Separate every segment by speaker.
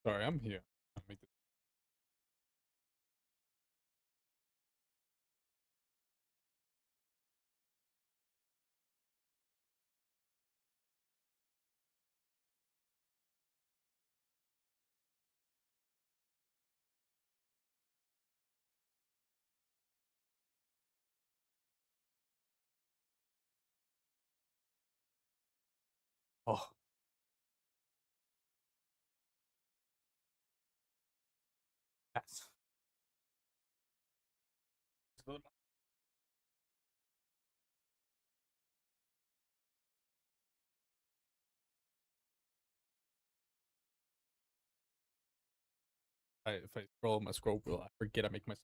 Speaker 1: Sorry, I'm here. I'll make this- Oh, yes. If I scroll my scroll wheel, I forget I make my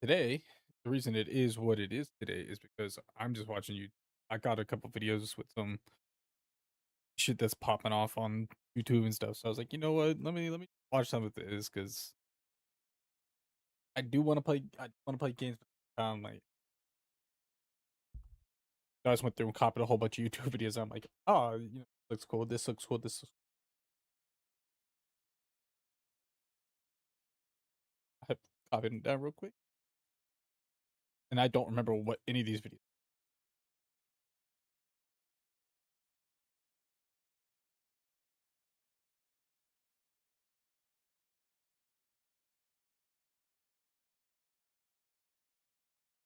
Speaker 1: today. The reason it is what it is today is because I'm just watching you. I got a couple videos with some shit that's popping off on YouTube and stuff. So I was like, you know what? Let me watch some of this because I do want to play. I want to play games. Like I just went through and copied a whole bunch of YouTube videos. I'm like, oh, looks cool. This looks cool. This looks. I copied it down real quick, and I don't remember what any of these videos.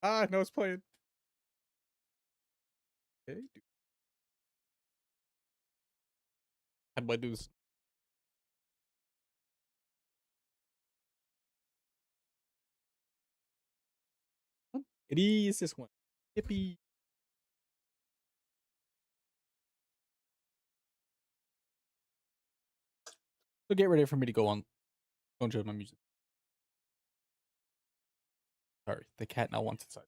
Speaker 1: Ah, no, it's playing. Okay, how do I do this? It is this one. Yippee. So get ready for me to go on. Go enjoy my music. Sorry, the cat now wants inside.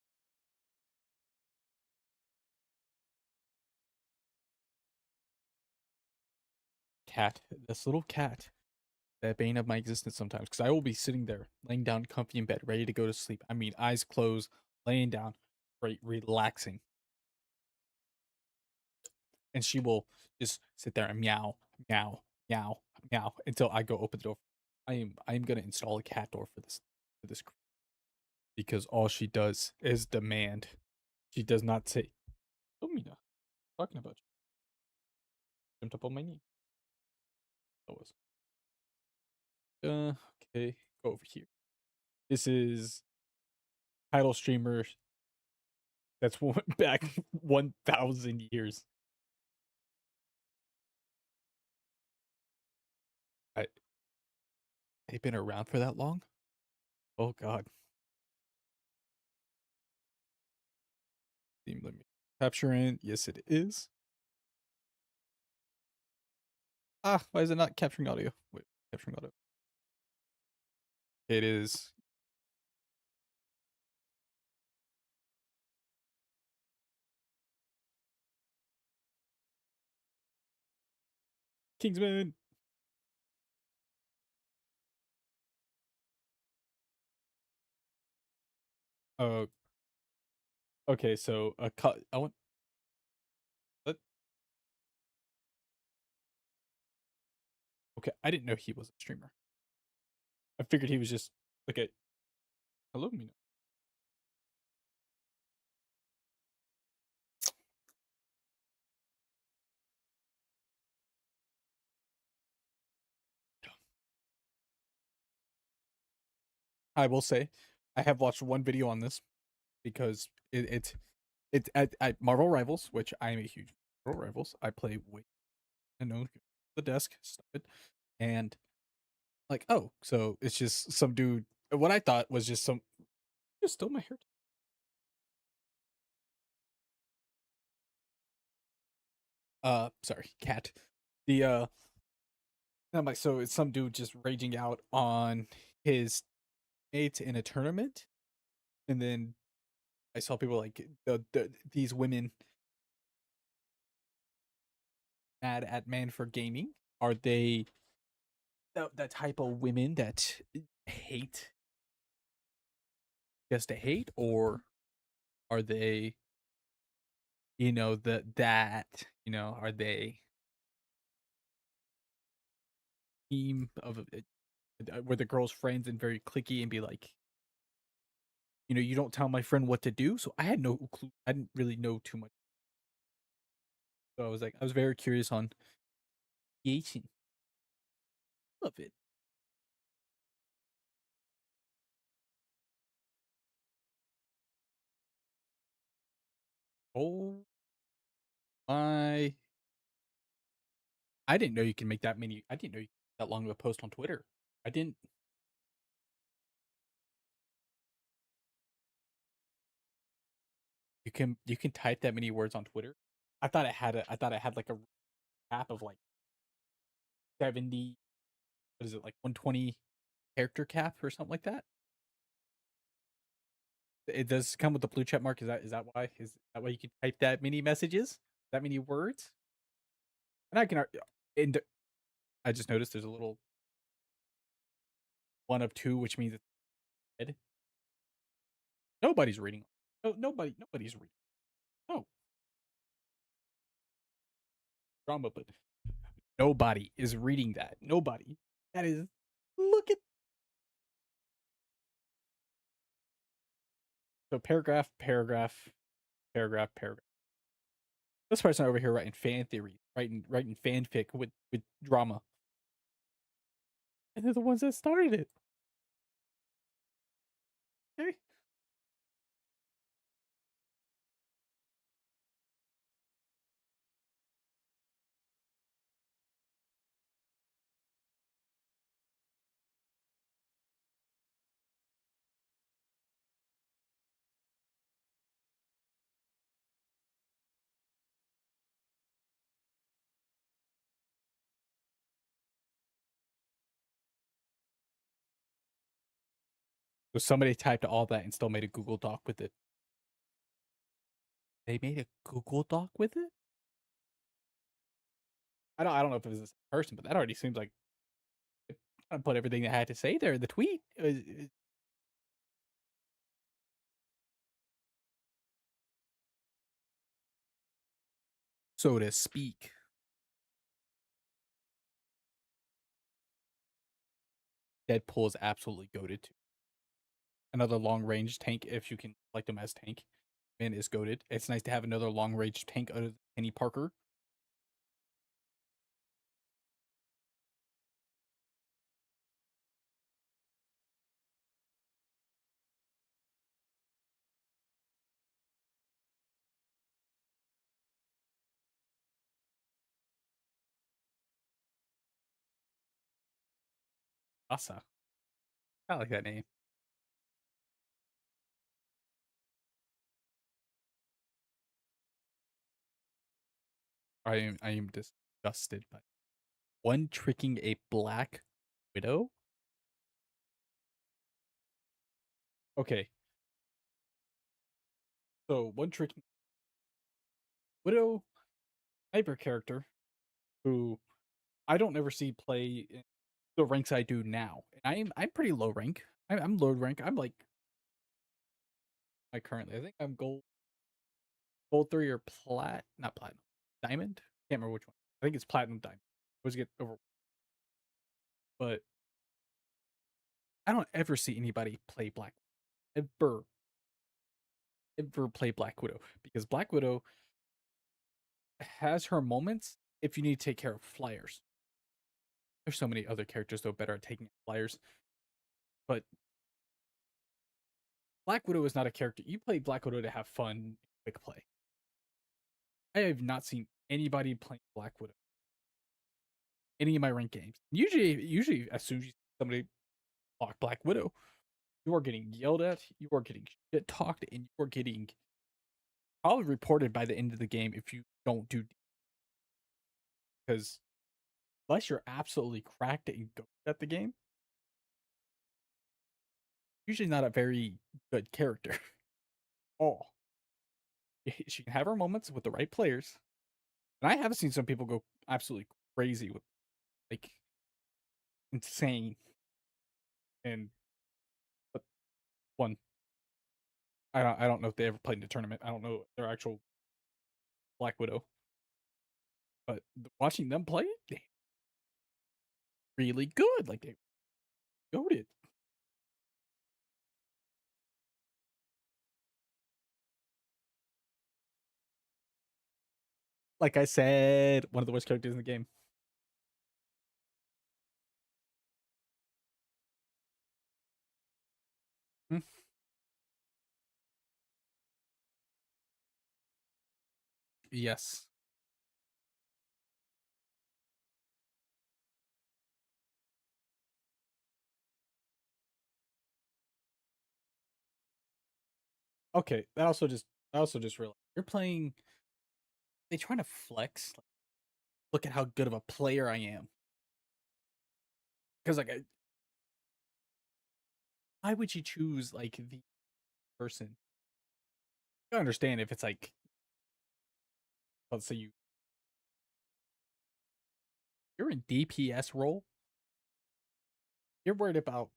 Speaker 1: Cat, this little cat, the bane of my existence sometimes. Because I will be sitting there, laying down comfy in bed, ready to go to sleep. I mean, eyes closed, laying down, right, relaxing. And she will just sit there and meow, meow, meow, meow until I go open the door. I am gonna install a cat door for this because all she does is demand. She does not say, "Oh, Mina, talking about you." Jumped up on my knee. That was okay. Go over here. This is title streamer that's went back 1,000 years. I, they've been around for that long? Oh god. Theme limit. Capture in. Yes, it is. Ah, why is it not capturing audio? Wait, capturing audio. It is Kingsman. Uh, okay, so a cut. I want. What? Okay, I didn't know he was a streamer. I figured he was just okay. Hello, Mina. I will say, I have watched one video on this because it's at Marvel Rivals, which I am a huge Marvel Rivals. I play way and no the desk, stop it. And like, oh, so it's just some dude. What I thought was just some just stole my hair. Sorry, cat. The I'm like, so it's some dude just raging out on his mate in a tournament, and then I saw people like these women mad at man for gaming. Are they the type of women that hate just to hate, or are they, that are they team of where the girl's friends and very clicky and be like, you don't tell my friend what to do. So I had no clue. I didn't really know too much. So I was very curious on creation of it. Oh my! I didn't know you can make that many. I didn't know you that long of a post on Twitter. I didn't. You can type that many words on Twitter. I thought it had like a cap of like 70. What is it, like 120 character cap or something like that? It does come with the blue check mark. Is that why? Is that why you can type that many messages? That many words? And I can and I just noticed there's a little one of two, which means it's dead. Nobody's reading. No, nobody's reading. No drama, but nobody is reading that. Nobody. That is look at so paragraph, paragraph, paragraph, paragraph. This person over here writing fan theory, writing fanfic with drama, and they're the ones that started it. Okay. So somebody typed all that and still made a Google Doc with it. They made a Google Doc with it. I don't know if it was this person, but that already seems like I put everything they had to say there in the tweet. So to speak. Deadpool is absolutely goaded to. Another long range tank, if you can like them as tank, man is goaded. It's nice to have another long range tank other than Kenny Parker. Asa. I like that name. I am disgusted by one tricking a black widow. Okay, so one tricking widow hyper character who I don't ever see play in the ranks I do now. I'm pretty low rank. I'm low rank. I'm like I currently. I think I'm gold three or not platinum, diamond. Can't remember which one. I think it's platinum diamond. I always get over, but I don't ever see anybody play Black ever ever play Black Widow because Black Widow has her moments if you need to take care of flyers. There's so many other characters though better at taking flyers, but Black Widow is not a character. You play Black Widow to have fun, quick play. I have not seen anybody playing Black Widow any of my rank games. Usually, as soon as you see somebody block Black Widow, you are getting yelled at, you are getting shit talked, and you are getting probably reported by the end of the game if you don't do because unless you're absolutely cracked and good at the game, usually not a very good character. Oh, she can have her moments with the right players, and I have seen some people go absolutely crazy with like insane and but one. I don't know if they ever played in a tournament. I don't know their actual Black Widow, but watching them play, really good. Like they goaded. Like I said, one of the worst characters in the game. Hmm. Yes. Okay. I also just realized you're playing. They trying to flex. Like, look at how good of a player I am. Because like, why would you choose like the person? I understand if it's like, let's say you're in DPS role, you're worried about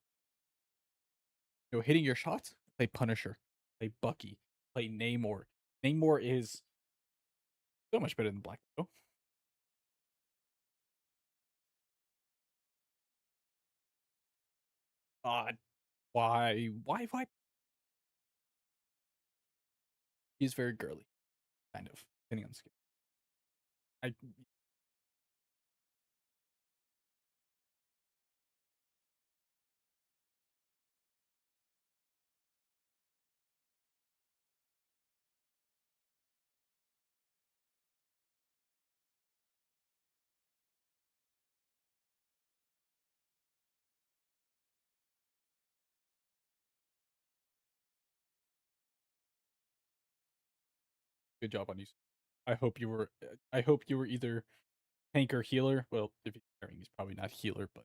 Speaker 1: hitting your shots. Play Punisher, play Bucky, play Namor. Namor is so much better than Black Widow. God, why? He's very girly, kind of, depending on the skin. I good job on you. I hope you were. I hope you were either tank or healer. Well, if he's carrying, he's probably not healer, but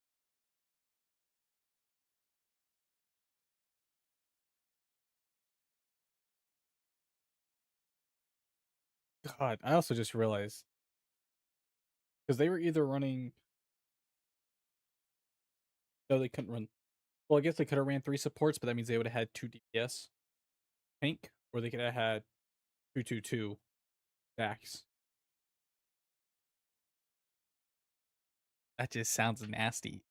Speaker 1: God, I also just realized because they were either running. No, they couldn't run. Well, I guess they could have ran three supports, but that means they would have had two DPS tank, or they could have had 2-2-2 backs. That just sounds nasty.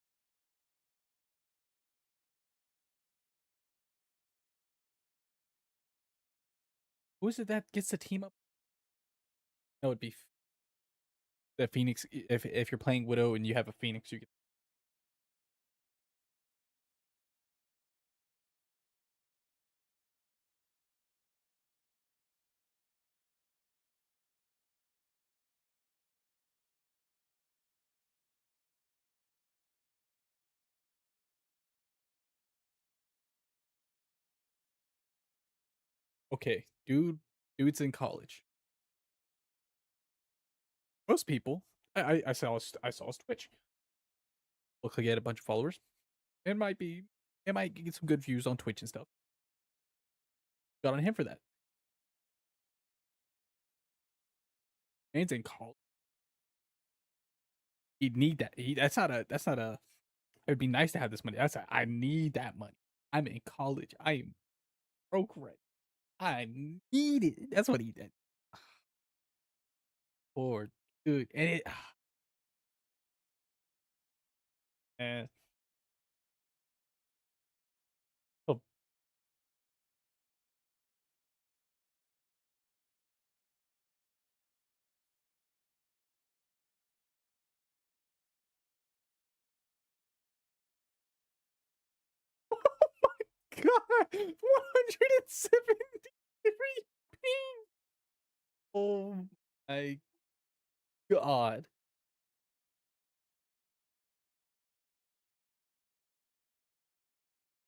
Speaker 1: Who is it that gets the team up? That would be the Phoenix. If you're playing Widow and you have a Phoenix, you get. Okay, dude's in college. Most people, I saw his Twitch. Looks like he had a bunch of followers. It might be, it might get some good views on Twitch and stuff. Got on him for that. Man's in college. He'd need that. That's not a. That's not a. It'd be nice to have this money. I need that money. I'm in college. I am broke right. I need it. That's what he did. Poor dude. And it. And oh, God, 173 ping. Oh my God.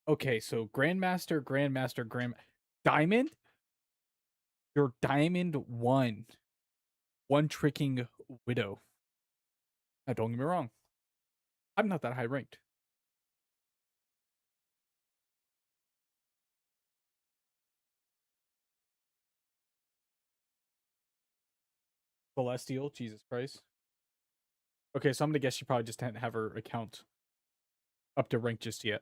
Speaker 1: Okay, so Grandmaster, Diamond. You're Diamond one tricking Widow. Now, don't get me wrong. I'm not that high ranked. Celestial, Jesus Christ. Okay, so I'm gonna guess you probably just didn't have her account up to rank just yet.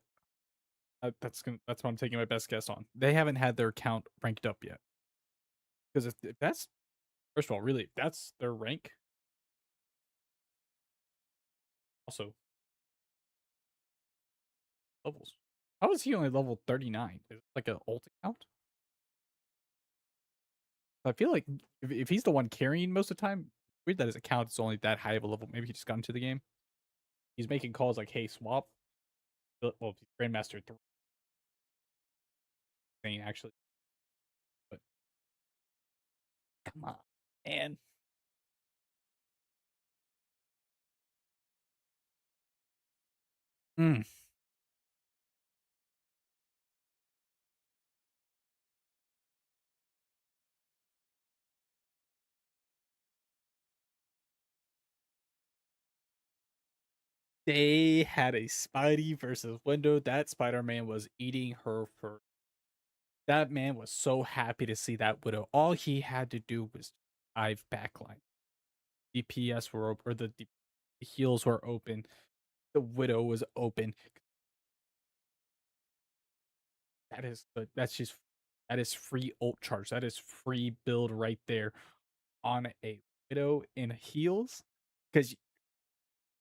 Speaker 1: That's what I'm taking my best guess on. They haven't had their account ranked up yet. Because if that's first of all, really, if that's their rank. Also, levels. How is he only level 39? Is it like an ult account? I feel like if he's the one carrying most of the time, weird that his account is only that high of a level. Maybe he just got into the game. He's making calls like, "Hey, swap." Well, Grandmaster 3 thing actually, but come on, man. Mm. They had a Spidey versus Window. That Spider-Man was eating her for. That man was so happy to see that Widow. All he had to do was dive backline. DPS were open, or the heals were open. The Widow was open. That is good. That is free ult charge. That is free build right there on a Widow in heals. Because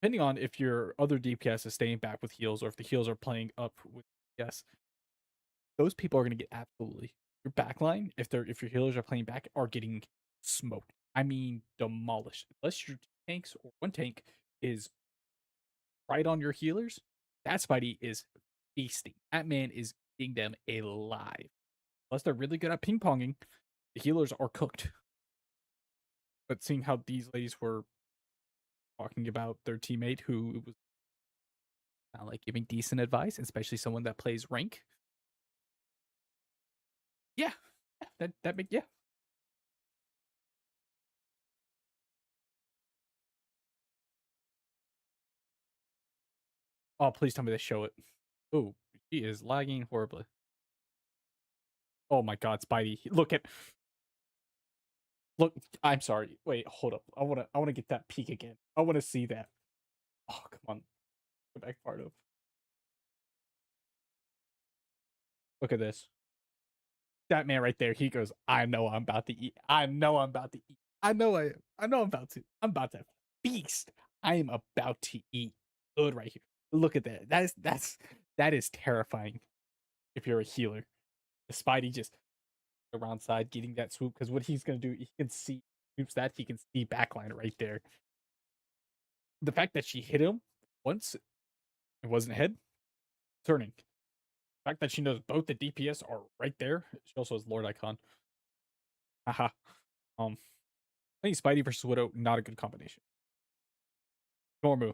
Speaker 1: depending on if your other DPS is staying back with heals or if the heals are playing up with DPS, those people are going to get absolutely your backline. If your healers are playing back, are getting smoked. I mean, demolished. Unless your tanks or one tank is right on your healers, that Spidey is feasting. That man is eating them alive. Unless they're really good at ping ponging, the healers are cooked. But seeing how these ladies were talking about their teammate who was not like giving decent advice, especially someone that plays rank, yeah, that make yeah. Oh, please tell me they show it. Oh, she is lagging horribly. Oh my god, Spidey! Look. I'm sorry. Wait, hold up. I wanna get that peek again. I wanna see that. Oh, come on. The back part of. Look at this. That man right there. He goes. I know I'm about to eat. I know I'm about to eat. I know I. I know I'm about to. I'm about to feast. I am about to eat good right here. Look at that. That is terrifying. If you're a healer, the Spidey just around side getting that swoop because what he's gonna do, he can see swoops that he can see backline right there. The fact that she hit him once, it wasn't head turning. The fact that she knows both the DPS are right there. She also has Lord Icon. Haha. Um, I think Spidey versus Widow not a good combination. Normu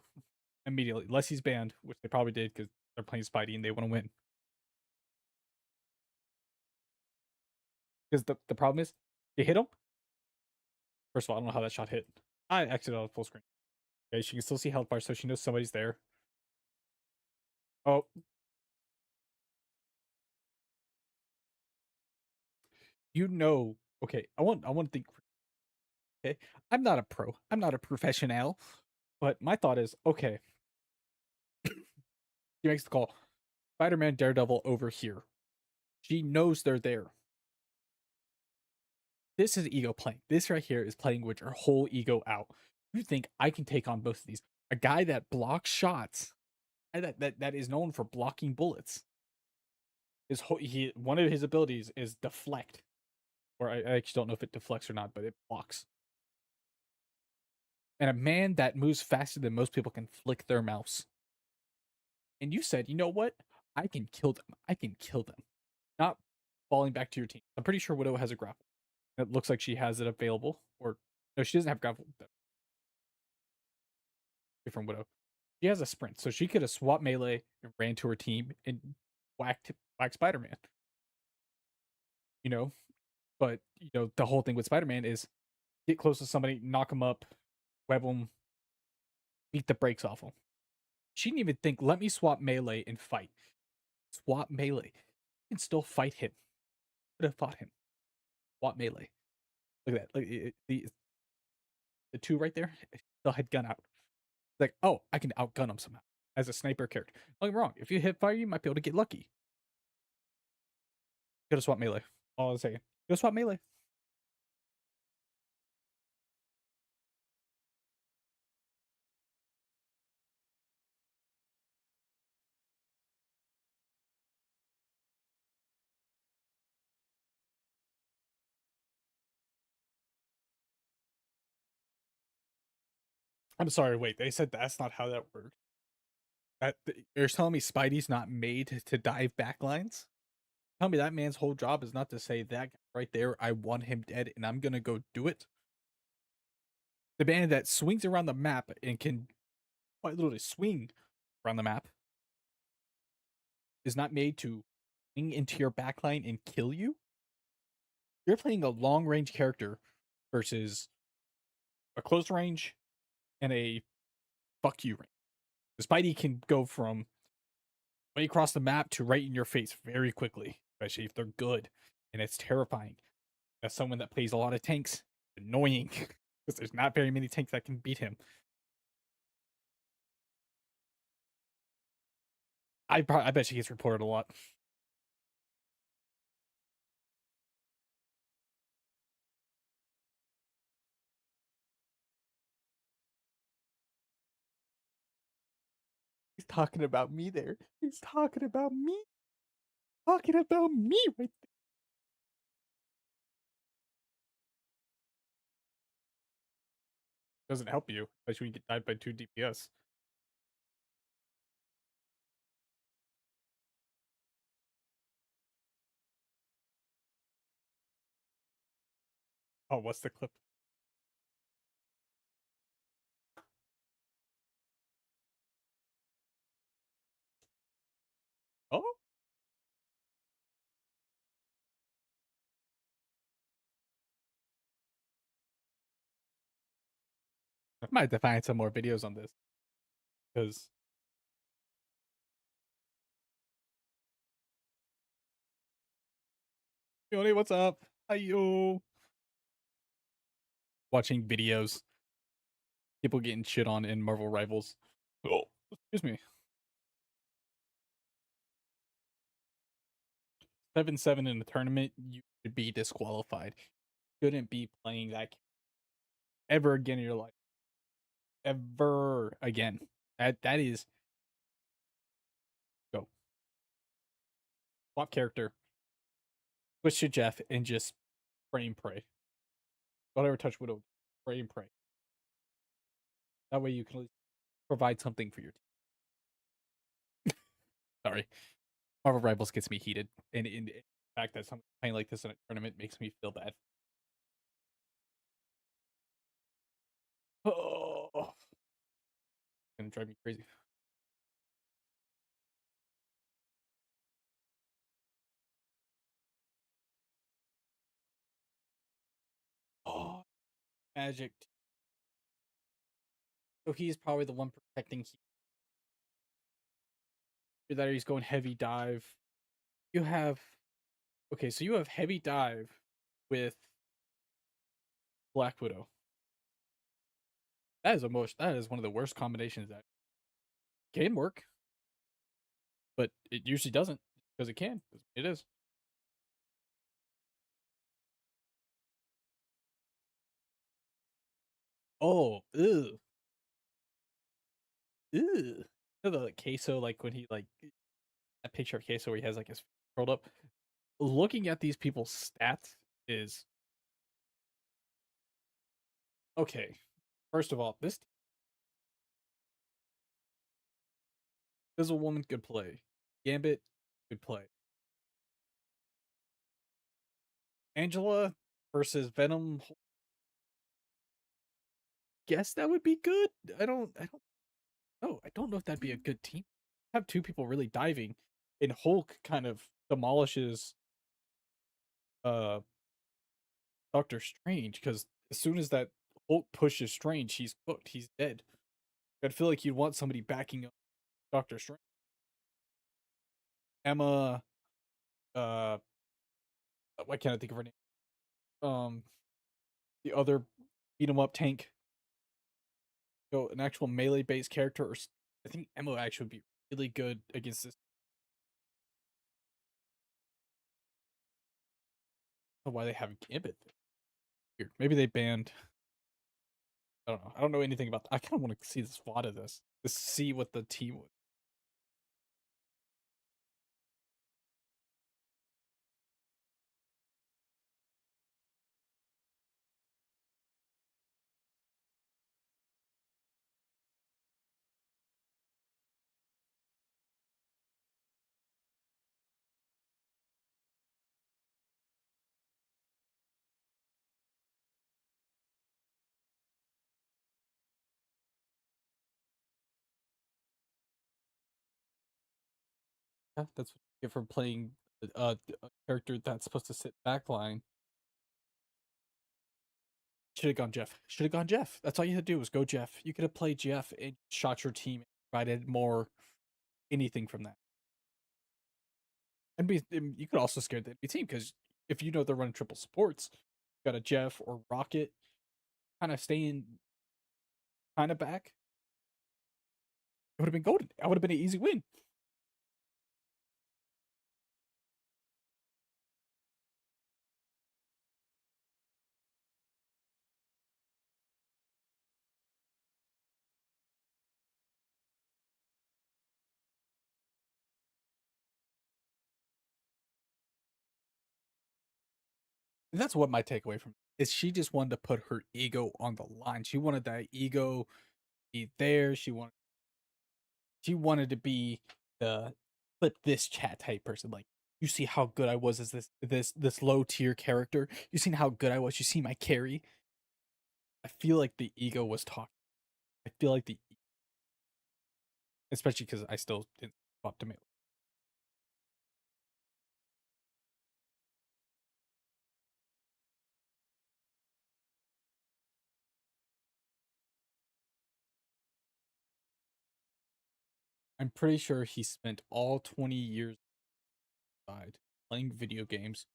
Speaker 1: immediately, unless he's banned, which they probably did because they're playing Spidey and they want to win. Because the problem is, you hit him. First of all, I don't know how that shot hit. I exited on full screen. Okay, she can still see health bar, so she knows somebody's there. Oh, you know. Okay, I want to think. Okay, I'm not a pro. I'm not a professional. But my thought is, okay, she makes the call. Spider-Man, Daredevil over here. She knows they're there. This is ego playing. This right here is playing with her whole ego out. You think I can take on both of these? A guy that blocks shots, and that is known for blocking bullets. One of his abilities is deflect, or I actually don't know if it deflects or not, but it blocks. And a man that moves faster than most people can flick their mouse. And you said, you know what? I can kill them. I can kill them. Not falling back to your team. I'm pretty sure Widow has a grapple. It looks like she has it available. Or no, she doesn't have grapple. Different Widow. She has a sprint, so she could have swapped melee and ran to her team and whacked Spider-Man. You know, but the whole thing with Spider-Man is get close to somebody, knock them up, web them, beat the brakes off them. She didn't even think, let me swap melee and fight. Swap melee. You can still fight him. Could have fought him. Swap melee. Look at that. Like the two right there. Still had gun out. Like, oh, I can outgun him somehow as a sniper character. Don't get me wrong. If you hit fire, you might be able to get lucky. Could have swapped melee. All I'm saying. Could have swapped melee. I'm sorry, wait, they said that's not how that works. You're telling me Spidey's not made to dive backlines? Tell me that man's whole job is not to say that guy right there, I want him dead, and I'm gonna go do it. The man that swings around the map and can quite literally swing around the map is not made to swing into your backline and kill you. You're playing a long range character versus a close range and a fuck you range. Spidey can go from way across the map to right in your face very quickly, especially if they're good, and it's terrifying. As someone that plays a lot of tanks, annoying because there's not very many tanks that can beat him. I bet she gets reported a lot. He's talking about me there. He's talking about me. Talking about me right there. Doesn't help you, especially when you get died by 2 DPS. Oh, what's the clip? Oh, I might have to find some more videos on this because Yoni, what's up? Hiyo. Watching videos, people getting shit on in Marvel Rivals. Oh, excuse me. 7-7 in the tournament, you should be disqualified. You shouldn't be playing that ever again in your life. Ever again. That is go. Swap character. Switch to Jeff and just pray and pray. Don't ever touch Widow. Pray and pray. That way you can at least provide something for your team. Sorry. Marvel Rivals gets me heated. And in the fact that someone playing like this in a tournament makes me feel bad. Oh, it's gonna drive me crazy. Oh, Magic. So he's probably the one protecting. That he's going heavy dive. You have okay, so you have heavy dive with Black Widow. That is one of the worst combinations that can work, but it usually doesn't because it can. It is. Oh, ew, ew. You know the like, queso, like when he like that picture of queso where he has like his curled up. Looking at these people's stats is okay. First of all, this Invisible Woman could play. Gambit could play. Angela versus Venom. Guess that would be good. I don't know. I don't know if that'd be a good team. Have two people really diving, and Hulk kind of demolishes uh Doctor Strange because as soon as that Hulk pushes Strange, he's cooked. He's dead. I'd feel like you'd want somebody backing up Doctor Strange. Emma, uh, why can't I think of her name? Um, the other beat 'em up tank, an actual melee based character, or I think Emma actually would be really good against this. Why they have Gambit? Weird. Maybe they banned. I don't know. I don't know anything about. I kind of want to see this VOD of this to see what the team would. Yeah, that's what you get for playing a character that's supposed to sit backline. Should have gone Jeff. Should have gone Jeff. That's all you had to do was go Jeff. You could have played Jeff and shot your team and provided more anything from that. And you could also scare the enemy team because if you know they're running triple supports, you got a Jeff or Rocket kind of staying kind of back. It would have been golden. That would have been an easy win. And that's what my takeaway from it is she just wanted to put her ego on the line. She wanted that ego be there. She wanted to be the flip this chat type person. Like, you see how good I was as this low tier character. You seen how good I was. You see my carry. I feel like the ego was talking. I feel like especially because I still didn't swap to melee. I'm pretty sure he spent all 20 years outside playing video games.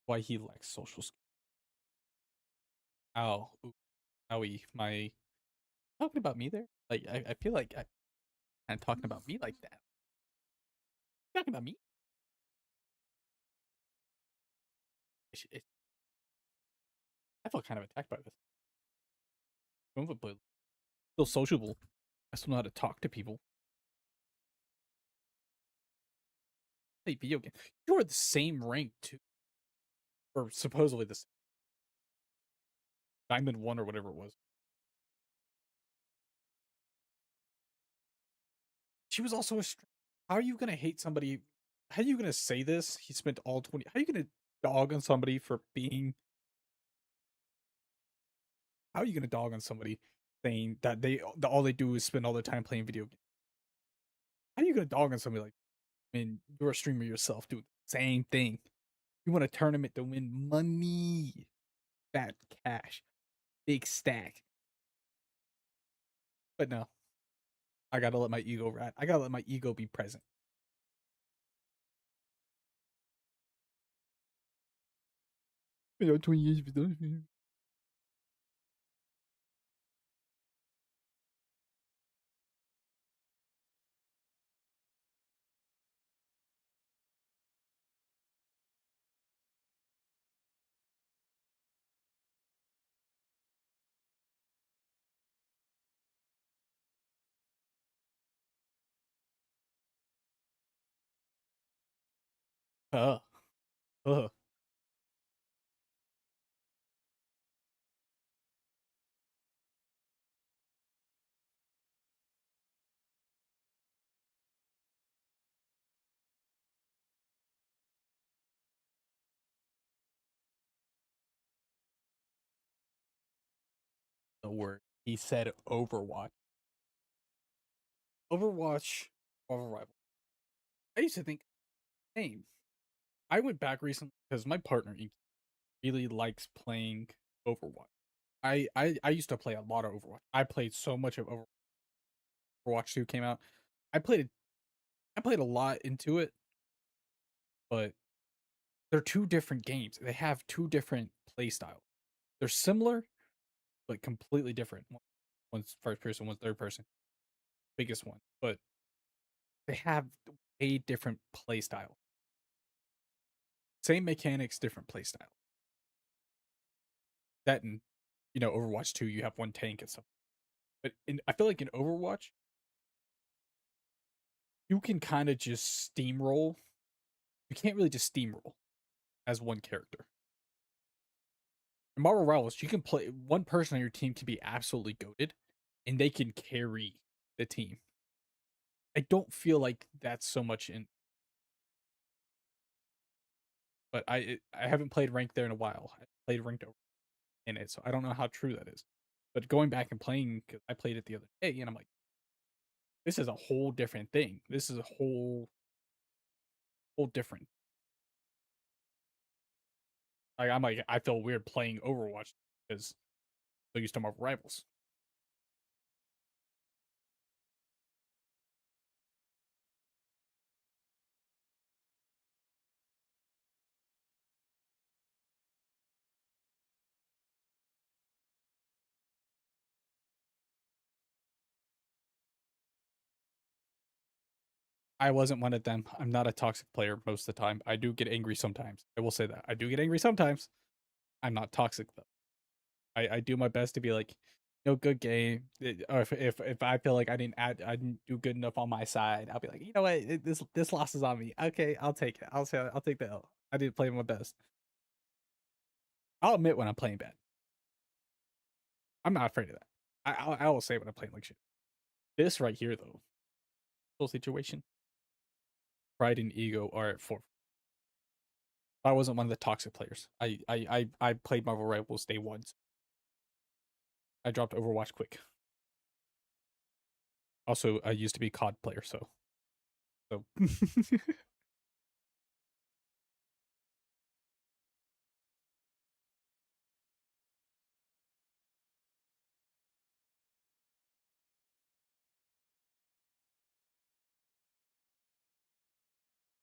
Speaker 1: Why he lacks social skills. Ow, owie, my talking about me there. Like I feel like I kind of talking about me like that. Talking about me. It, I felt kind of attacked by this. But still sociable. I still know how to talk to people. Play video game. You are the same rank too, or supposedly the same. Diamond one or whatever it was. She was also a. How are you gonna hate somebody? How are you gonna say this? He spent all 20. How are you gonna dog on somebody for being? How are you gonna dog on somebody saying that all they do is spend all their time playing video games? How are you gonna dog on somebody like? I mean, you're a streamer yourself, dude. Same thing. You want a tournament to win money, fat cash, big stack. But no, I gotta let my ego rat. I gotta let my ego be present. You know, 20 years of done. Uh, uh. The word he said Overwatch. Overwatch, Marvel Rival. I used to think same. I went back recently because my partner really likes playing Overwatch. I used to play a lot of Overwatch. I played so much of Overwatch 2 came out. I played I played a lot into it, but they're two different games. They have two different play styles. They're similar, but completely different. One's first person, one's third person. Biggest one. But they have a different play style. Same mechanics, different play style. That and Overwatch 2, you have one tank and stuff. But I feel like in Overwatch, you can kind of just steamroll. You can't really just steamroll as one character. In Marvel Rivals, you can play one person on your team can be absolutely goaded, and they can carry the team. I don't feel like that's so much in, but I haven't played ranked there in a while. I played ranked in it, so I don't know how true that is. But going back and playing, 'cause I played it the other day, and I'm like, This is a whole different thing. This is a whole different. I'm like I feel weird playing Overwatch because so used to Marvel Rivals. I wasn't one of them. I'm not a toxic player most of the time. I do get angry sometimes. I will say that. I do get angry sometimes. I'm not toxic though. I do my best to be like, good game. Or if I feel like I didn't do good enough on my side, I'll be like, you know what, this loss is on me. Okay, I'll take it. I'll take the L. I didn't play my best. I'll admit when I'm playing bad. I'm not afraid of that. I will say when I'm playing like shit. This right here though, whole situation, pride and ego are at four. I wasn't one of the toxic players. I played Marvel Rivals day one. I dropped Overwatch quick. Also, I used to be COD player, so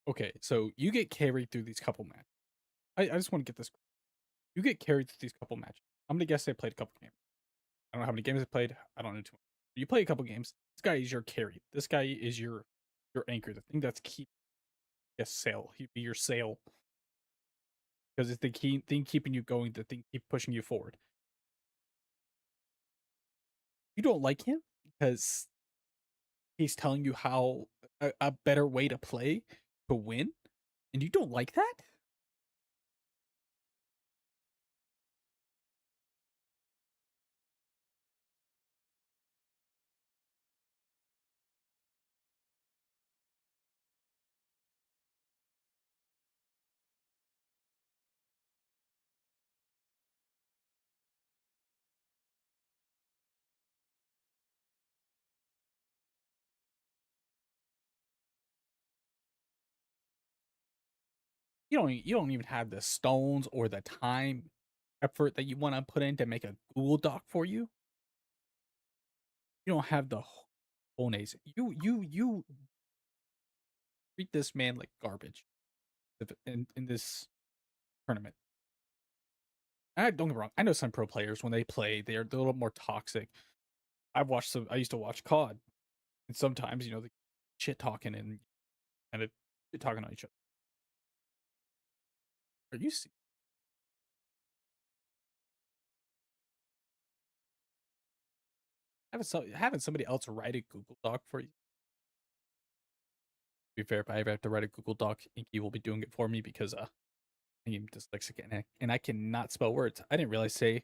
Speaker 1: okay. So you get carried through these couple matches. I just want to get this. You get carried through these couple matches. I'm gonna guess they played a couple games. I don't know how many games they played. I don't know too much. You play a couple games. This guy is your carry. This guy is your anchor. The thing that's keep yes sail. He'd be your sail because it's the key thing keeping you going. The thing keep pushing you forward. You don't like him because he's telling you how a better way to play to win, and you don't like that. You don't even have the stones or the time effort that you want to put in to make a Google Doc for you. You don't have the cojones. You treat this man like garbage in this tournament. I don't get me wrong. I know some pro players when they play, they're a little more toxic. I've watched some. I used to watch COD, and sometimes the shit talking and kind of shit talking on each other. Are you having somebody else write a Google Doc for you? To be fair, if I ever have to write a Google Doc, Inky will be doing it for me because I am dyslexic and I cannot spell words. I didn't realize I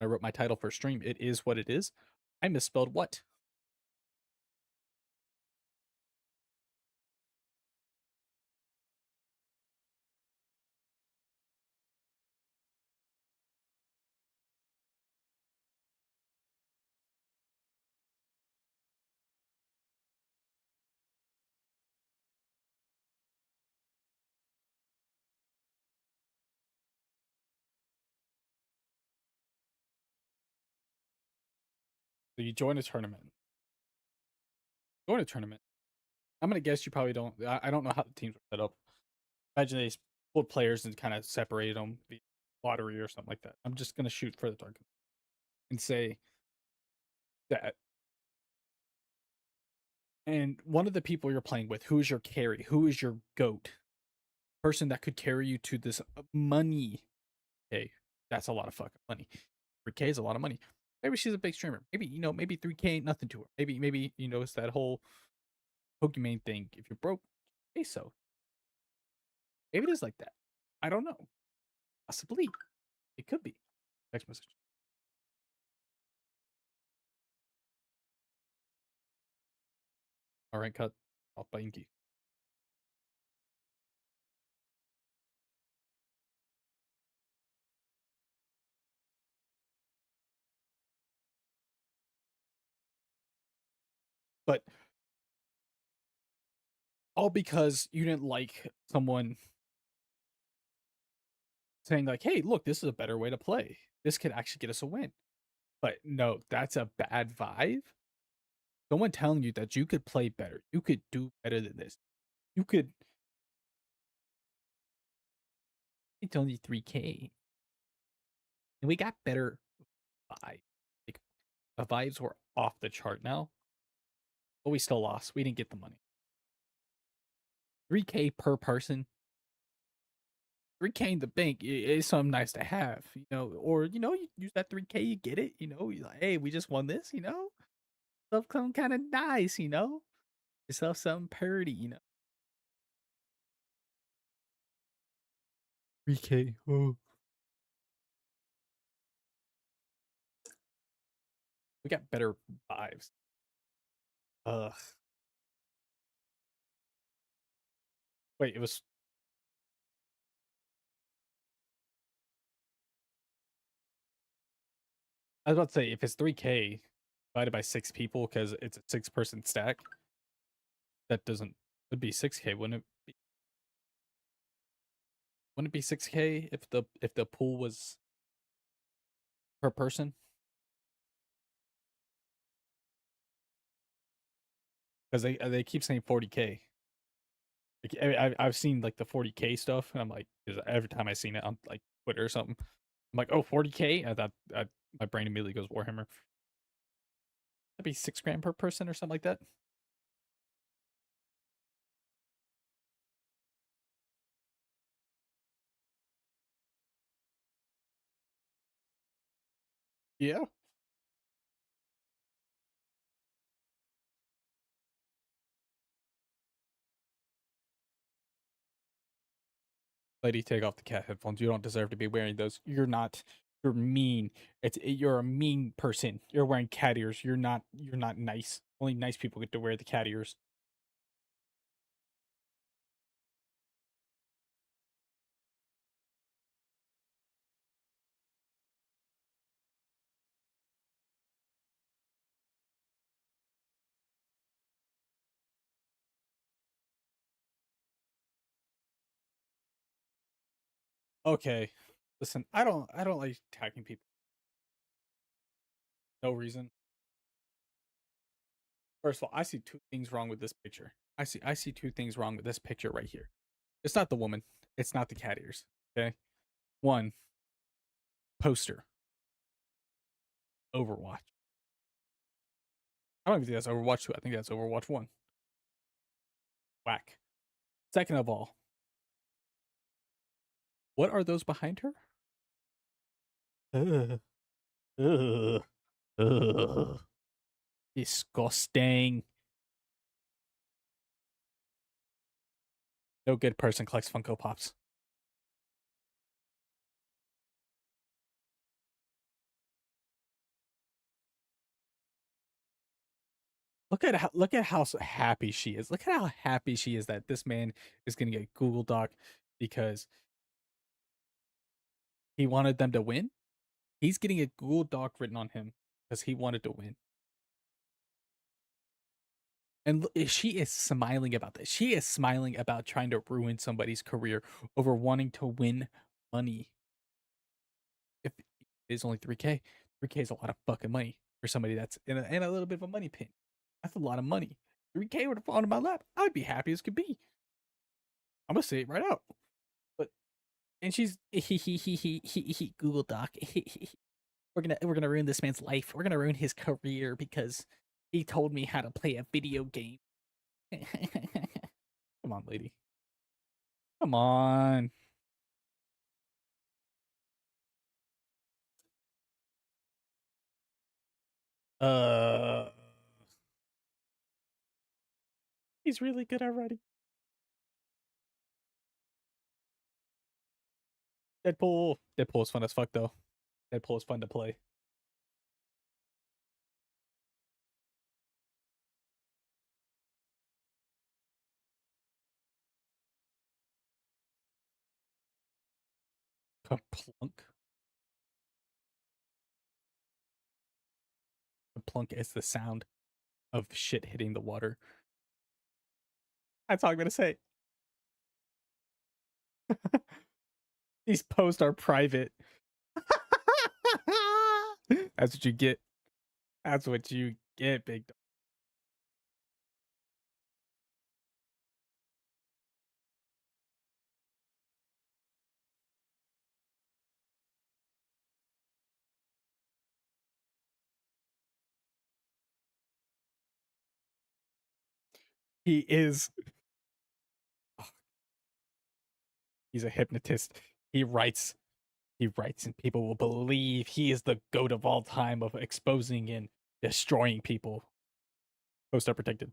Speaker 1: wrote my title for stream. It is what it is. I misspelled what? So you join a tournament. Join a tournament. I'm gonna guess you probably don't. I don't know how the teams are set up. Imagine they pulled players and kind of separated them via lottery or something like that. I'm just gonna shoot for the dark and say that. And one of the people you're playing with, who is your carry? Who is your goat? Person that could carry you to this money. Okay, that's a lot of fucking money. 3K is a lot of money. Maybe she's a big streamer. Maybe maybe 3K ain't nothing to her. Maybe it's that whole Pokemon thing. If you're broke, say so. Maybe it is like that. I don't know. Possibly. It could be. Text message. All right, cut. Off by Inky. But All because you didn't like someone saying like, "Hey, look, this is a better way to play. This could actually get us a win." But no, that's a bad vibe. Someone telling you that you could play better, you could do better than this. You could it's only 3K. And we got better vibes. Like the vibes were off the chart now, but we still lost. We didn't get the money. 3K per person. 3K in the bank is something nice to have, or you use that 3K, you get it, you're like, hey, we just won this, something kind of nice, yourself something pretty, 3K. Oh. We got better vibes. Ugh. Wait, it was. I was about to say if it's 3K divided by 6 people because it's a 6-person stack, that doesn't. It'd be 6K, wouldn't it? Wouldn't it be 6K if the pool was per person? Because they keep saying 40K. Like, I've seen like the 40K stuff, and I'm like, 'cause every time I seen it on like Twitter or something, I'm like, oh, 40K. I thought my brain immediately goes Warhammer. That'd be 6 grand per person or something like that. Yeah. Lady, take off the cat headphones. You don't deserve to be wearing those. You're not. You're mean. You're a mean person. You're wearing cat ears. You're not. You're not nice. Only nice people get to wear the cat ears. Okay. Listen, I don't like attacking people. No reason. First of all, I see two things wrong with this picture. I see two things wrong with this picture right here. It's not the woman. It's not the cat ears. Okay. One, poster. Overwatch. I don't even think that's Overwatch 2. I think that's Overwatch 1. Whack. Second of all, what are those behind her? Ugh. Ugh. Ugh. Disgusting. No good person collects Funko Pops. Look at how happy she is. Look at how happy she is that this man is going to get Google Doc because he wanted them to win. He's getting a Google Doc written on him because he wanted to win. And she is smiling about this. She is smiling about trying to ruin somebody's career over wanting to win money. If it is only 3K, 3K is a lot of fucking money for somebody that's in a little bit of a money pit. That's a lot of money. 3K would have fallen in my lap. I would be happy as could be. I'm gonna say it right out. But and she's Google Doc. We're gonna ruin this man's life. We're gonna ruin his career because he told me how to play a video game. Come on, lady. Come on. Uh, he's really good already. Deadpool. Deadpool is fun as fuck though. Deadpool is fun to play. Plunk. Plunk is the sound of shit hitting the water. That's all I'm gonna say. These posts are private. That's what you get. That's what you get, big dog. He is. Oh, he's a hypnotist. He writes. He writes, and people will believe he is the goat of all time of exposing and destroying people. Posts are protected.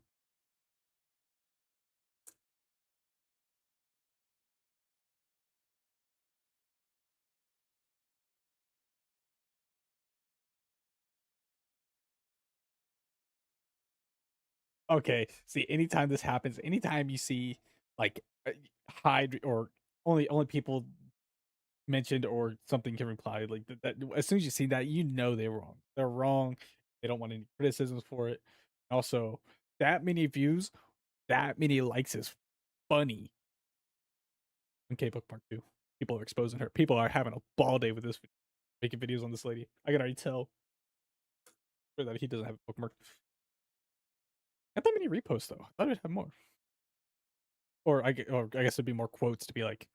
Speaker 1: Okay. See, anytime this happens, anytime you see like hide or only people mentioned or something can reply like that, as soon as you see that, you know they're wrong. They're wrong. They don't want any criticisms for it. Also, that many views, that many likes is funny. Okay, bookmark too. People are exposing her. People are having a ball day with this, making videos on this lady. I can already tell that he doesn't have a bookmark. Not that many reposts though. I thought it'd have more. Or I guess it'd be more quotes to be like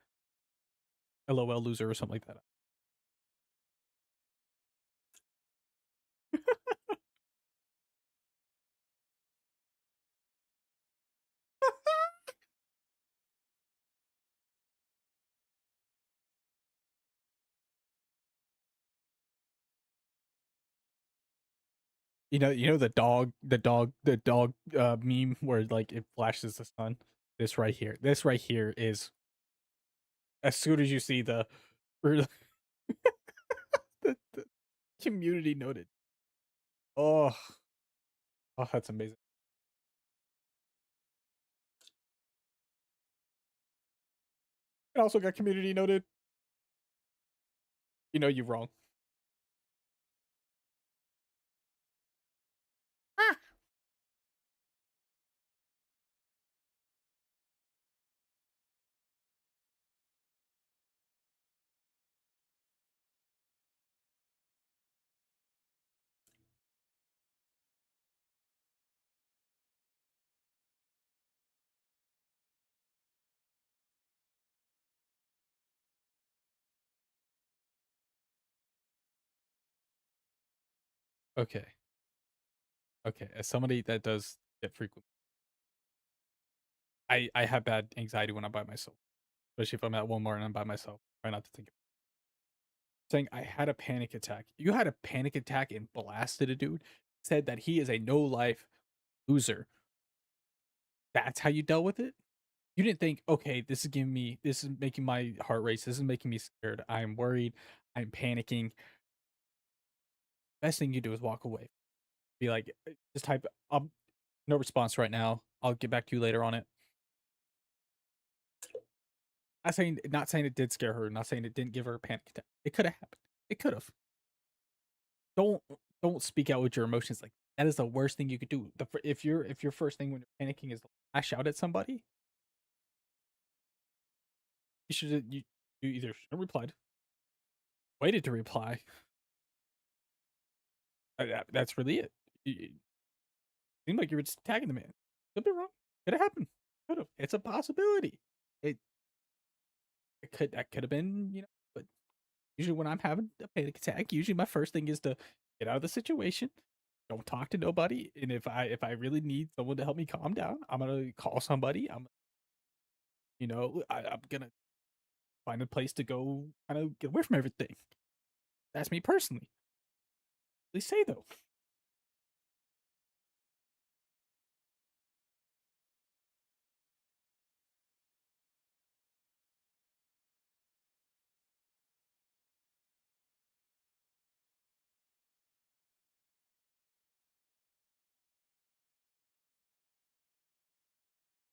Speaker 1: "LOL loser" or something like that. You know the dog meme where like it flashes the sun. This right here is as soon as you see the, the community noted. Oh, oh, that's amazing. It also got community noted. You know you're wrong. Ah. Okay, okay. As somebody that does get frequent, I have bad anxiety when I'm by myself, especially if I'm at Walmart and I'm by myself. Try not to think. Saying I had a panic attack. You had a panic attack and blasted a dude. Said that he is a no life loser. That's how you dealt with it. You didn't think, okay, this is making my heart race. This is making me scared. I'm worried. I'm panicking. Best thing you do is walk away. Be like, just type, no response right now. I'll get back to you later on it. Not saying it did scare her. Not saying it didn't give her a panic attack. It could have happened. It could have. Don't don't speak out with your emotions like that is the worst thing you could do. If your first thing when you're panicking is lash out at somebody, you either should have replied, waited to reply. That's really it. It seemed like you were just tagging the man. Could be wrong. Could have happened. Could have. It's a possibility. It that could have been, but usually when I'm having a panic attack, usually my first thing is to get out of the situation. Don't talk to nobody. And if I really need someone to help me calm down, I'm gonna call somebody. I'm gonna find a place to go kind of get away from everything. That's me personally. They say though.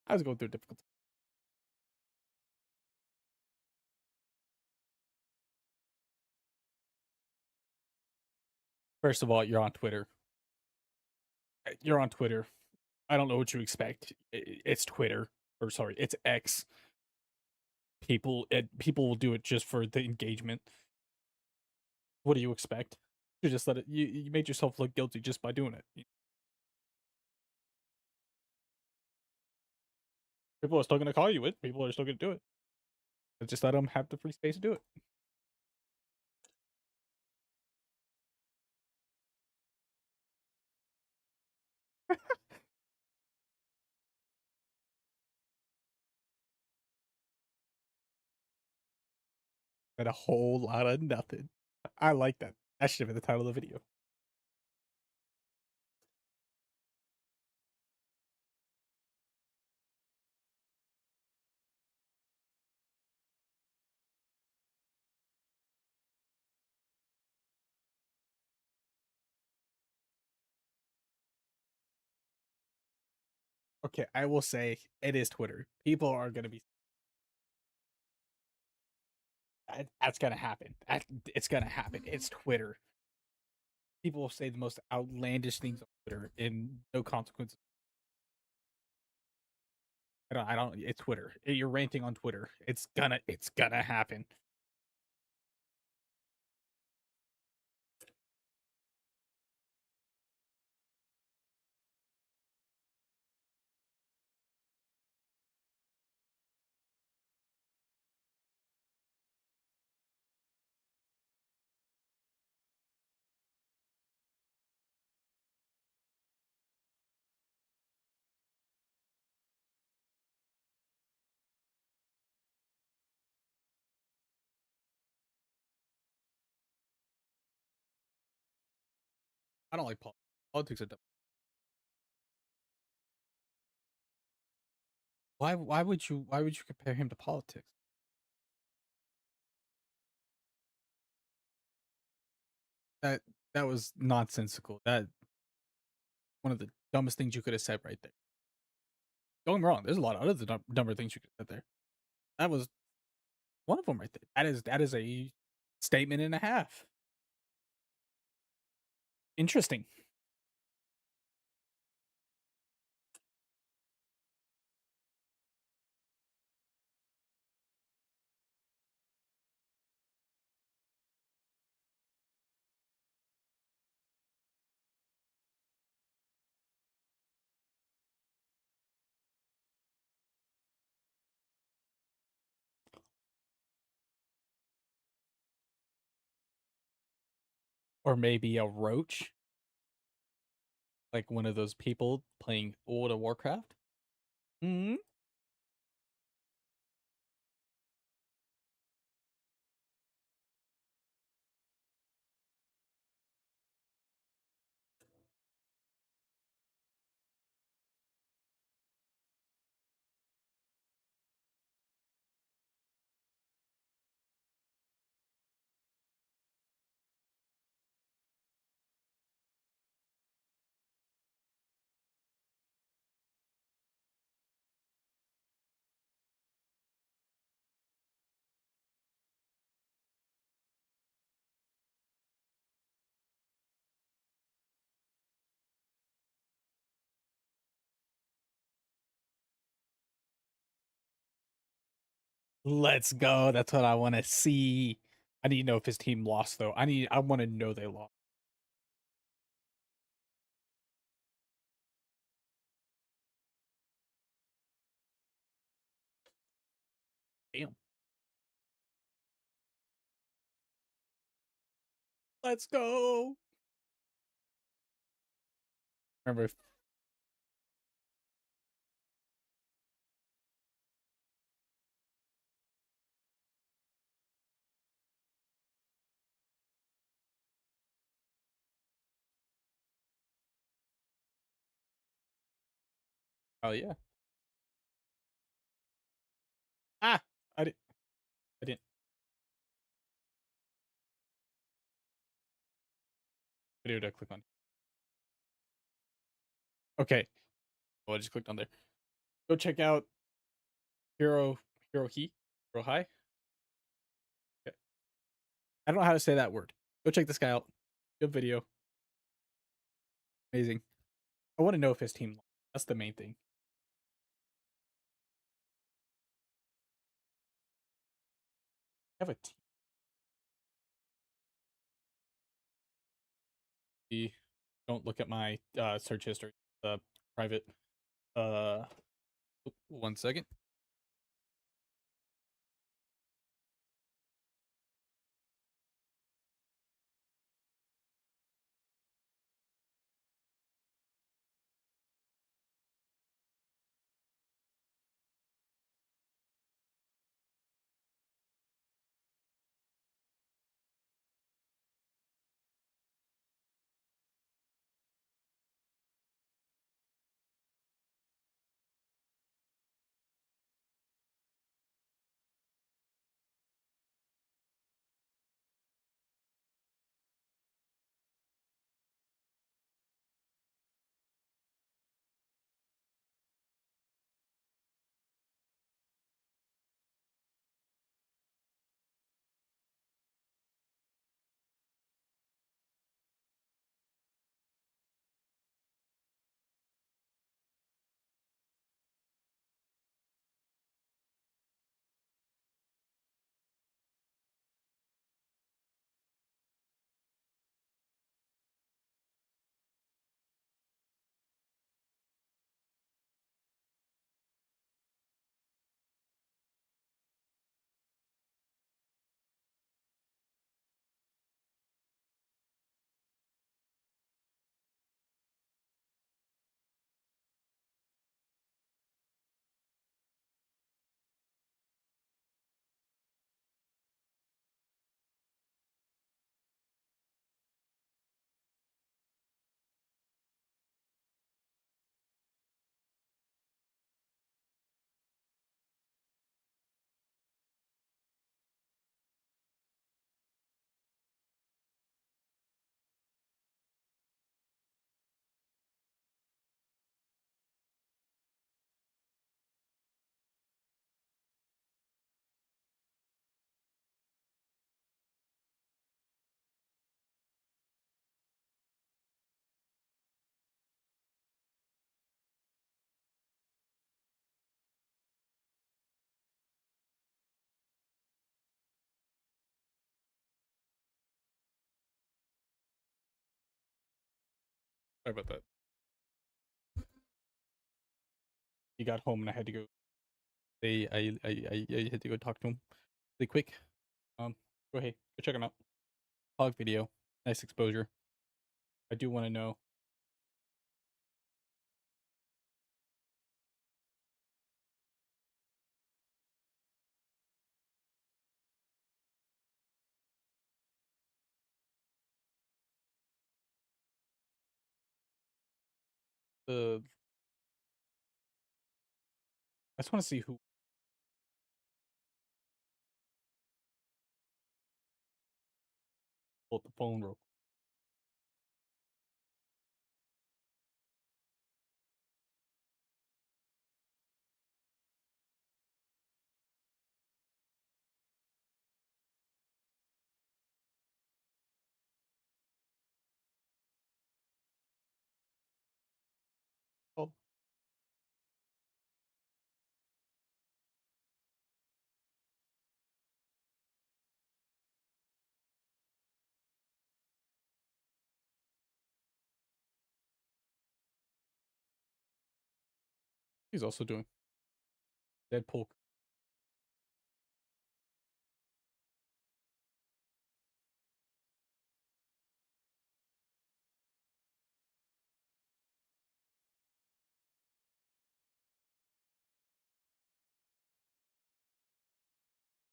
Speaker 1: I was going through a difficult time. First of all, you're on Twitter. You're on Twitter. I don't know what you expect. It's Twitter. or sorry, it's X. People will do it just for the engagement. What do you expect? You just let it. You made yourself look guilty just by doing it. People are still gonna call you it. People are still gonna do it. But just let them have the free space to do it. And a whole lot of nothing. I like that. That should have been the title of the video. Okay, I will say it is Twitter. People are gonna be. That's gonna happen. It's gonna happen. It's Twitter. People will say the most outlandish things on Twitter and no consequences. I don't. It's Twitter. You're ranting on Twitter. It's gonna happen. I don't like politics. Politics are dumb. Why would you compare him to politics? That that was nonsensical. That one of the dumbest things you could have said right there. Don't get me wrong. There's a lot of other dumber things you could have said there. That was one of them right there. That is a statement and a half. Interesting. Or maybe a roach, like one of those people playing World of Warcraft. Hmm. Let's go. That's what I want to see. I need to know if his team lost though. I want to know they lost. Damn. Let's go. Remember? Oh yeah. Ah, I didn't. I didn't. Video to click on. Okay. Well, I just clicked on there. Go check out Hero Hero He Hero High. Okay. I don't know how to say that word. Go check this guy out. Good video. Amazing. I want to know if his team lost. That's the main thing. have a T. Don't look at my search history. Private. Uh, 1 second. Sorry about that. He got home and I had to go. I had to go talk to him really quick. Go ahead, go check him out. Hog video, nice exposure. I do want to know. I just want to see who pulled the phone real. Oh, he's also doing Deadpool.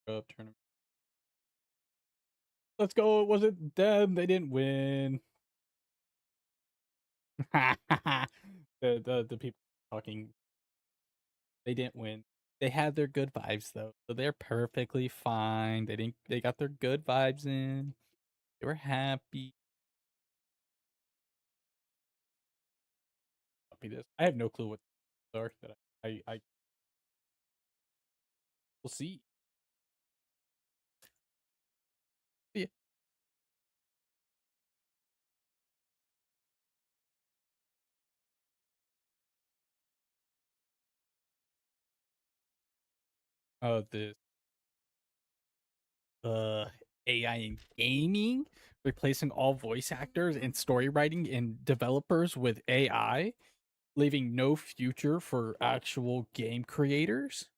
Speaker 1: Tournament. Let's go. Was it them? They didn't win. The people talking. They didn't win. They had their good vibes though, so they're perfectly fine. They didn't. They got their good vibes in. They were happy. Copy this. I have no clue what they are. That I will see. Yeah. This uh AI in gaming, replacing all voice actors and story writing and developers with AI, leaving no future for actual game creators.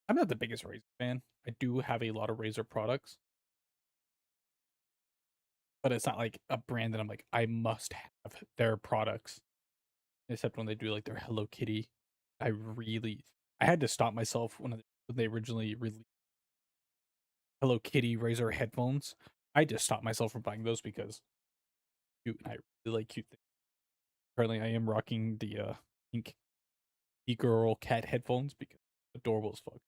Speaker 1: I'm not the biggest Razer fan. I do have a lot of Razer products, but it's not like a brand that I'm like, I must have their products. Except when they do like their Hello Kitty. I had to stop myself when they originally released Hello Kitty Razer headphones. I just stopped myself from buying those because cute and I really like cute things. Currently I am rocking the pink e-girl cat headphones because adorable as fuck.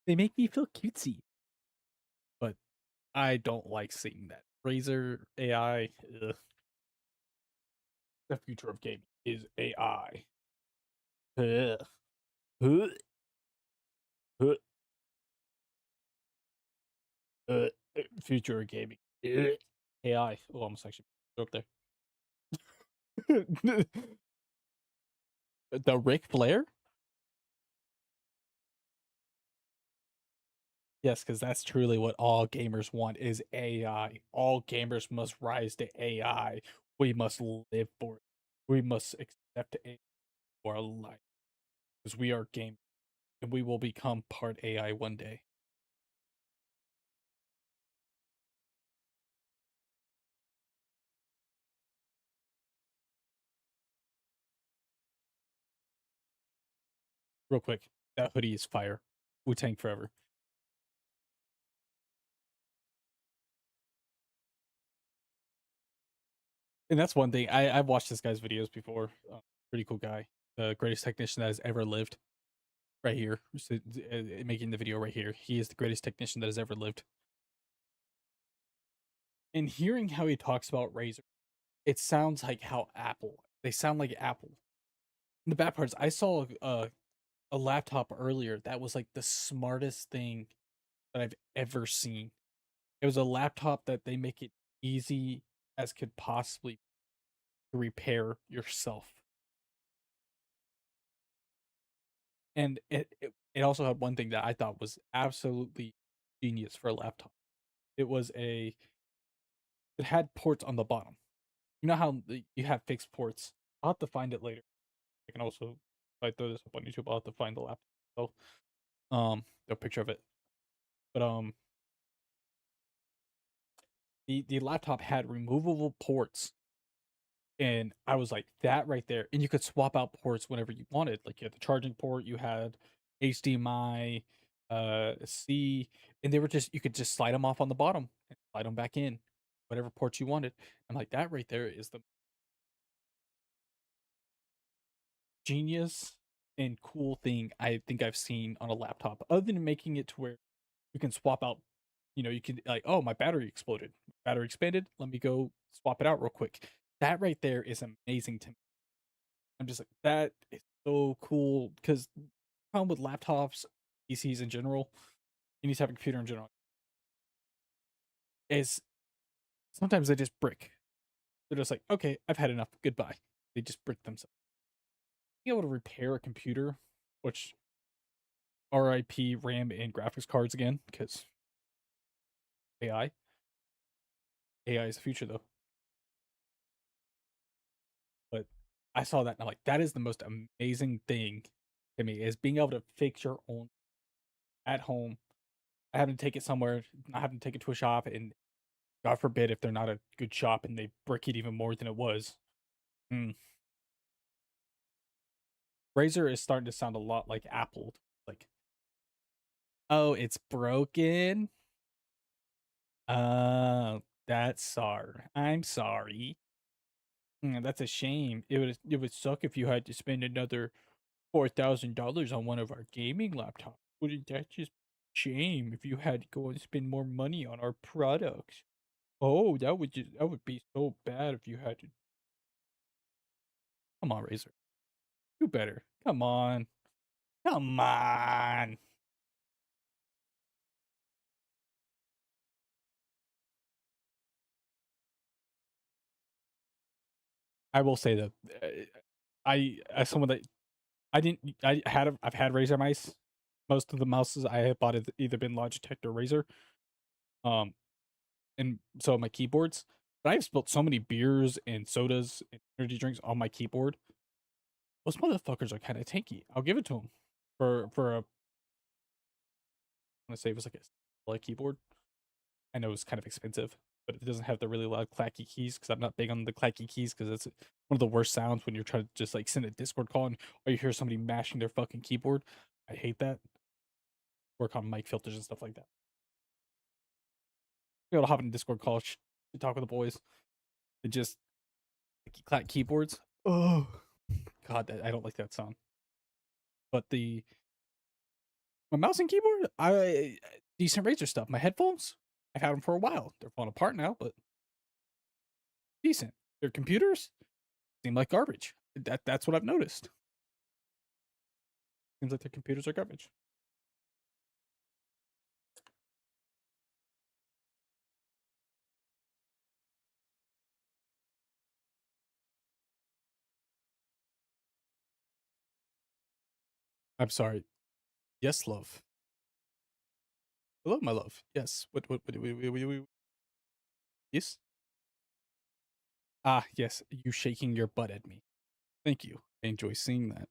Speaker 1: they make me feel cutesy. But I don't like seeing that. Razer AI, ugh. The future of gaming is AI. Ugh. Ugh. Ugh. Future of gaming. Ugh. AI. Oh, almost actually up there. The Ric Flair? Yes, because that's truly what all gamers want is AI. All gamers must rise to AI. We must live for it. We must accept AI for our life. Because we are gamers and we will become part AI one day. Real quick, that hoodie is fire. Wu-Tang forever. And that's one thing. I've watched this guy's videos before. Pretty cool guy. The greatest technician that has ever lived. Right here. So, making the video right here. He is the greatest technician that has ever lived. And hearing how he talks about Razer, it sounds like how Apple. They sound like Apple. And the bad part is, I saw a laptop earlier that was like the smartest thing that I've ever seen. It was a laptop that they make it easy as could possibly to repair yourself. And it also had one thing that I thought was absolutely genius for a laptop. It was a it had ports on the bottom. You know how you have fixed ports. I'll have to find it later. I can also, if I throw this up on YouTube, I'll have to find the laptop. So, the picture of it. But the laptop had removable ports, and I was like, that right there, and you could swap out ports whenever you wanted. Like you had the charging port, you had HDMI, C, and they were just you could just slide them off on the bottom and slide them back in, whatever ports you wanted. I'm like, that right there is the genius and cool thing I think I've seen on a laptop, other than making it to where you can swap out. You can like, oh, my battery exploded, battery expanded. Let me go swap it out real quick. That right there is amazing to me. I'm just like, that is so cool because problem with laptops, PCs in general, you need to have a computer in general, is sometimes they just brick. They're just like, okay, I've had enough. Goodbye. They just brick themselves. Being able to repair a computer, which RIP RAM and graphics cards again, because AI. AI is the future though. But I saw that and I'm like, that is the most amazing thing to me is being able to fix your own at home. I having to take it somewhere, not having to take it to a shop, and God forbid if they're not a good shop and they brick it even more than it was. Mm. Razer is starting to sound a lot like Apple. Like, oh, it's broken. Uh, that's sorry. I'm sorry. That's a shame. It would suck if you had to spend another $4,000 on one of our gaming laptops. Wouldn't that just shame if you had to go and spend more money on our products? Oh, that would be so bad if you had to. Come on, Razer, do better. Come on, come on. I will say that I as someone that I've had Razer mice. Most of the mouses I have bought have either been Logitech or Razer. Um, and so my keyboards, but I've spilled so many beers and sodas and energy drinks on my keyboard. Those motherfuckers are kind of tanky. I'll give it to them for a. I want to say it was like a like keyboard. I know it's kind of expensive, but it doesn't have the really loud clacky keys because I'm not big on the clacky keys because it's one of the worst sounds when you're trying to just like send a Discord call and or you hear somebody mashing their fucking keyboard. I hate that. Work on mic filters and stuff like that. Be able to hop in a Discord call, talk with the boys, and just clack keyboards. Oh god, I don't like that sound. But the my mouse and keyboard, I decent Razer stuff. My headphones, I've had them for a while. They're falling apart now, but decent. Their computers seem like garbage. That's what I've noticed. Seems like their computers are garbage. I'm sorry. Yes, love. Hello, my love. Yes. Yes. Ah, yes. You shaking your butt at me. Thank you. I enjoy seeing that.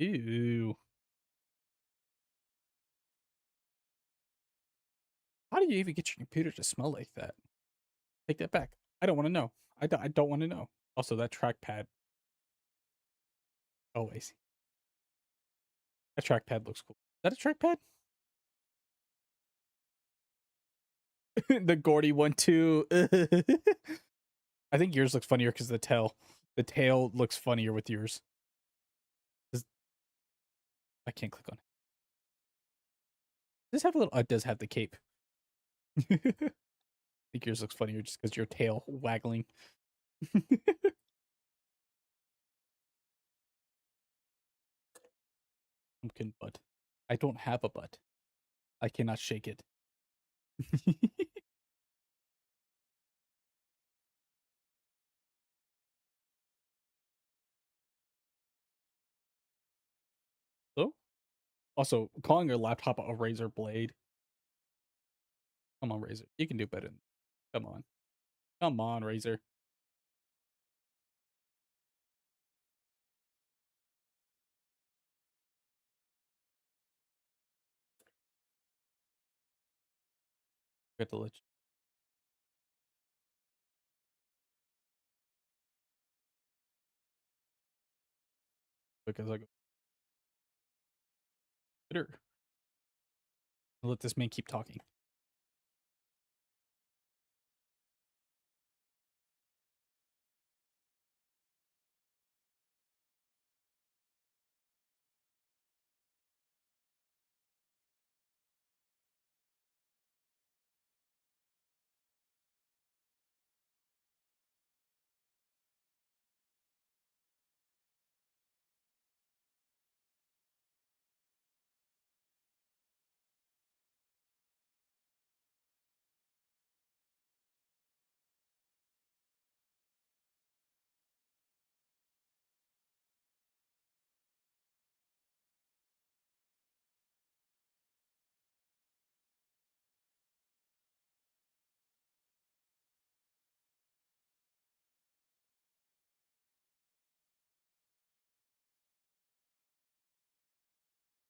Speaker 1: Ew. How do you even get your computer to smell like that? Take that back. I don't want to know. I don't want to know. Also, that trackpad. Oh, I see. That trackpad looks cool. Is that a trackpad? The Gordy one too. I think yours looks funnier because the tail. The tail looks funnier with yours. I can't click on it. Does this have a little? It does have the cape. I think yours looks funnier just because your tail waggling. Pumpkin butt. I don't have a butt. I cannot shake it. So, also calling your laptop a razor blade. Come on, Razer. You can do better. Come on. Come on, Razer. Got to let you because I go Twitter. I'll let this man keep talking.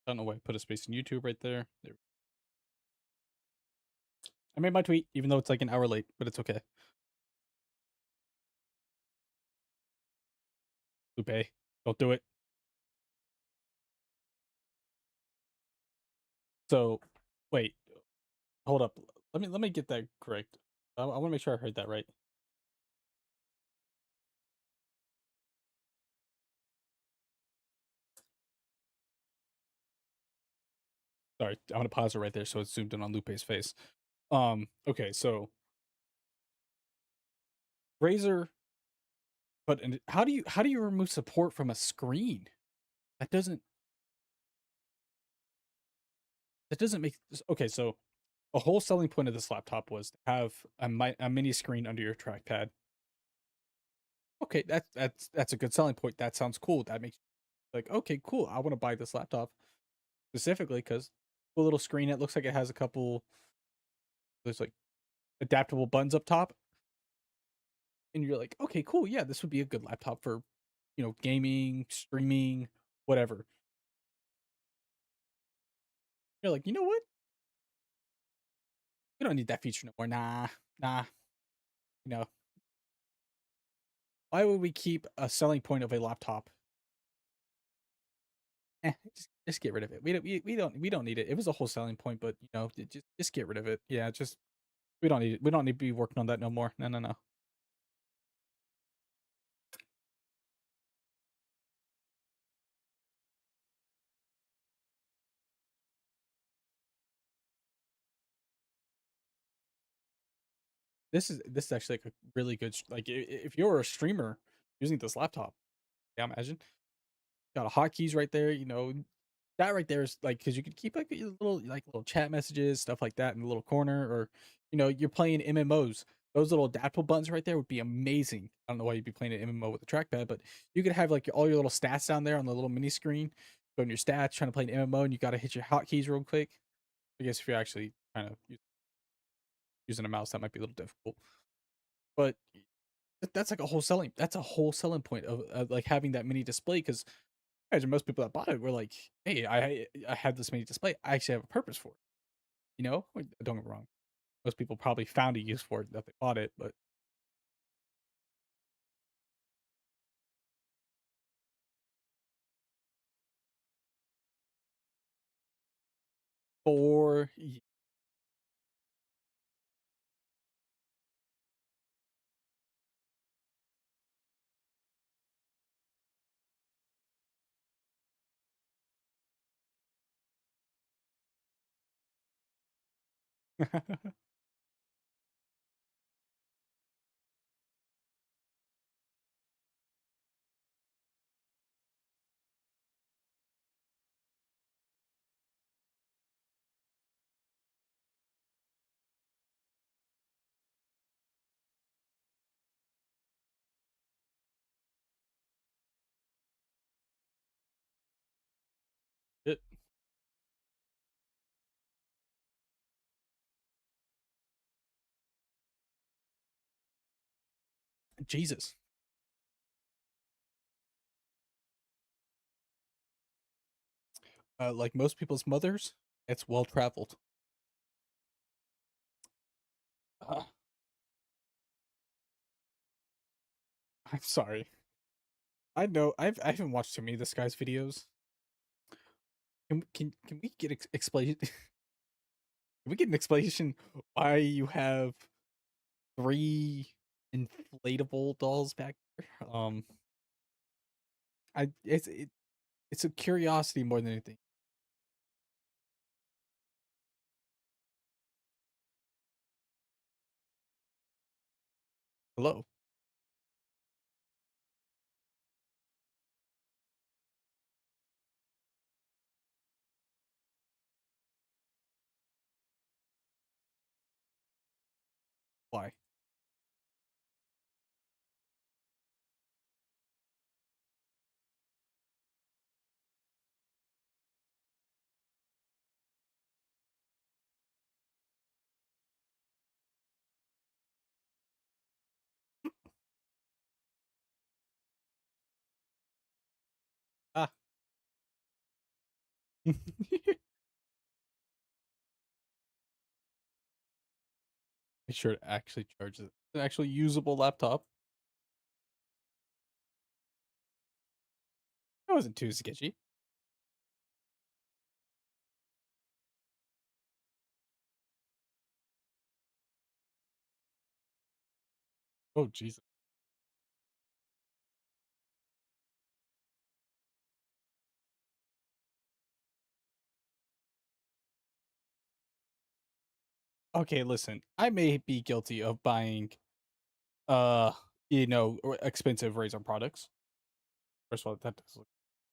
Speaker 1: I don't know why I put a space in YouTube right there. I made my tweet, even though it's like an hour late, but it's okay. Lupe, don't do it. So, wait, hold up. Let me get that correct. I want to make sure I heard that right. Sorry, I'm gonna pause it right there so it's zoomed in on Lupe's face. Okay, so Razer, but how do you remove support from a screen? That doesn't make okay. So a whole selling point of this laptop was to have a mini screen under your trackpad. Okay, that's a good selling point. That sounds cool. That makes Like, okay, cool. I want to buy this laptop specifically because a little screen. It looks like it has a couple. There's like adaptable buttons up top, and you're like, okay, cool. Yeah, this would be a good laptop for, gaming, streaming, whatever. You're like, you know what? We don't need that feature no more. Nah. You know, why would we keep a selling point of a laptop? Just get rid of it. We don't need it. It was a whole selling point, but just get rid of it. Yeah, just we don't need it. We don't need to be working on that no more. No, no, no. This is actually like a really good like if you're a streamer using this laptop, yeah, imagine got a hotkeys right there. That right there is like because you can keep like your little chat messages, stuff like that in the little corner, or you're playing MMOs. Those little adaptable buttons right there would be amazing. I don't know why you'd be playing an MMO with a trackpad, but you could have like all your little stats down there on the little mini screen, showing your stats, trying to play an MMO, and you got to hit your hotkeys real quick. I guess if you're actually kind of using a mouse, that might be a little difficult. But that's like a whole selling. That's a whole selling point of like having that mini display because imagine most people that bought it were like, "Hey, I had this mini display. I actually have a purpose for it." Don't get me wrong. Most people probably found a use for it that they bought it, but for it, Jesus, like most people's mothers, it's well traveled. Uh, I'm sorry. I know I haven't watched too many of this guy's videos. Can we get explain? Can we get an explanation why you have three inflatable dolls back there? I it's a curiosity more than anything. Hello, why? Ah, make sure it actually charges. An actually usable laptop. That wasn't too sketchy. Oh Jesus. Okay, listen. I may be guilty of buying uh expensive Razer products. First of all, that does look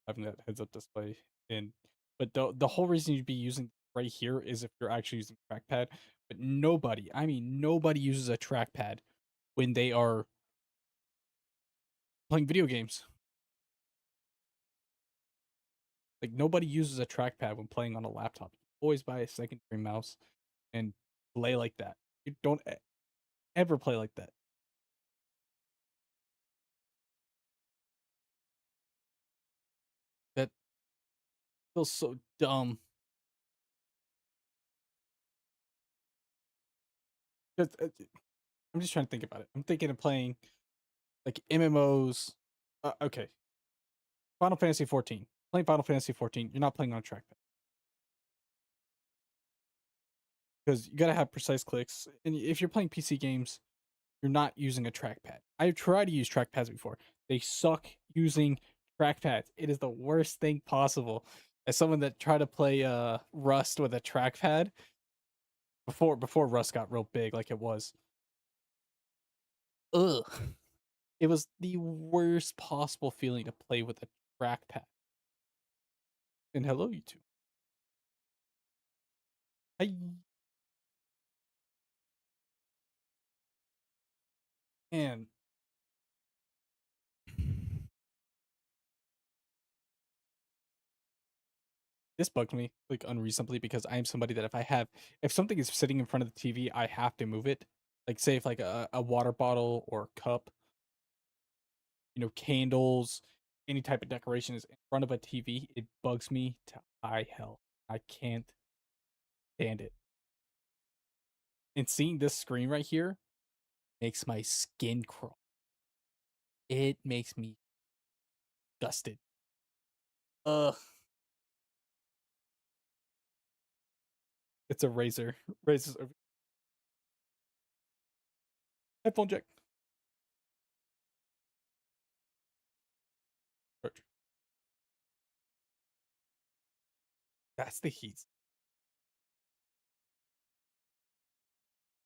Speaker 1: having that heads up display in but the whole reason you'd be using right here is if you're actually using trackpad. But nobody, I mean nobody uses a trackpad when they are playing video games. Like nobody uses a trackpad when playing on a laptop. You always buy a secondary mouse and play like that. You don't ever play like that. That feels so dumb. 'Cause, I'm just trying to think about it. I'm thinking of playing like MMOs. Okay, Final Fantasy 14. Playing Final Fantasy 14, you're not playing on a trackpad because you gotta have precise clicks. And if you're playing PC games, you're not using a trackpad. I've tried to use trackpads before. They suck using trackpads. It is the worst thing possible. As someone that tried to play Rust with a trackpad before Rust got real big like it was. Ugh. It was the worst possible feeling to play with a trackpad. And hello, you two. I and this bugged me like unreasonably because I am somebody that if something is sitting in front of the TV, I have to move it. Like say if like a water bottle or cup, candles, any type of decoration is in front of a TV, it bugs me to high hell. I can't stand it. And seeing this screen right here makes my skin crawl. It makes me gusted. Ugh. It's a razor. Razor's over. Headphone jack. That's the heat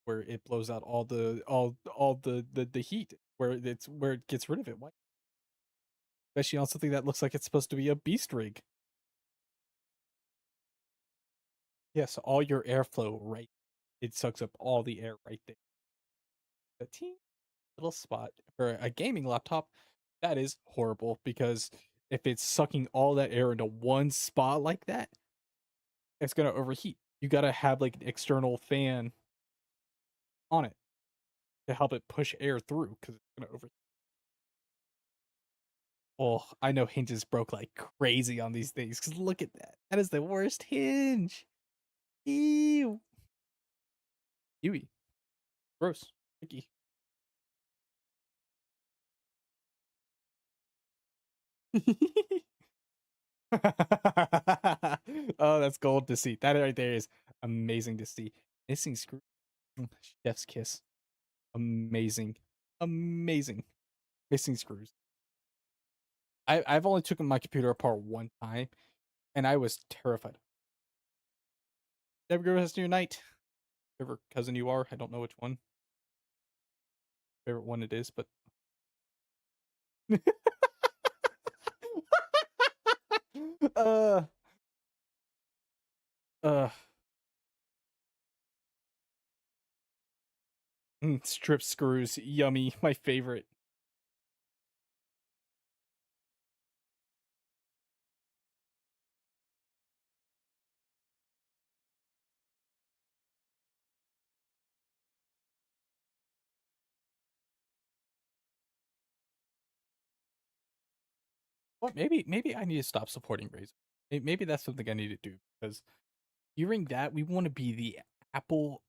Speaker 1: where it blows out all the heat where it gets rid of it. Why? Especially on something that looks like it's supposed to be a beast rig. Yes, all your airflow right. It sucks up all the air right there. A teeny little spot for a gaming laptop, that is horrible because if it's sucking all that air into one spot like that, it's gonna overheat. You gotta have like an external fan on it to help it push air through because it's gonna overheat. Oh, I know hinges broke like crazy on these things because look at that. That is the worst hinge. Ew. Ewy. Gross. Icky. Oh, that's gold to see. That right there is amazing to see. Missing screw. Chef's kiss. Amazing. Amazing. Missing screws. I've only taken my computer apart one time and I was terrified. Never go rest of your night. Whatever cousin you are, I don't know which one. Favorite one it is, but uh uh strip screws, yummy, my favorite. What maybe I need to stop supporting Razer. Maybe that's something I need to do because hearing that we want to be the Apple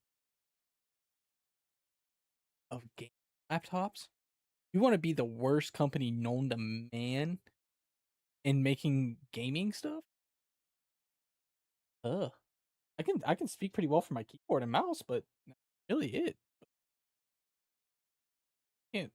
Speaker 1: of game laptops. We want to be the worst company known to man in making gaming stuff. Ugh. I can speak pretty well for my keyboard and mouse, but that's really it. Can't.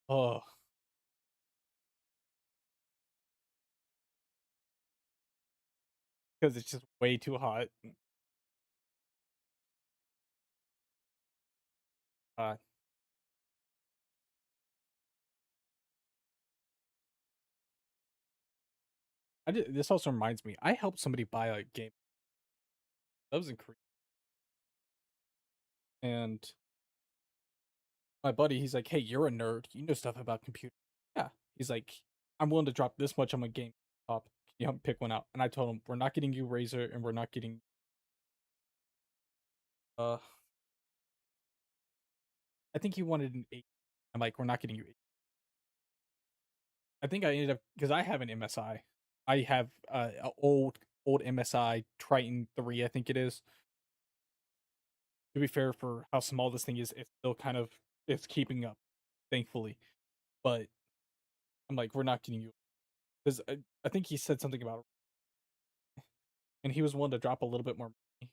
Speaker 1: Oh, because it's just way too hot. Uh, this also reminds me, I helped somebody buy a game that was in Korea, and my buddy, he's like, "Hey, you're a nerd. You know stuff about computers." Yeah, he's like, "I'm willing to drop this much on my game top. Can you help me pick one out?" And I told him, "We're not getting you Razer, and we're not getting uh." I think he wanted an 8. I'm like, "We're not getting you 8." I think I ended up because I have an MSI. I have a old MSI Triton 3, I think it is. To be fair, for how small this thing is, it's still kind of it's keeping up, thankfully. But I'm like, we're not getting you because I think he said something about, and he was willing to drop a little bit more money.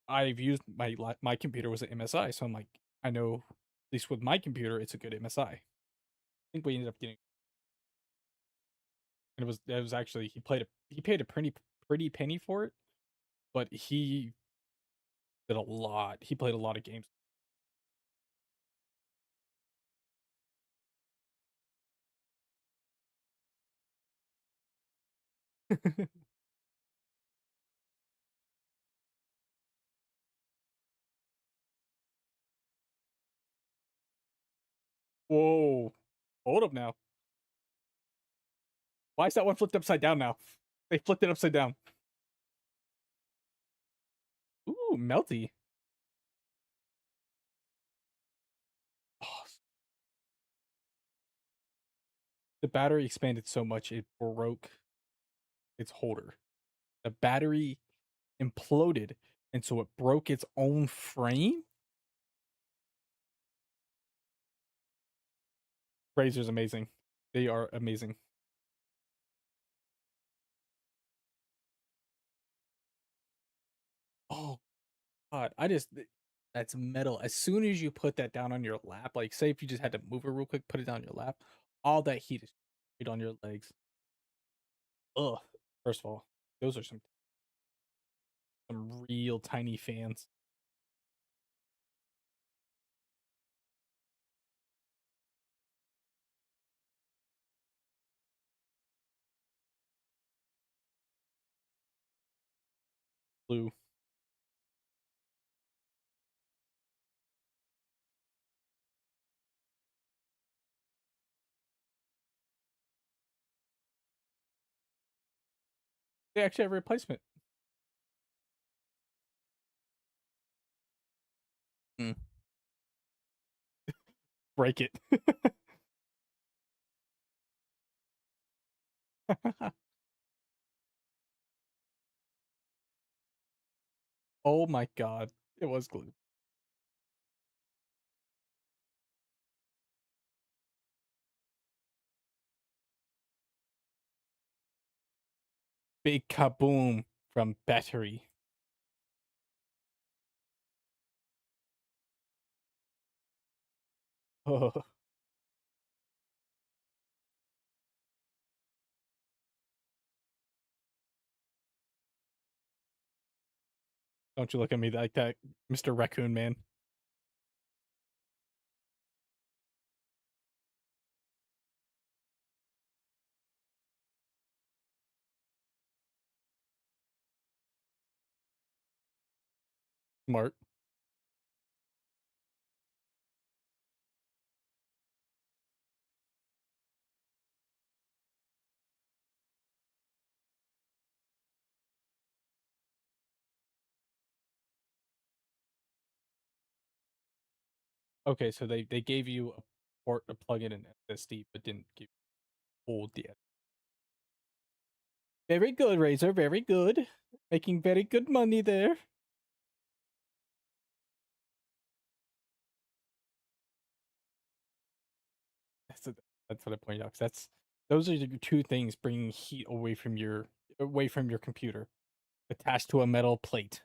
Speaker 1: I've used my computer was an MSI, so I'm like, I know at least with my computer, it's a good MSI. I think we ended up getting, and it was actually he paid a pretty penny for it, but he did a lot. He played a lot of games. Whoa, hold up now. Why is that one flipped upside down now? They flipped it upside down. Ooh, melty. Oh, the battery expanded so much it broke its holder. The battery imploded, and so it broke its own frame. Razer's amazing. They are amazing. Oh god, that's metal. As soon as you put that down on your lap, like say if you just had to move it real quick, put it down on your lap, all that heat is straight on your legs. Ugh. First of all, those are some real tiny fans. Blue. They actually have a replacement. Mm. Break it. Oh my god. It was glue. Big kaboom from battery. Oh, don't you look at me like that, Mr. Raccoon Man. Smart. Okay, so they gave you a port to plug in an SSD, but didn't give you full the very good, Razor. Very good. Making very good money there. That's a, that's what I pointed out. 'Cause those are the two things bringing heat away from your computer, attached to a metal plate.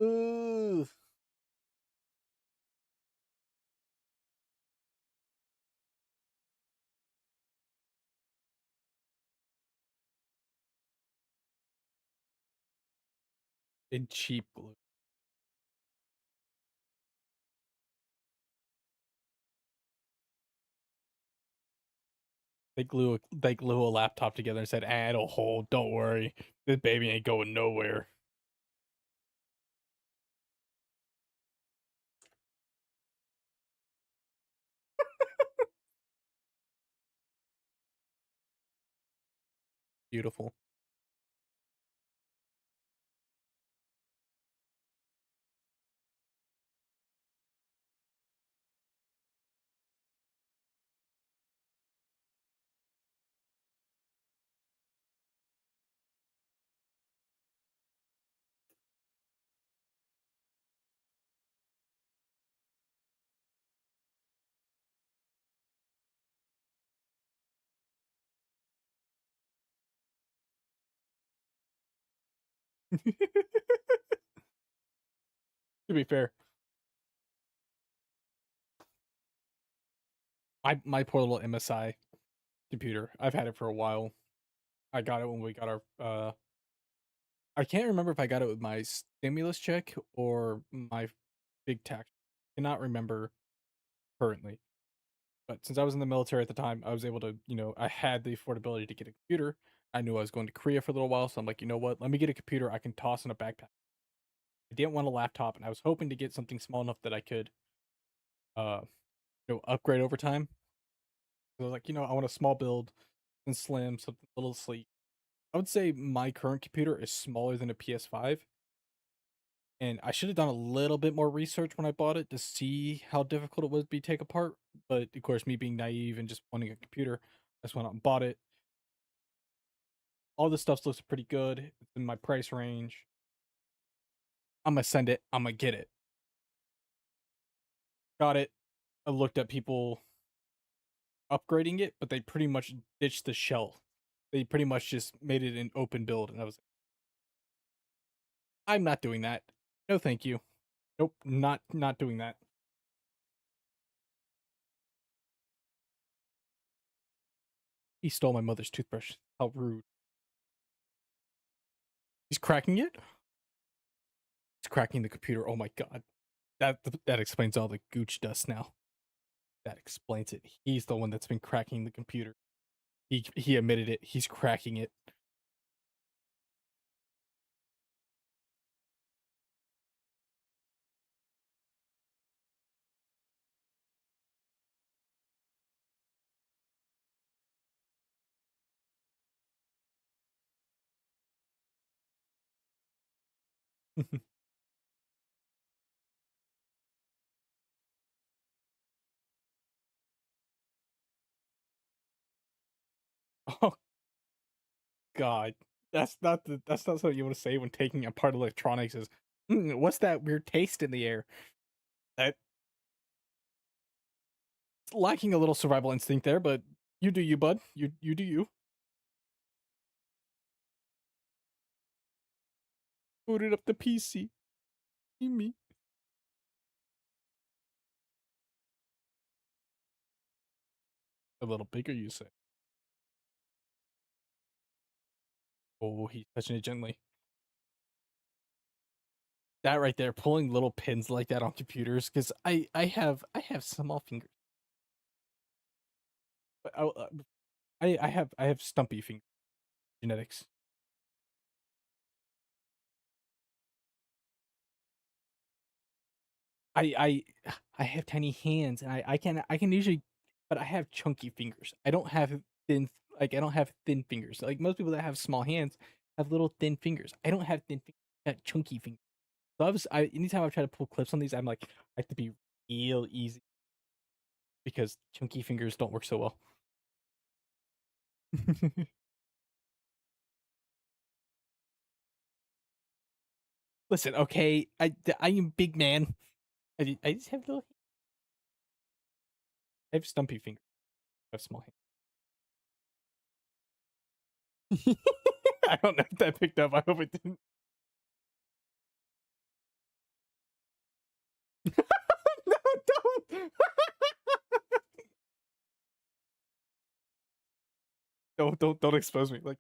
Speaker 1: Ugh. And cheap glue. They glue a laptop together and said, "Ah, it'll hold. Don't worry. This baby ain't going nowhere." Beautiful. To be fair, my poor little MSI computer. I've had it for a while. I got it when we got our I can't remember if I got it with my stimulus check or my big tax. I cannot remember currently. But since I was in the military at the time, I was able to, I had the affordability to get a computer. I knew I was going to Korea for a little while, so I'm like, you know what? Let me get a computer I can toss in a backpack. I didn't want a laptop, and I was hoping to get something small enough that I could, uh, upgrade over time. So I was like, I want a small build and slim, something a little sleek. I would say my current computer is smaller than a PS5, and I should have done a little bit more research when I bought it to see how difficult it would be to take apart. But of course, me being naive and just wanting a computer, I just went out and bought it. All this stuff looks pretty good. It's in my price range. I'm gonna send it. I'm gonna get it. Got it. I looked at people upgrading it, but they pretty much ditched the shell. They pretty much just made it an open build, and I was like, I'm not doing that. No, thank you. Nope, not doing that. He stole my mother's toothbrush. How rude. He's cracking it. He's cracking the computer. Oh my god. That explains all the gooch dust now. That explains it. He's the one that's been cracking the computer. He admitted it. He's cracking it. Oh god. That's not something you want to say when taking apart electronics is what's that weird taste in the air? That's lacking a little survival instinct there, but you do you, bud. You do you. Booted up the PC. Me. A little bigger, you say. Oh, he's touching it gently. That right there, pulling little pins like that on computers, because I have small fingers. But I have stumpy finger genetics. I I have tiny hands, and I can usually, but I have chunky fingers. I don't have thin I don't have thin fingers. Like most people that have small hands have little thin fingers. I don't have thin fingers. I got chunky fingers. So anytime I try to pull clips on these, I'm like I have to be real easy because chunky fingers don't work so well. Listen, okay, I am big man. I just have little. I have stumpy fingers. I have small hands. I don't know if that picked up. I hope it didn't. No, don't. Don't expose me. Like,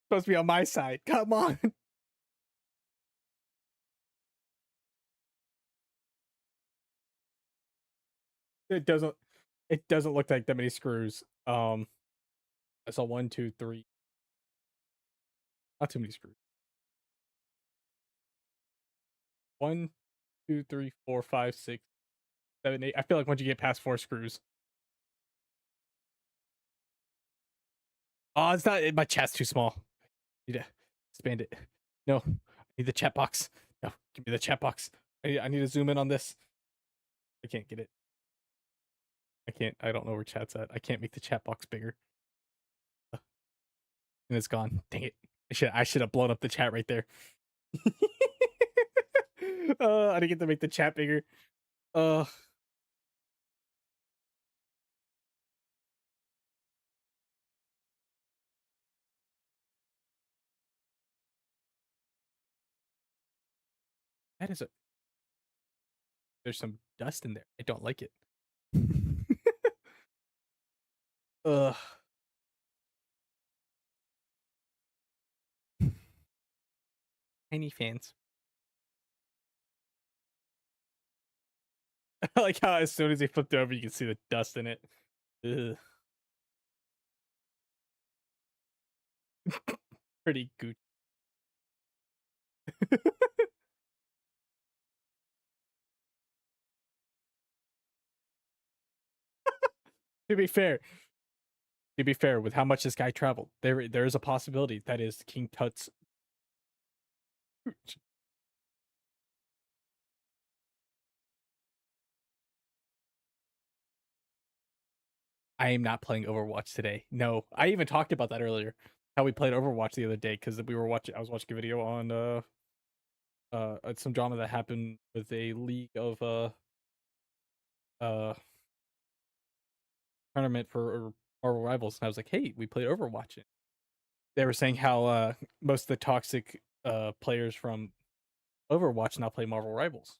Speaker 1: supposed to be on my side. Come on. It doesn't. It doesn't look like that many screws. I saw one, two, three. Not too many screws. One, two, three, four, five, six, seven, eight. I feel like once you get past four screws. Oh, it's not. My chest's too small. Need to expand it. No, I need the chat box. No, give me the chat box. I need to zoom in on this. I can't get it. I can't. I don't know where chat's at. I can't make the chat box bigger. And it's gone. Dang it. I should have blown up the chat right there. I didn't get to make the chat bigger. Uh that is a there's some dust in there. I don't like it. Ugh. Tiny fans. I like how as soon as they flipped it over, you can see the dust in it. Ugh. Pretty good. To be fair, with how much this guy traveled, there is a possibility that is King Tut's. I am not playing Overwatch today. No, I even talked about that earlier. How we played Overwatch the other day because we were watching. I was watching a video on some drama that happened with a league of uh tournament for Marvel Rivals, and I was like, hey, we played Overwatch. They were saying how most of the toxic players from Overwatch now play Marvel Rivals.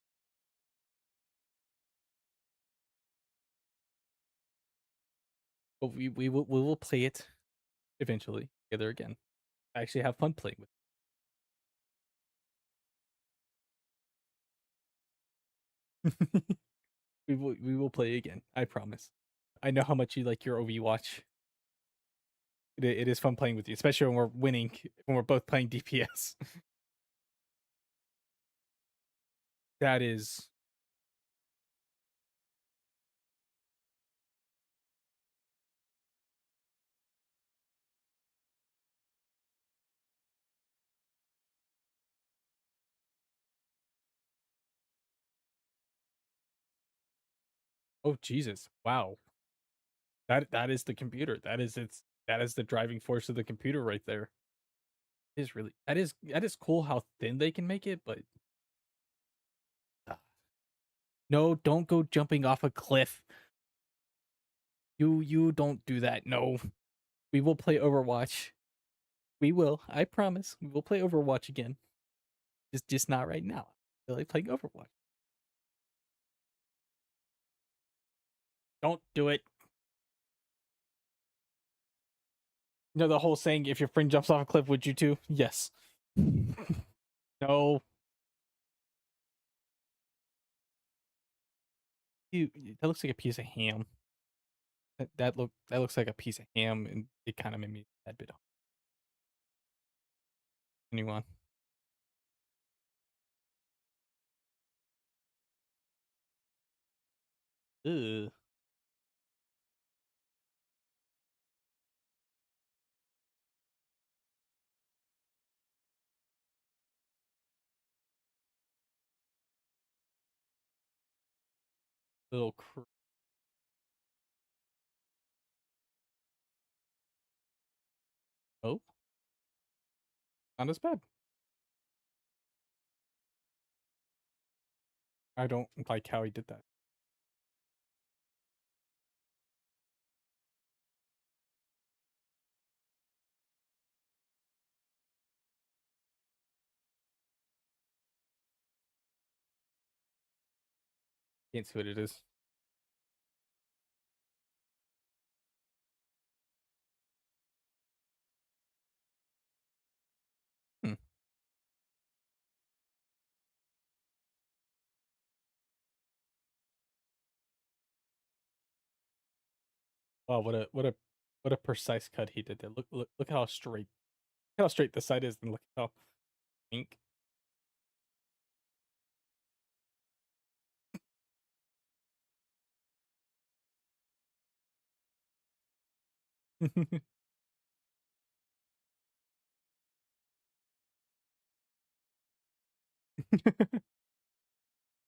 Speaker 1: But we will play it eventually together again. I actually have fun playing with it. We will play again. I promise. I know how much you like your Overwatch. It is fun playing with you, especially when we're winning, when we're both playing DPS. That is, oh Jesus, wow. That is the computer. That is the driving force of the computer right there. It is really that is cool how thin they can make it, but uh, no, don't go jumping off a cliff. You don't do that. No. We will play Overwatch. We will. I promise. We will play Overwatch again. Just not right now. I feel like playing Overwatch. Don't do it. You know the whole saying, if your friend jumps off a cliff, would you too? Yes. No. That looks like a piece of ham. That looks like a piece of ham, and it kind of made me a bit. Anyone? Ugh. Little oh, not as bad. I don't like how he did that. Can't see what it is. Hmm. Wow, what a precise cut he did there. Look how straight the side is, and look how pink.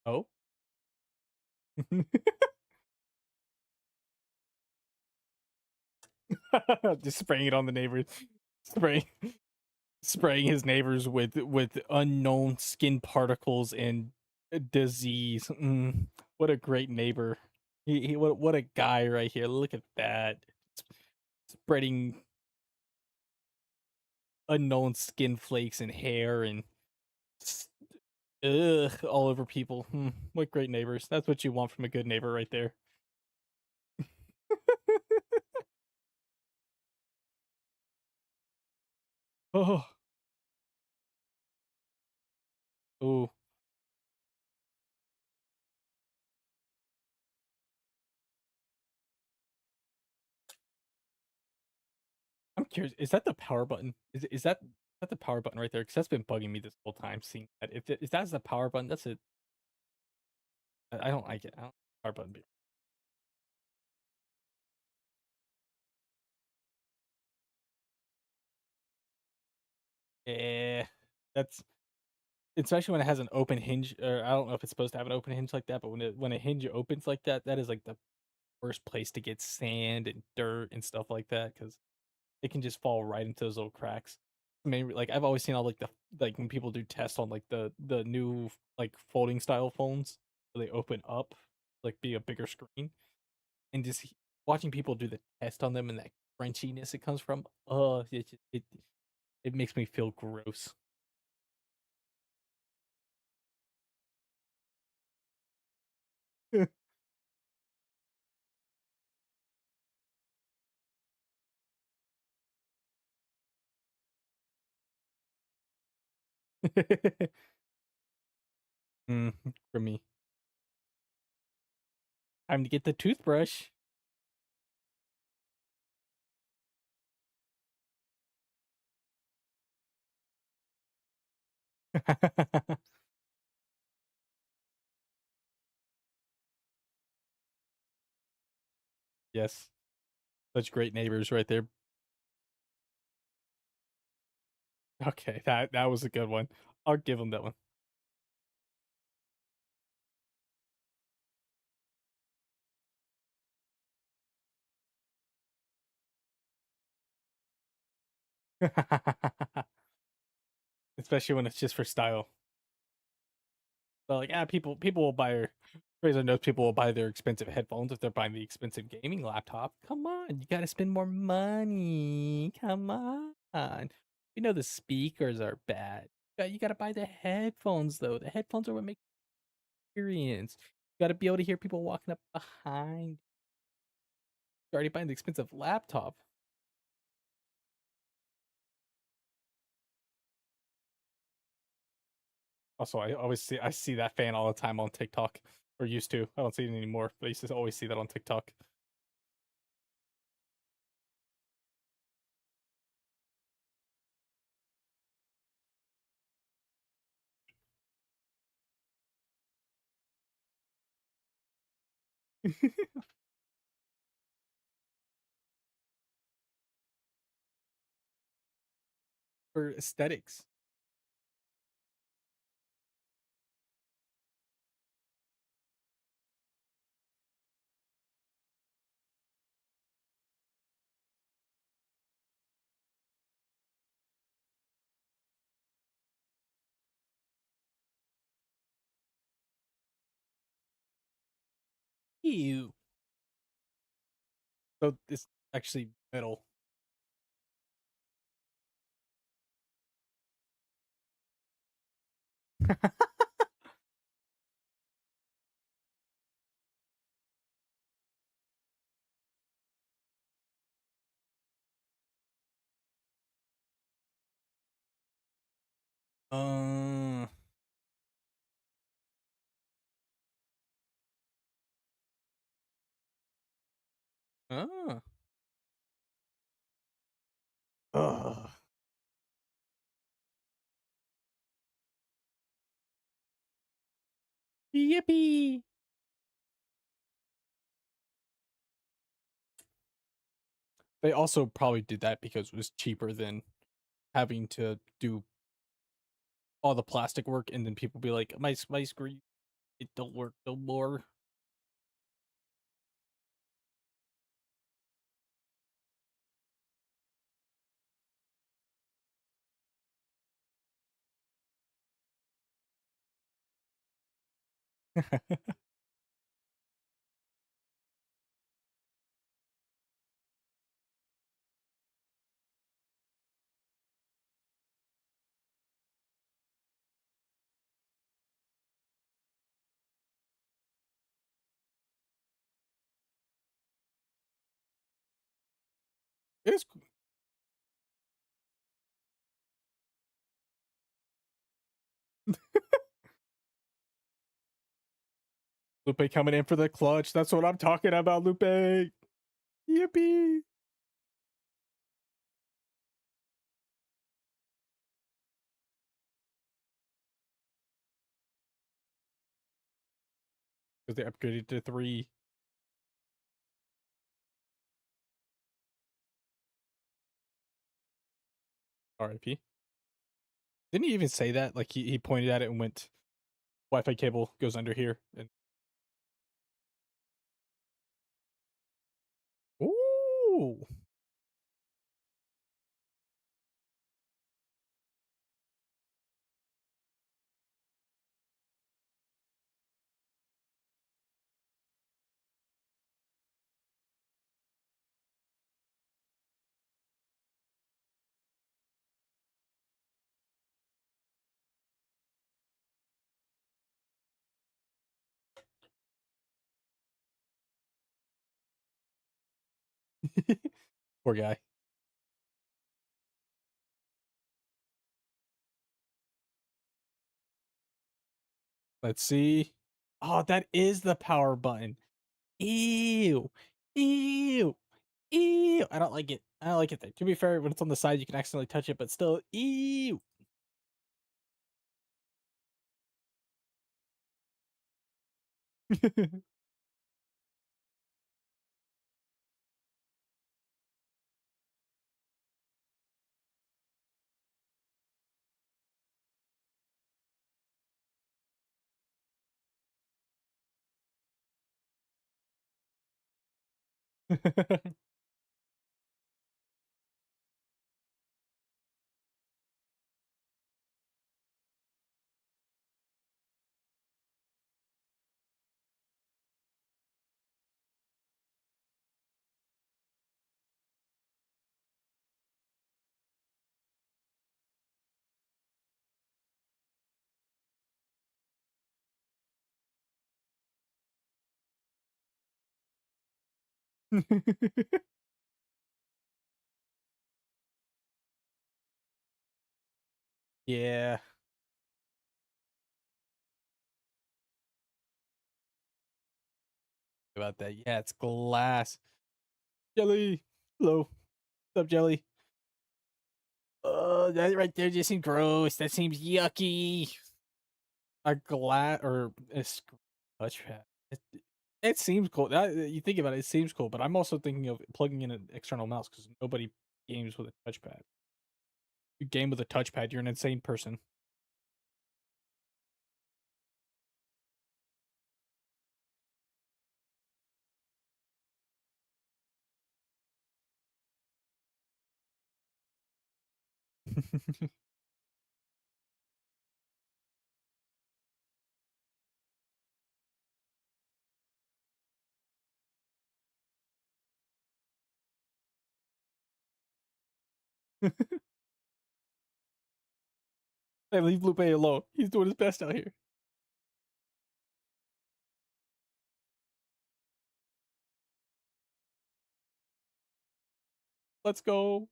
Speaker 1: Oh, just spraying it on the neighbors, spraying spraying his neighbors with unknown skin particles and disease. What a great neighbor. He what a guy right here. Look at that. Spreading unknown skin flakes and hair and all over people. What great neighbors. That's what you want from a good neighbor right there. Oh, oh. I'm curious. Is that the power button? Is that the power button right there? Because that's been bugging me this whole time. Seeing that if that's the power button, that's it. I don't like it. I don't power button. Yeah, that's especially when it has an open hinge. Or I don't know if it's supposed to have an open hinge like that, but when a hinge opens like that, that is like the worst place to get sand and dirt and stuff like that because it can just fall right into those little cracks. I mean, like I've always seen all like when people do tests on like the new like folding style phones, where they open up like be a bigger screen, and just watching people do the test on them and that crunchiness it comes from. It makes me feel gross. mm, for me, time to get the toothbrush. Yes, such great neighbors right there. Okay, that was a good one. I'll give them that one. Especially when it's just for style. So like, people will buy. Fraser knows people will buy their expensive headphones if they're buying the expensive gaming laptop. Come on, you got to spend more money. Come on. We know the speakers are bad. You got to buy the headphones though. The headphones are what make the experience. You got to be able to hear people walking up behind. You're already buying the expensive laptop. Also, I see that fan all the time on TikTok, or used to. I don't see it anymore, but I used to always see that on TikTok. For aesthetics. Ew. So this actually metal. Uh, uh. Ugh. Yippee! They also probably did that because it was cheaper than having to do all the plastic work, and then people be like, my screen, it don't work no more." It's Lupe coming in for the clutch. That's what I'm talking about, Lupe. Yippee! Because they upgraded to 3. RIP. Didn't he even say that? Like he pointed at it and went, "Wi-Fi cable goes under here." And ooh, poor guy. Let's see. Oh, that is the power button. Ew, ew, ew. I don't like it. I don't like it there. To be fair, when it's on the side, you can accidentally touch it, but still, ew. Yeah, about that. Yeah, it's glass. Jelly. Hello. What's up, Jelly? That right there just seems gross. That seems yucky. A glass or a touchpad. It seems cool. You think about it, it seems cool, but I'm also thinking of plugging in an external mouse because nobody games with a touchpad. You game with a touchpad, you're an insane person. Hey, leave Lupe alone. He's doing his best out here. Let's go.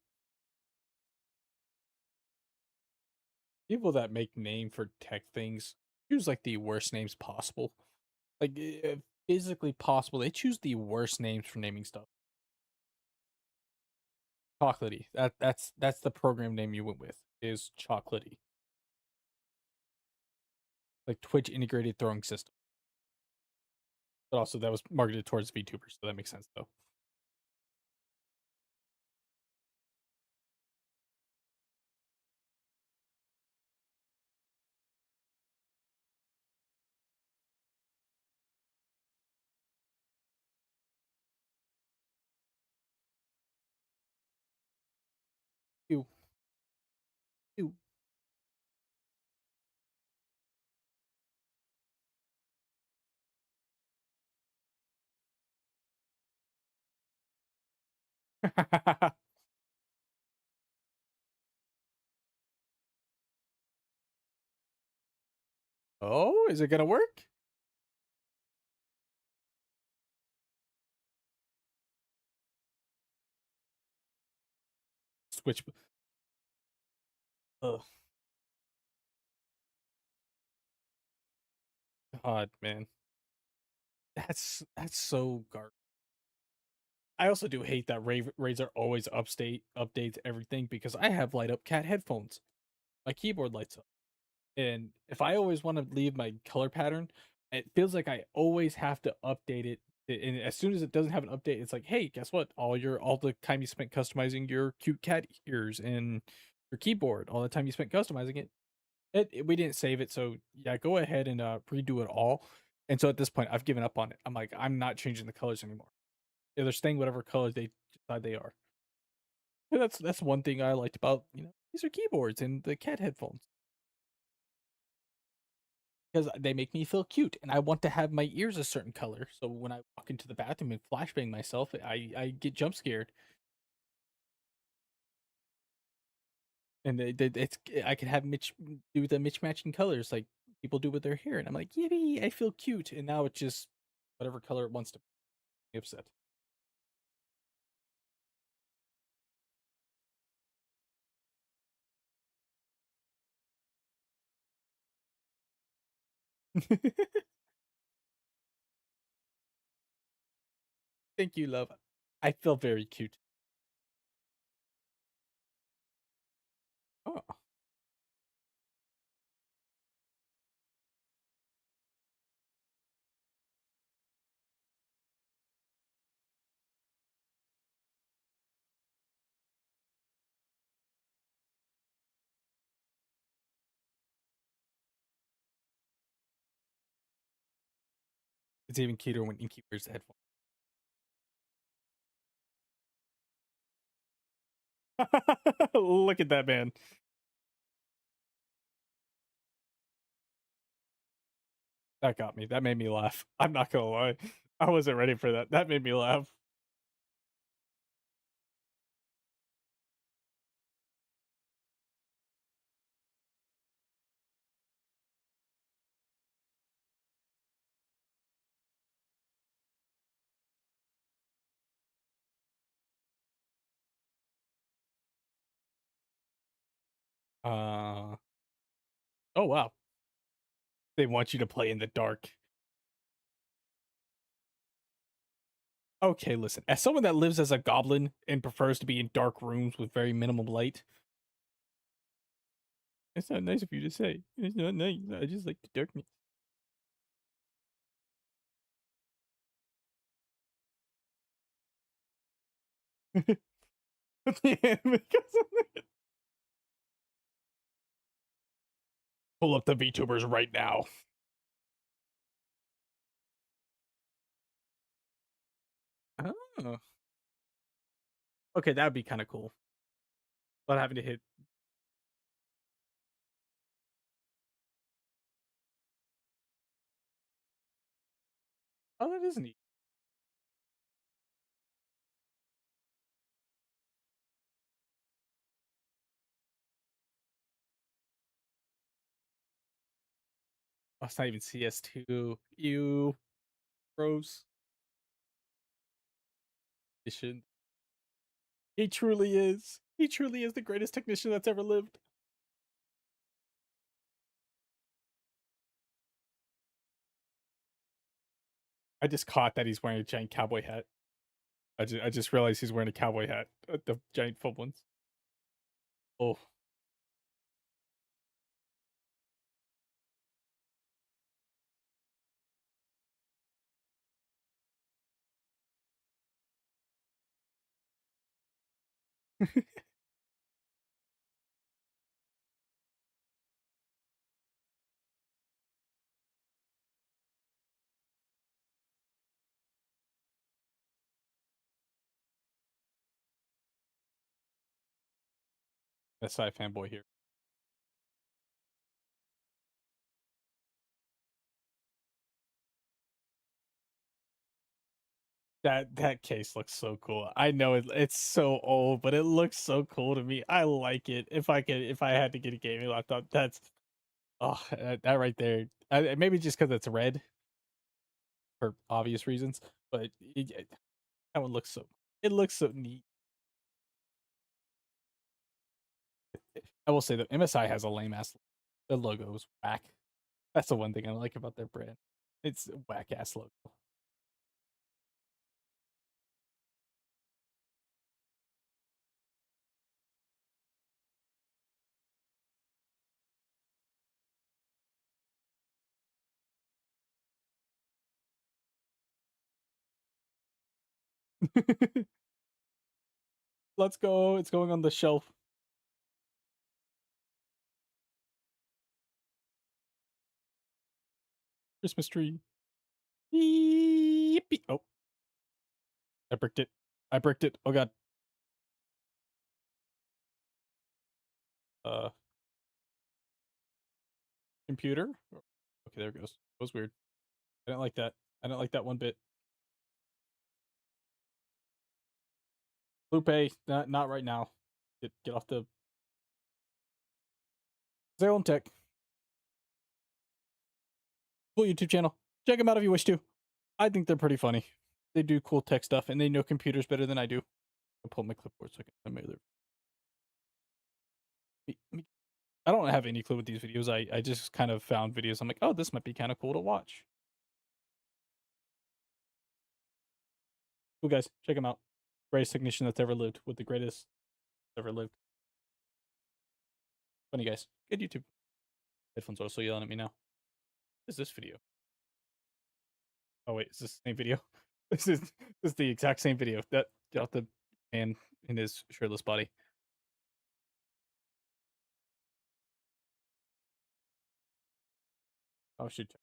Speaker 1: People that make name for tech things choose like the worst names possible. Like physically possible. They choose the worst names for naming stuff. Chocolatey. That's the program name you went with is Chocolatey. Like Twitch integrated throwing system. But also that was marketed towards VTubers, so that makes sense though. Ew. Ew. Oh, is it gonna work? Switch. Ugh. God, man. That's so garbage. I also do hate that Razer always updates everything because I have light up cat headphones. My keyboard lights up. And if I always want to leave my color pattern, it feels like I always have to update it. And as soon as it doesn't have an update, it's like, hey, guess what? All the time you spent customizing your cute cat ears and your keyboard, all the time you spent customizing it, we didn't save it. So yeah, go ahead and redo it all. And so at this point, I've given up on it. I'm like, I'm not changing the colors anymore. Yeah, they're staying whatever colors they decide they are. And that's one thing I liked about these are keyboards and the cat headphones because they make me feel cute and I want to have my ears a certain color. So when I walk into the bathroom and flashbang myself, I get jump scared. And it's I could have Mitch do the mismatching colors like people do with their hair, and I'm like, yippee, I feel cute. And now it's just whatever color it wants to be upset. Thank you, love. I feel very cute. Oh, it's even cuter when Inky wears the headphones. Look at that man. That got me. That made me laugh. I'm not gonna lie. I wasn't ready for that. That made me laugh. Uh oh wow. They want you to play in the dark. Okay, listen. As someone that lives as a goblin and prefers to be in dark rooms with very minimal light, it's not nice of you to say. It's not nice. I just like the darkness. Yeah, because pull up the VTubers right now. Oh. Okay, that would be kind of cool. But having to hit. Oh, that is neat. Oh, it's not even CS2. You gross. Technician. He truly is. He truly is the greatest technician that's ever lived. I just caught that he's wearing a giant cowboy hat. I just realized he's wearing a cowboy hat. The giant full ones. Oh, SI fanboy here. That case looks so cool. I know it's so old, but it looks so cool to me. I like it. If I had to get a gaming laptop, that's that right there. Maybe just because it's red for obvious reasons, but that one looks so. It looks so neat. I will say that MSI has a lame ass. The logo is whack. That's the one thing I like about their brand. It's a whack ass logo. Let's go. It's going on the shelf. Christmas tree. Yippee. Oh, I bricked it. I bricked it. Oh god. Uh, computer. Okay, there it goes. That was weird. I didn't like that. I didn't like that one bit. Lupe, not right now. Get off the Zalem Tech. Cool YouTube channel. Check them out if you wish to. I think they're pretty funny. They do cool tech stuff, and they know computers better than I do. I'll pull my clipboard so I can send my other. I don't have any clue with these videos. I just kind of found videos. I'm like, oh, this might be kind of cool to watch. Cool guys, check them out. Greatest technician that's ever lived with the greatest ever lived. Funny guys. Good YouTube. Headphones are also yelling at me now. What is this video? Oh wait, is this the same video? This is the exact same video. That got the man in his shirtless body. Oh shoot.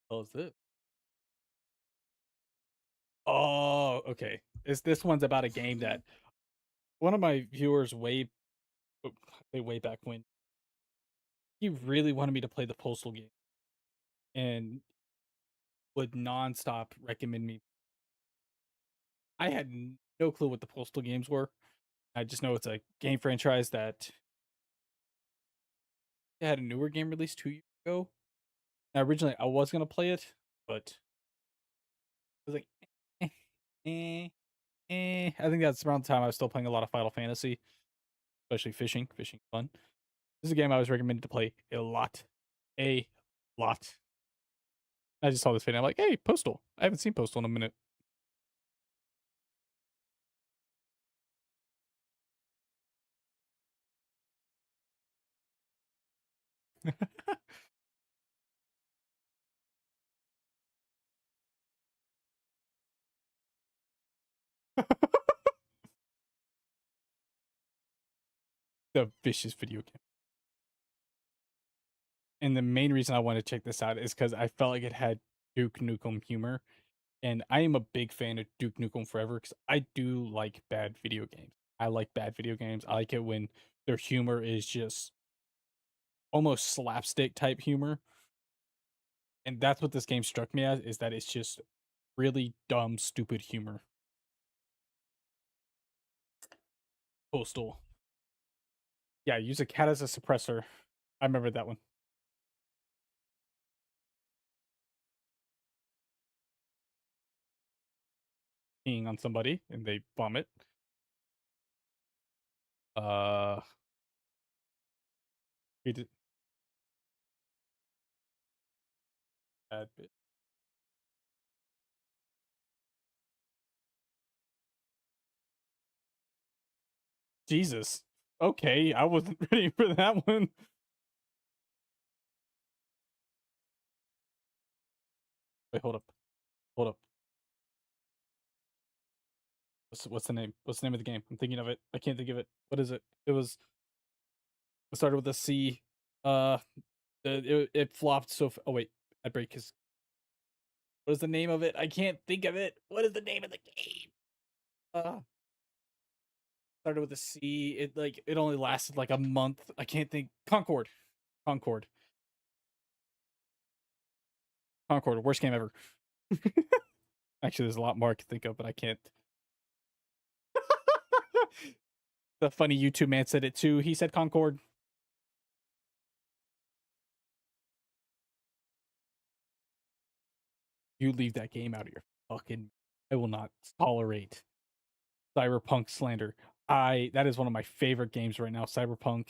Speaker 1: What is this? Oh, okay. This one's about a game that one of my viewers way back when he really wanted me to play the Postal game and would nonstop recommend me. I had no clue what the Postal games were. I just know it's a game franchise that had a newer game released 2 years ago. Now, originally, I was gonna play it, but I was like, eh, eh, I think that's around the time I was still playing a lot of Final Fantasy, especially fishing. Fishing fun. This is a game I was recommended to play a lot, a lot. I just saw this video. I'm like, hey, Postal. I haven't seen Postal in a minute. The vicious video game. And the main reason I wanted to check this out is because I felt like it had Duke Nukem humor. And I am a big fan of Duke Nukem Forever because I do like bad video games. I like bad video games. I like it when their humor is just almost slapstick type humor. And that's what this game struck me as, is that it's just really dumb, stupid humor. Postal. Yeah, use a cat as a suppressor. I remember that one. peeing on somebody and they vomit. Uh, we did bad bit. Jesus. Okay, I wasn't ready for that one. Wait, hold up. Hold up. What's the name? What's the name of the game? I'm thinking of it. I can't think of it. What is it? It started with a C. Uh, it flopped. Oh wait, I break his. What is the name of it? I can't think of it. What is the name of the game? Started with a C. It only lasted like a month. I can't think. Concord. Concord. Concord. Worst game ever. Actually, there's a lot more I can think of, but I can't. The funny YouTube man said it too. He said Concord. You leave that game out of your fucking. I will not tolerate cyberpunk slander. That is one of my favorite games right now. Cyberpunk.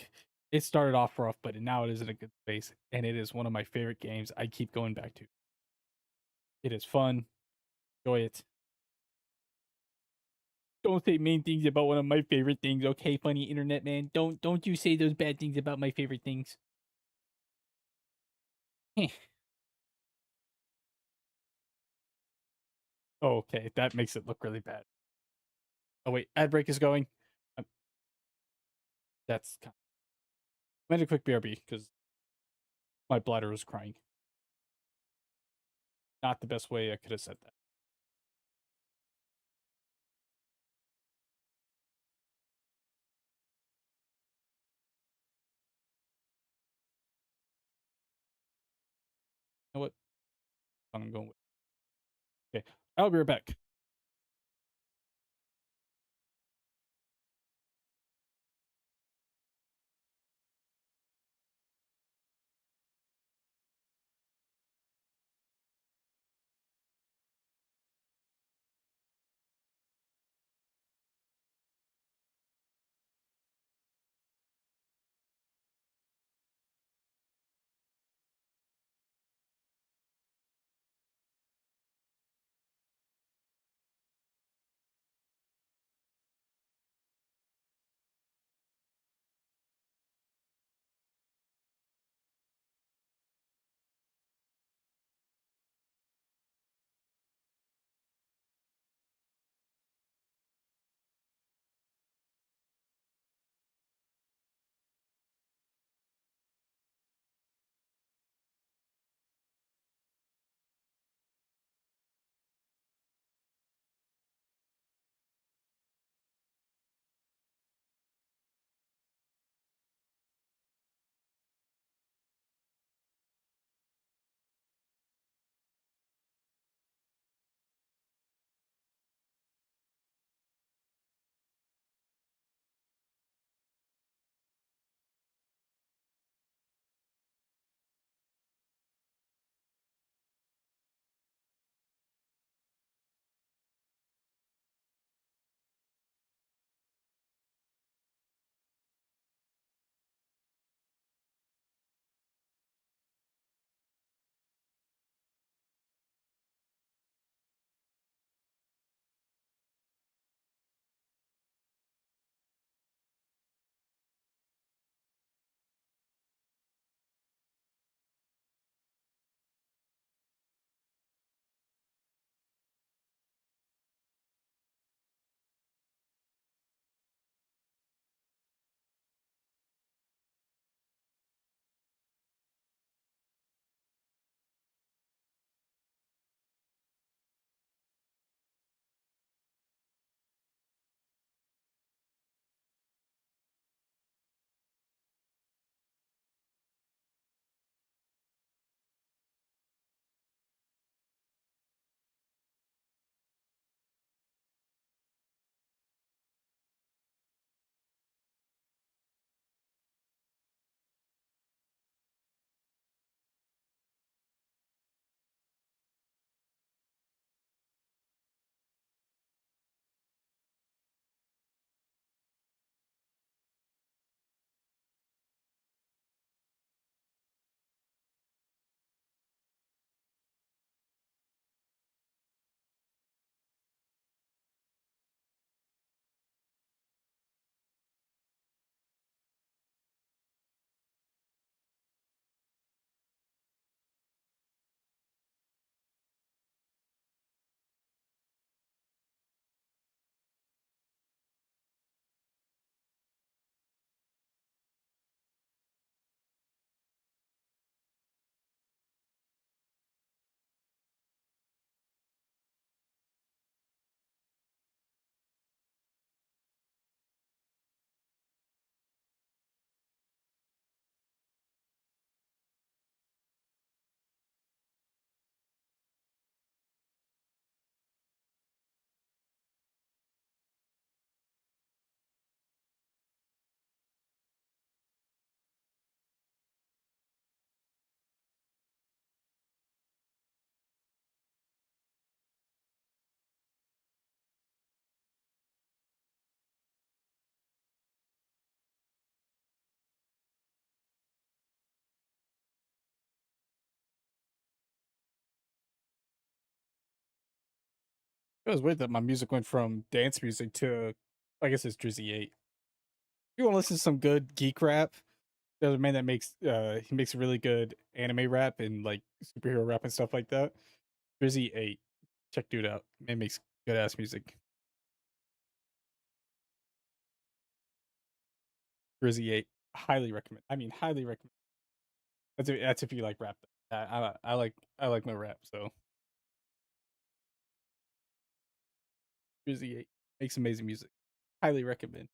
Speaker 1: It started off rough, but now it is in a good space, and it is one of my favorite games. I keep going back to. It is fun. Enjoy it. Don't say mean things about one of my favorite things, okay, funny internet man? Don't you say those bad things about my favorite things. Oh, okay, that makes it look really bad. Oh wait, ad break is going. Um, that's kind I made a quick BRB because my bladder was crying. Not the best way I could have said that. You know what? I'm going with. Okay, I'll be right back. It was weird that my music went from dance music to, I guess it's Drizzy 8. If you want to listen to some good geek rap, there's a man that makes he makes really good anime rap and like superhero rap and stuff like that. Drizzy 8. Check dude out. Man makes good ass music. Drizzy 8. Highly recommend. I mean highly recommend. That's if you like rap. I like my rap, so Drizzy 8 makes amazing music. Highly recommend.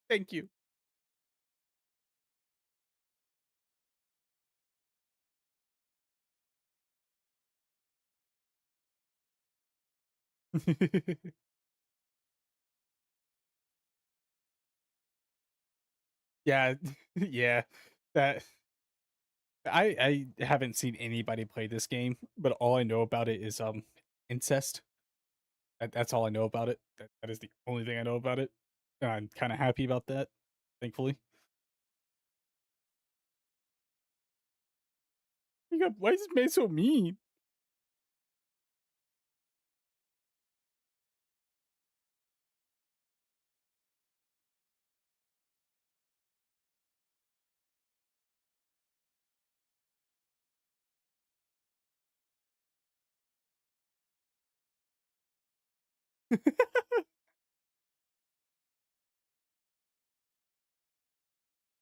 Speaker 1: Thank you. Yeah, yeah. That I haven't seen anybody play this game, but all I know about it is incest. That's all I know about it. That is the only thing I know about it. And I'm kind of happy about that, thankfully. Why is this man so mean?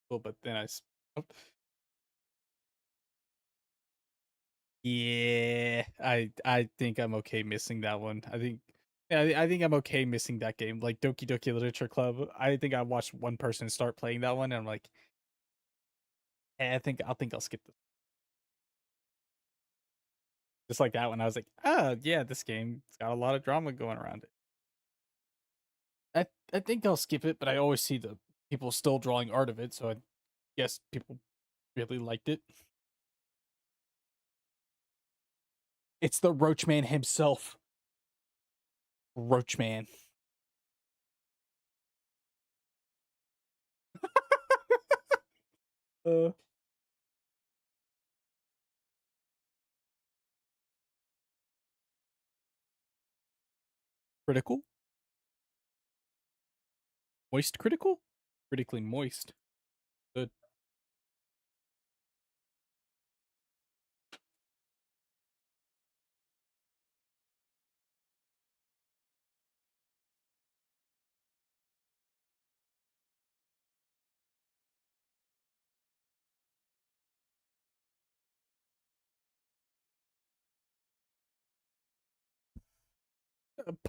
Speaker 1: Well, but then oh, yeah, I think I'm okay missing that one. Yeah, I think I'm okay missing that game. Like Doki Doki Literature Club. I think I watched one person start playing that one, and I'm like, I think I'll skip this. Just like that one, I was like, oh yeah, this game's got a lot of drama going around it. I think I'll skip it, but I always see the people still drawing art of it, so I guess people really liked it. It's the Roachman himself. Roachman. Uh, critical? Moist critical? Critically moist. Good.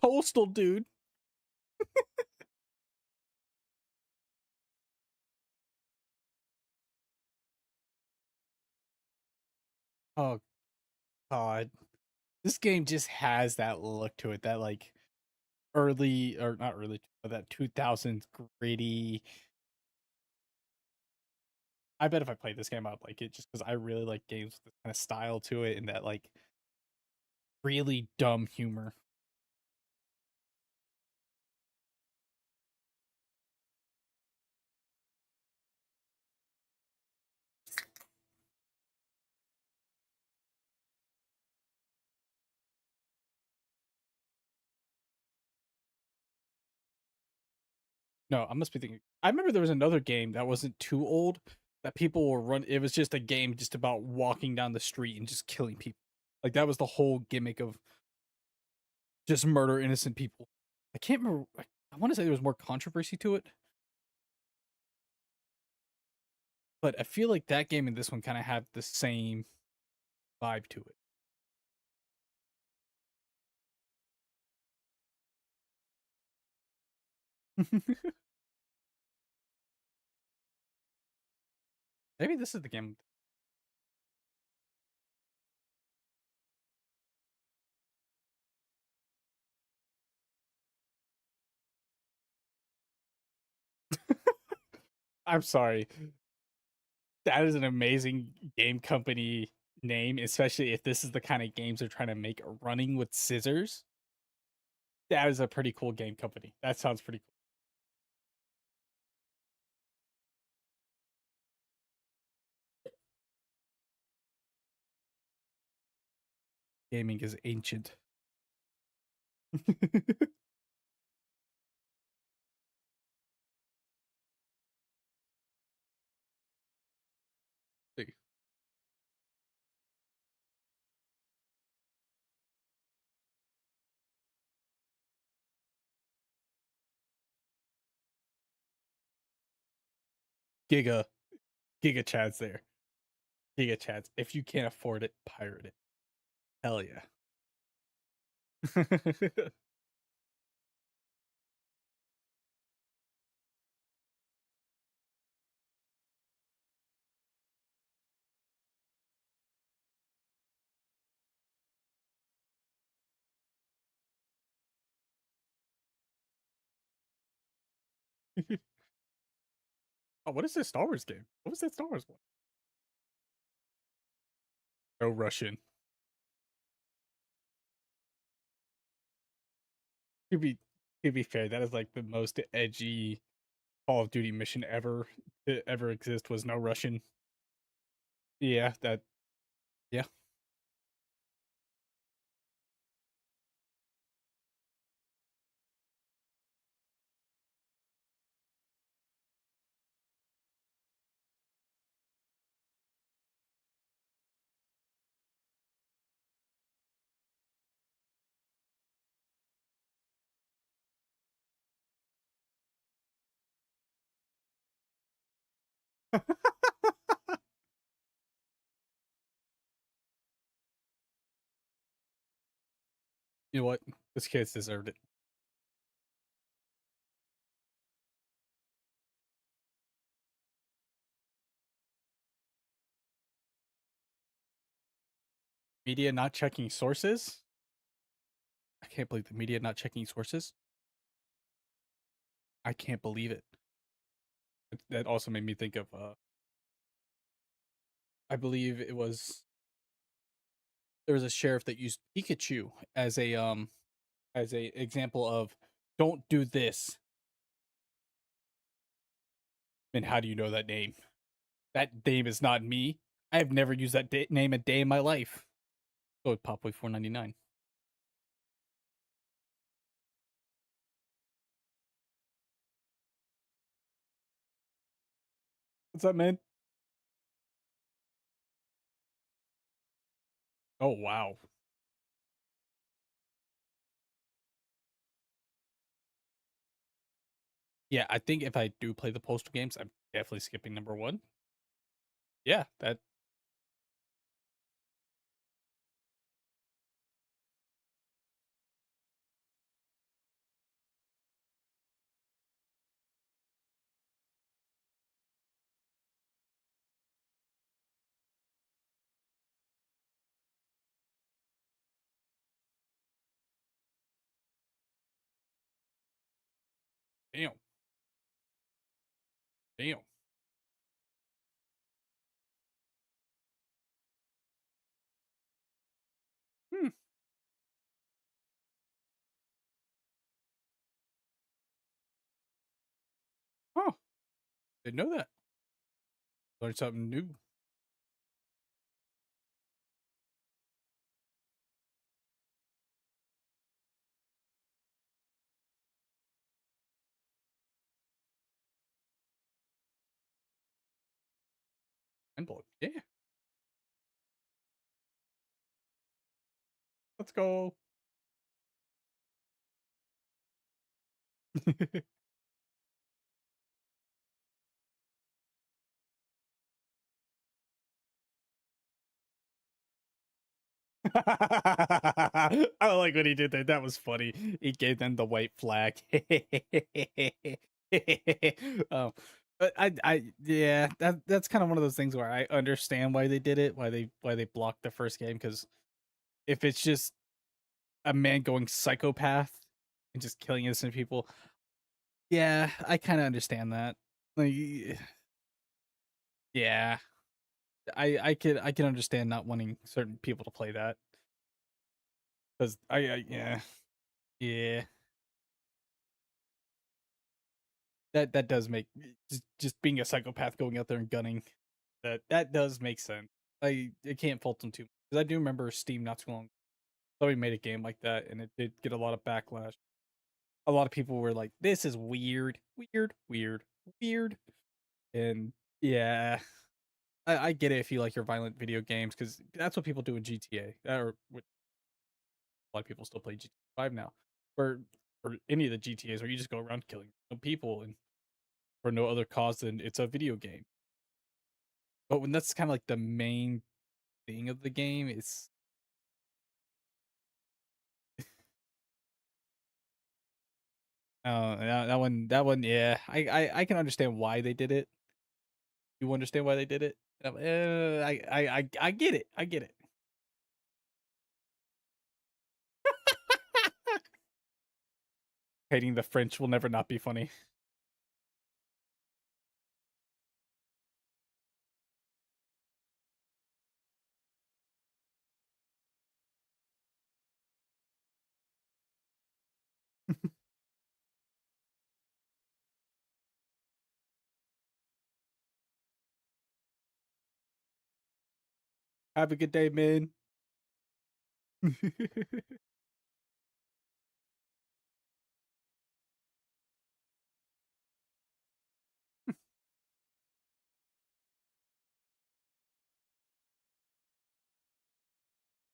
Speaker 1: Postal dude. Oh god. This game just has that look to it, that like early or not early, but that 2000s gritty. I bet if I played this game I'd like it just because I really like games with this kind of style to it and that like really dumb humor. No, I must be thinking. I remember there was another game that wasn't too old that people were run. It was just a game just about walking down the street and just killing people. Like that was the whole gimmick of just murder innocent people. I can't remember. I want to say there was more controversy to it, but I feel like that game and this one kind of have the same vibe to it. Maybe this is the game. I'm sorry. That is an amazing game company name, especially if this is the kind of games they're trying to make. Running with scissors. That is a pretty cool game company. That sounds pretty cool. gaming is ancient. Giga Giga Chad's there. Giga Chad's. If you can't afford it, pirate it. Hell yeah. Oh, what is this Star Wars game? What was that Star Wars one? No Russian. To be to be fair, that is like the most edgy Call of Duty mission ever to ever exist was no Russian. Yeah, that yeah. You know what? This kid's deserved it. Media not checking sources? I can't believe the media not checking sources. I can't believe it. That also made me think of I believe it was there was a sheriff that used Pikachu as a example of don't do this. And how do you know that name? That name is not me. I have never used that name a day in my life. Oh, Popboy 499. What's up, man? Oh wow. Yeah, I think if I do play the postal games, I'm definitely skipping number one. Yeah, that damn, damn. Hmm. Oh, didn't know that. Learned something new. Mind blowing. Yeah, let's go. I like what he did there. That was funny. He gave them the white flag. um, but yeah, that's kind of one of those things where I understand why they did it, why they blocked the first game. Because if it's just a man going psychopath and just killing innocent people, yeah, I kind of understand that. Like, yeah, I can understand not wanting certain people to play that because I yeah. Yeah, that does make just being a psychopath going out there and gunning. That does make sense. I can't fault them too because I do remember Steam not too long. somebody made a game like that, and it did get a lot of backlash. A lot of people were like, "This is weird, weird, weird, weird," and yeah, I get it if you like your violent video games because that's what people do in GTA. Or a lot of people still play GTA 5 now, or any of the GTA's where you just go around killing people and for no other cause than it's a video game. But when that's kind of like the main thing of the game, it's that one, yeah, I can understand why they did it. You understand why they did it? I get it. I get it. Hating the French will never not be funny. Have a good day, man.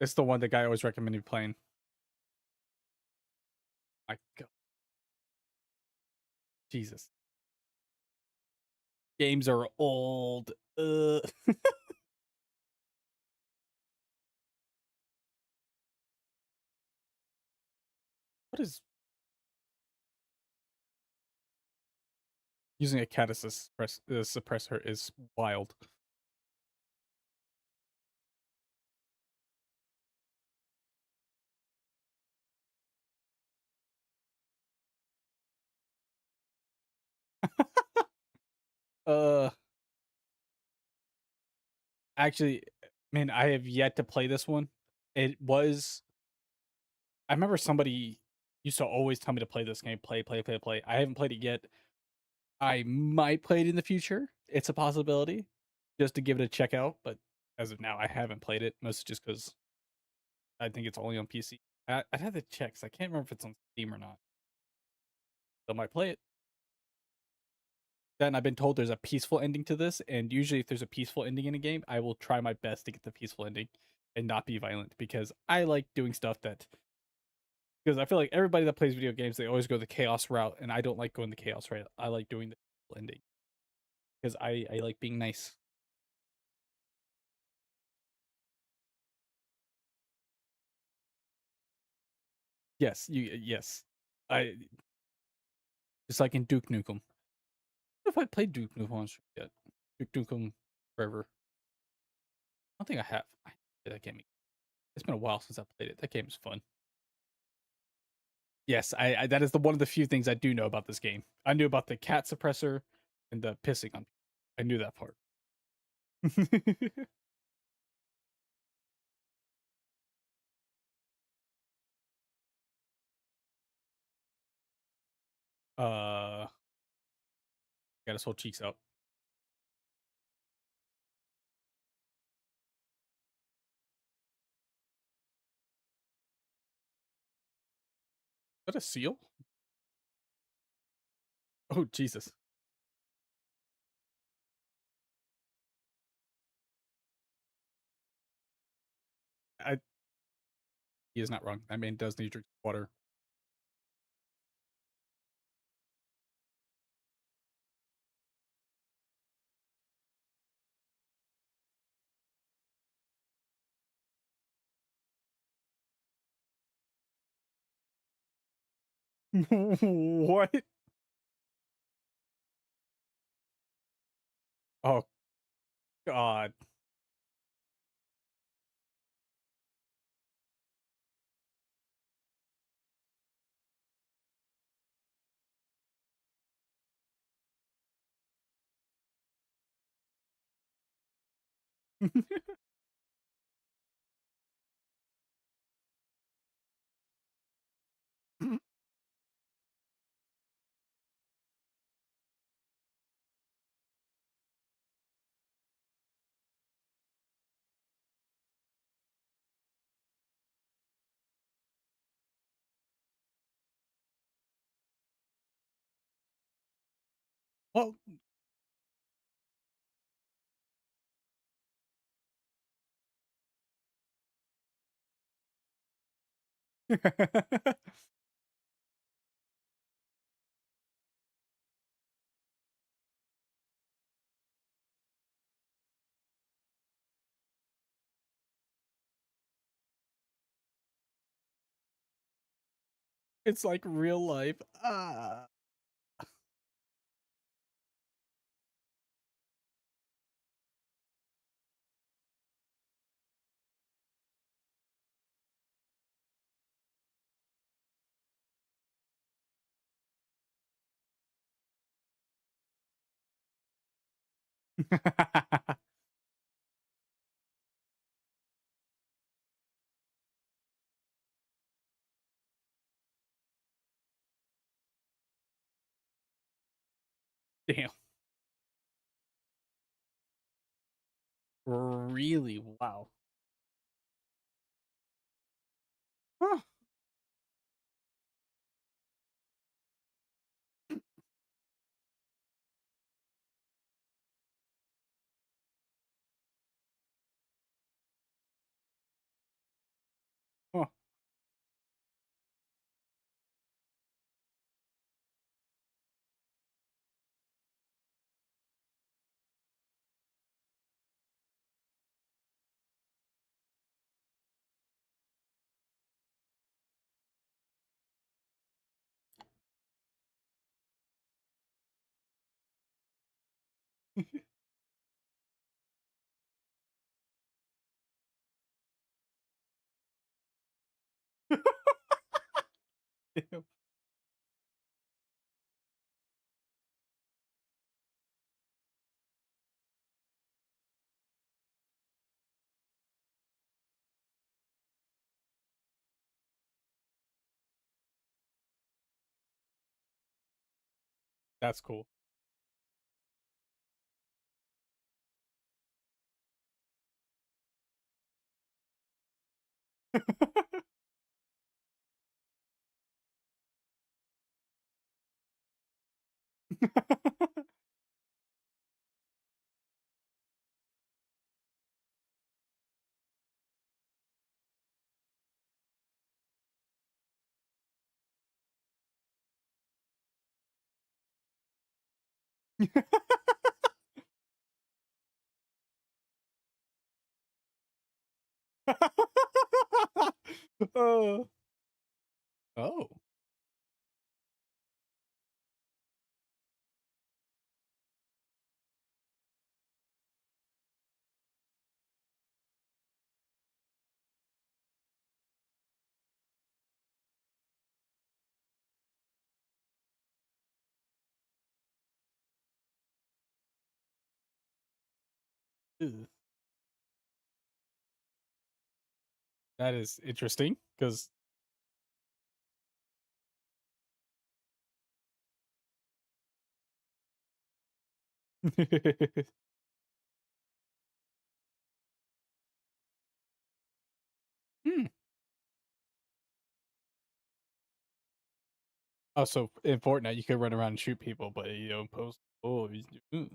Speaker 1: It's the one the guy always recommended playing. My God, Jesus, games are old. What is using a cat as a suppressor is wild. Uh, actually, man, I have yet to play this one. It was I remember somebody used to always tell me to play this game, play, play, play, play. I haven't played it yet. I might play it in the future. It's a possibility, just to give it a check out. But as of now, I haven't played it, mostly just because I think it's only on PC. I'd have to check. 'Cause I can't remember if it's on Steam or not. So I might play it. Then I've been told there's a peaceful ending to this, and usually if there's a peaceful ending in a game, I will try my best to get the peaceful ending and not be violent because I like doing stuff that because I feel like everybody that plays video games they always go the chaos route, and I don't like going the chaos route. I like doing the peaceful ending because I like being nice. Yes. I just like in Duke Nukem. What if I played Duke Nukem on stream yet? Duke Nukem Forever. I don't think I have. I played that game. It's been a while since I played it. That game is fun. Yes, I that is the one of the few things I do know about this game. I knew about the cat suppressor and the pissing on people. I knew that part. Got his whole cheeks out. Is that a seal? Oh Jesus! I He is not wrong. That man does need to drink water. What? Oh God! Well, it's like real life. Ah. Damn. Really? Wow. Huh. Huh. Damn. That's cool. Oh. Oh. Ugh. That is interesting because Hmm. Oh, so in Fortnite, you could run around and shoot people, but you don't post. Oh, mm.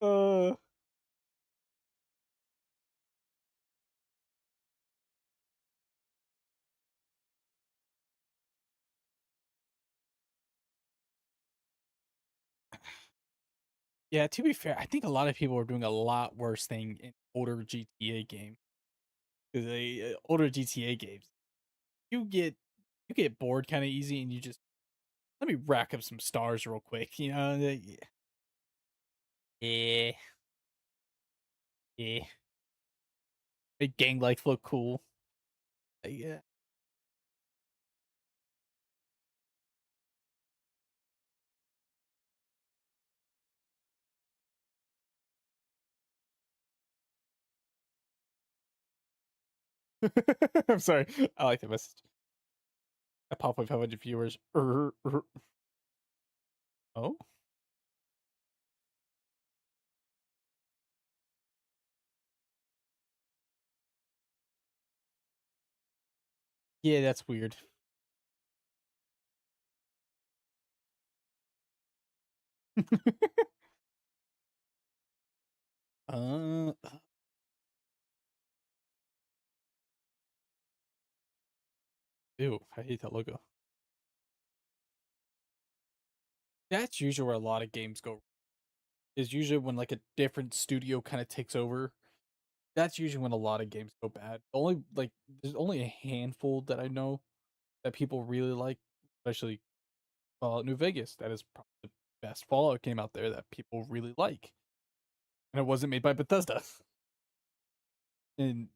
Speaker 1: uh, yeah. To be fair, I think a lot of people are doing a lot worse thing in older GTA games. Because they older GTA games, you get you get bored kind of easy, and you just let me rack up some stars real quick. You know, yeah, yeah. Make gang life look cool. Yeah. I'm sorry. I like the message. I pop up 500 viewers. Oh, yeah, that's weird. uh, ew, I hate that logo. That's usually where a lot of games go. Is usually when like a different studio kind of takes over. That's usually when a lot of games go bad. Only like there's only a handful that I know that people really like, especially Fallout New Vegas. That is probably the best Fallout game out there that people really like, and it wasn't made by Bethesda. And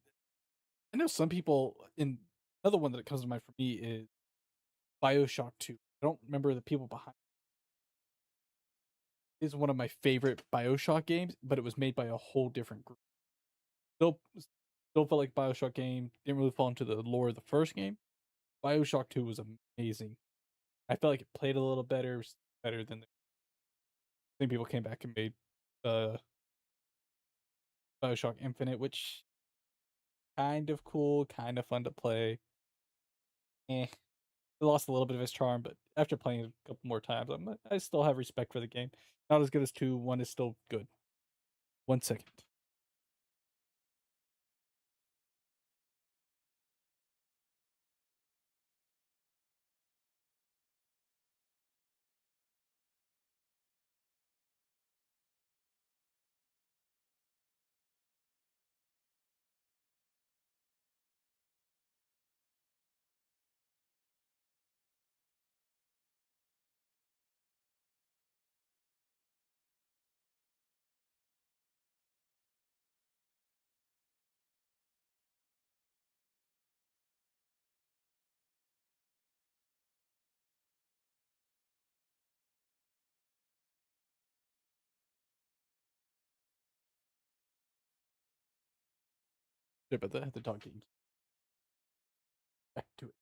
Speaker 1: I know some people. In another one that comes to mind for me is BioShock 2. I don't remember the people behind. It. It's one of my favorite BioShock games, but it was made by a whole different group. Still felt like BioShock game. Didn't really fall into the lore of the first game. BioShock 2 was amazing. I felt like it played a little better than the same people came back and made uh BioShock Infinite, which kind of cool, kind of fun to play. It lost a little bit of its charm, but after playing it a couple more times, I still have respect for the game. Not as good as two. One is still good. 1 second. Yeah, but the dog games. Back to it.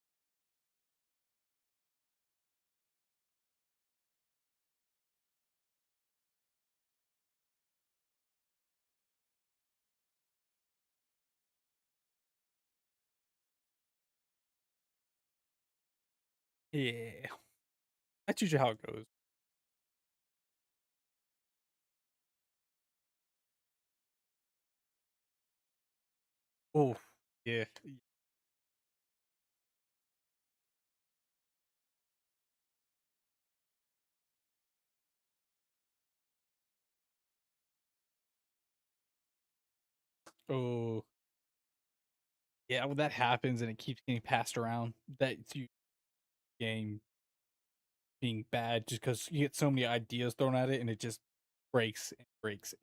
Speaker 1: Yeah, that's usually how it goes. Oh, yeah. Oh, yeah. When that happens and it keeps getting passed around, that's you game being bad just because you get so many ideas thrown at it and it just breaks and breaks.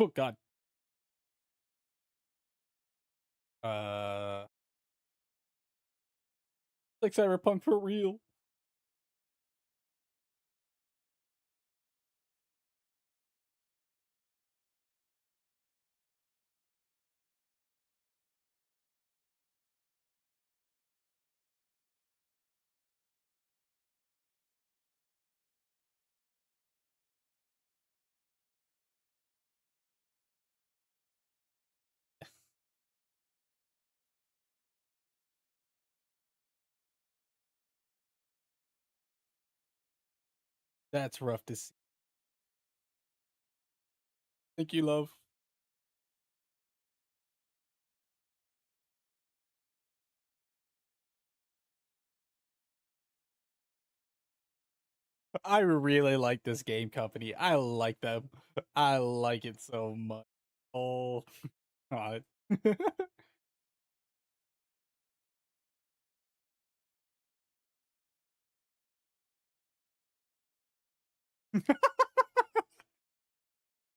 Speaker 1: Oh God. Uh, like Cyberpunk for real. That's rough to see. Thank you, love. I really like this game company. I like them. I like it so much. Oh God.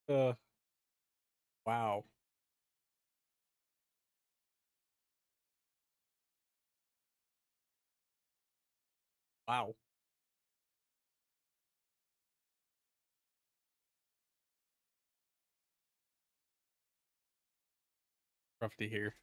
Speaker 1: uh, wow. Wow. Rough to hear.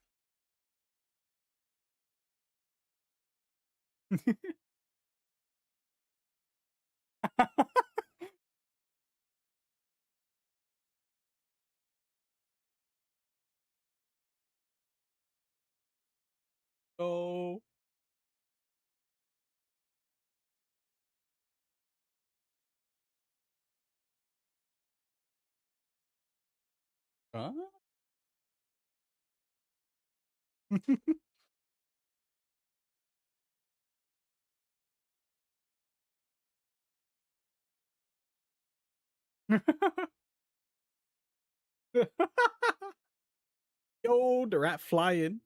Speaker 1: Oh. Huh? Yo, the rat flying.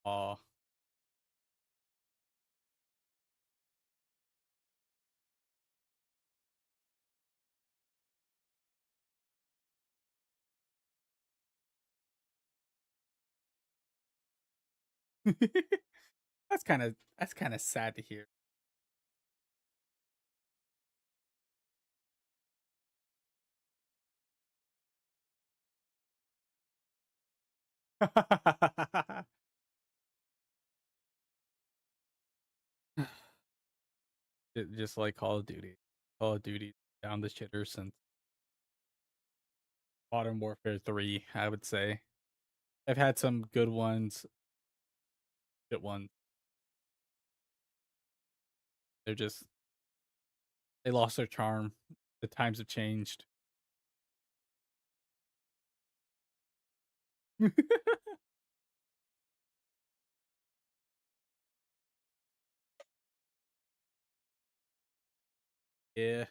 Speaker 1: Aw. That's kinda sad to hear. Just like Call of Duty. Call of Duty down the shitter since Modern Warfare 3, I would say. I've had some good ones, shit ones. They're just they lost their charm. The times have changed. Yeah.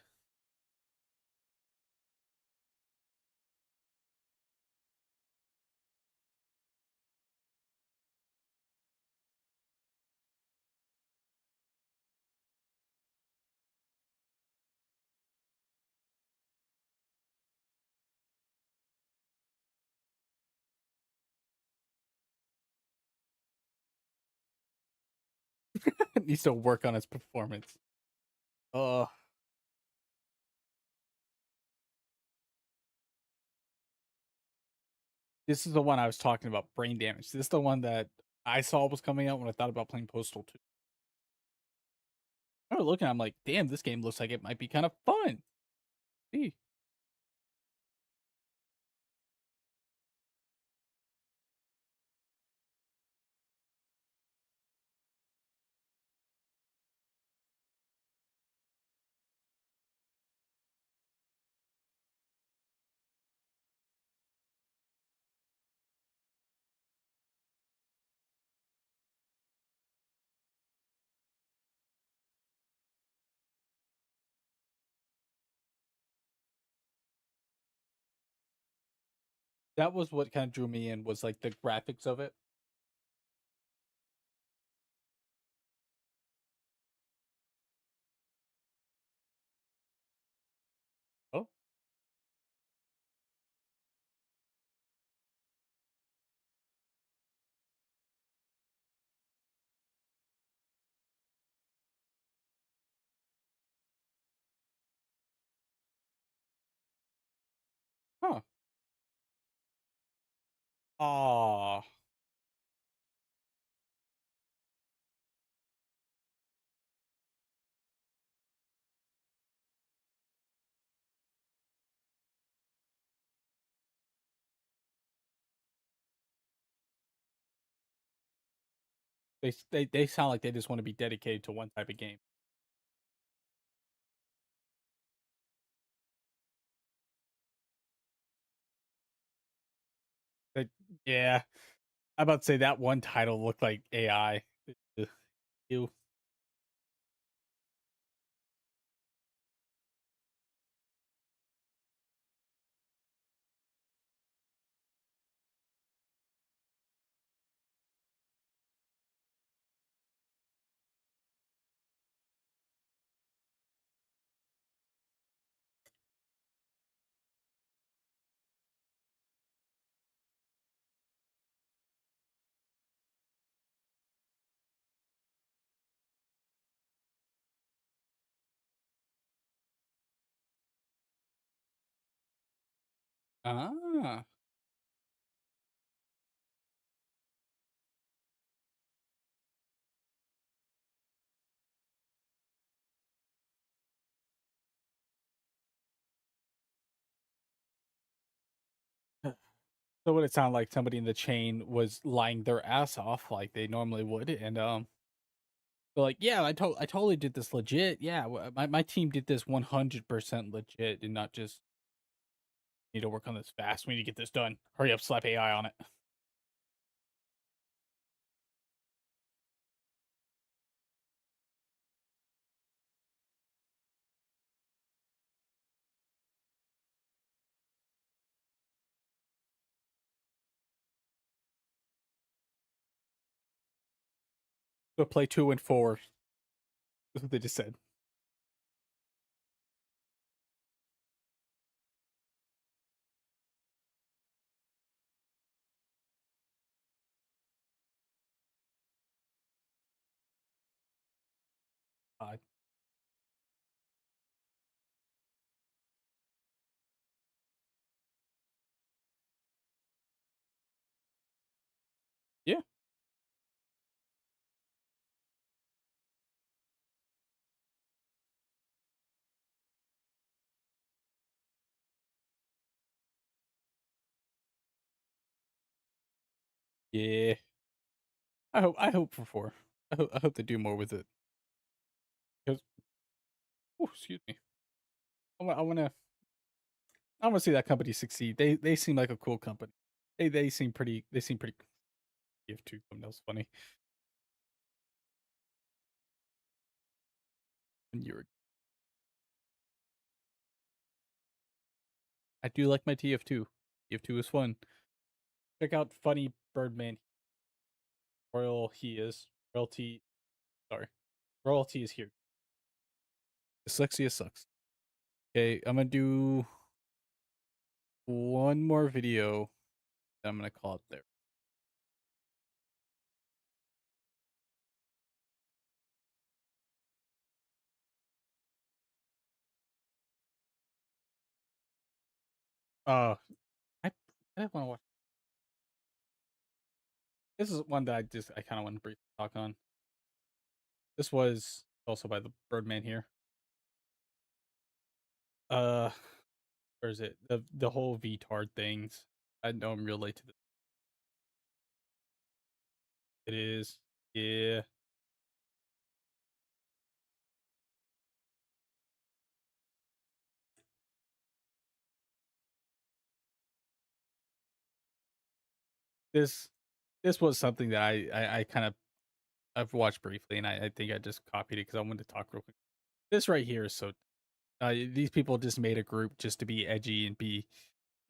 Speaker 1: Needs to work on its performance. Uh, this is the one I was talking about, brain damage. This is the one that I saw was coming out when I thought about playing Postal 2. I was looking, I'm like, damn, this game looks like it might be kind of fun. See. That was what kind of drew me in was like the graphics of it. Oh, huh. Ah, they sound like they just want to be dedicated to one type of game. Like, yeah, I about to say that one title looked like AI. Ugh, ew. Ah, So what it sounded like somebody in the chain was lying their ass off like they normally would, and they're like, "Yeah, I totally did this legit. Yeah, my team did this 100% legit, and not just need to work on this fast. We need to get this done. Hurry up, slap AI on it." So play 2 and 4. That's what they just said. Uh, yeah, yeah. I hope for 4. I hope they do more with it. 'Cause ooh, excuse me. I wanna see that company succeed. They seem like a cool company. They seem pretty. Give two thumbnails funny. And you're I do like my TF2. TF2 is fun. Check out Funny Birdman. Royal he is. Royalty sorry. Royalty is here. Dyslexia sucks. Okay, I'm gonna do one more video. I'm gonna call it there. Uh I want to watch. This is one that I kind of want to briefly talk on. This was also by the Birdman here. Uh, where is it? The whole VTard things. I know I'm relate to this. It is. Yeah. This this was something that I kind of I've watched briefly, and I think I just copied it because I wanted to talk real quick. This right here is so. These people just made a group just to be edgy and be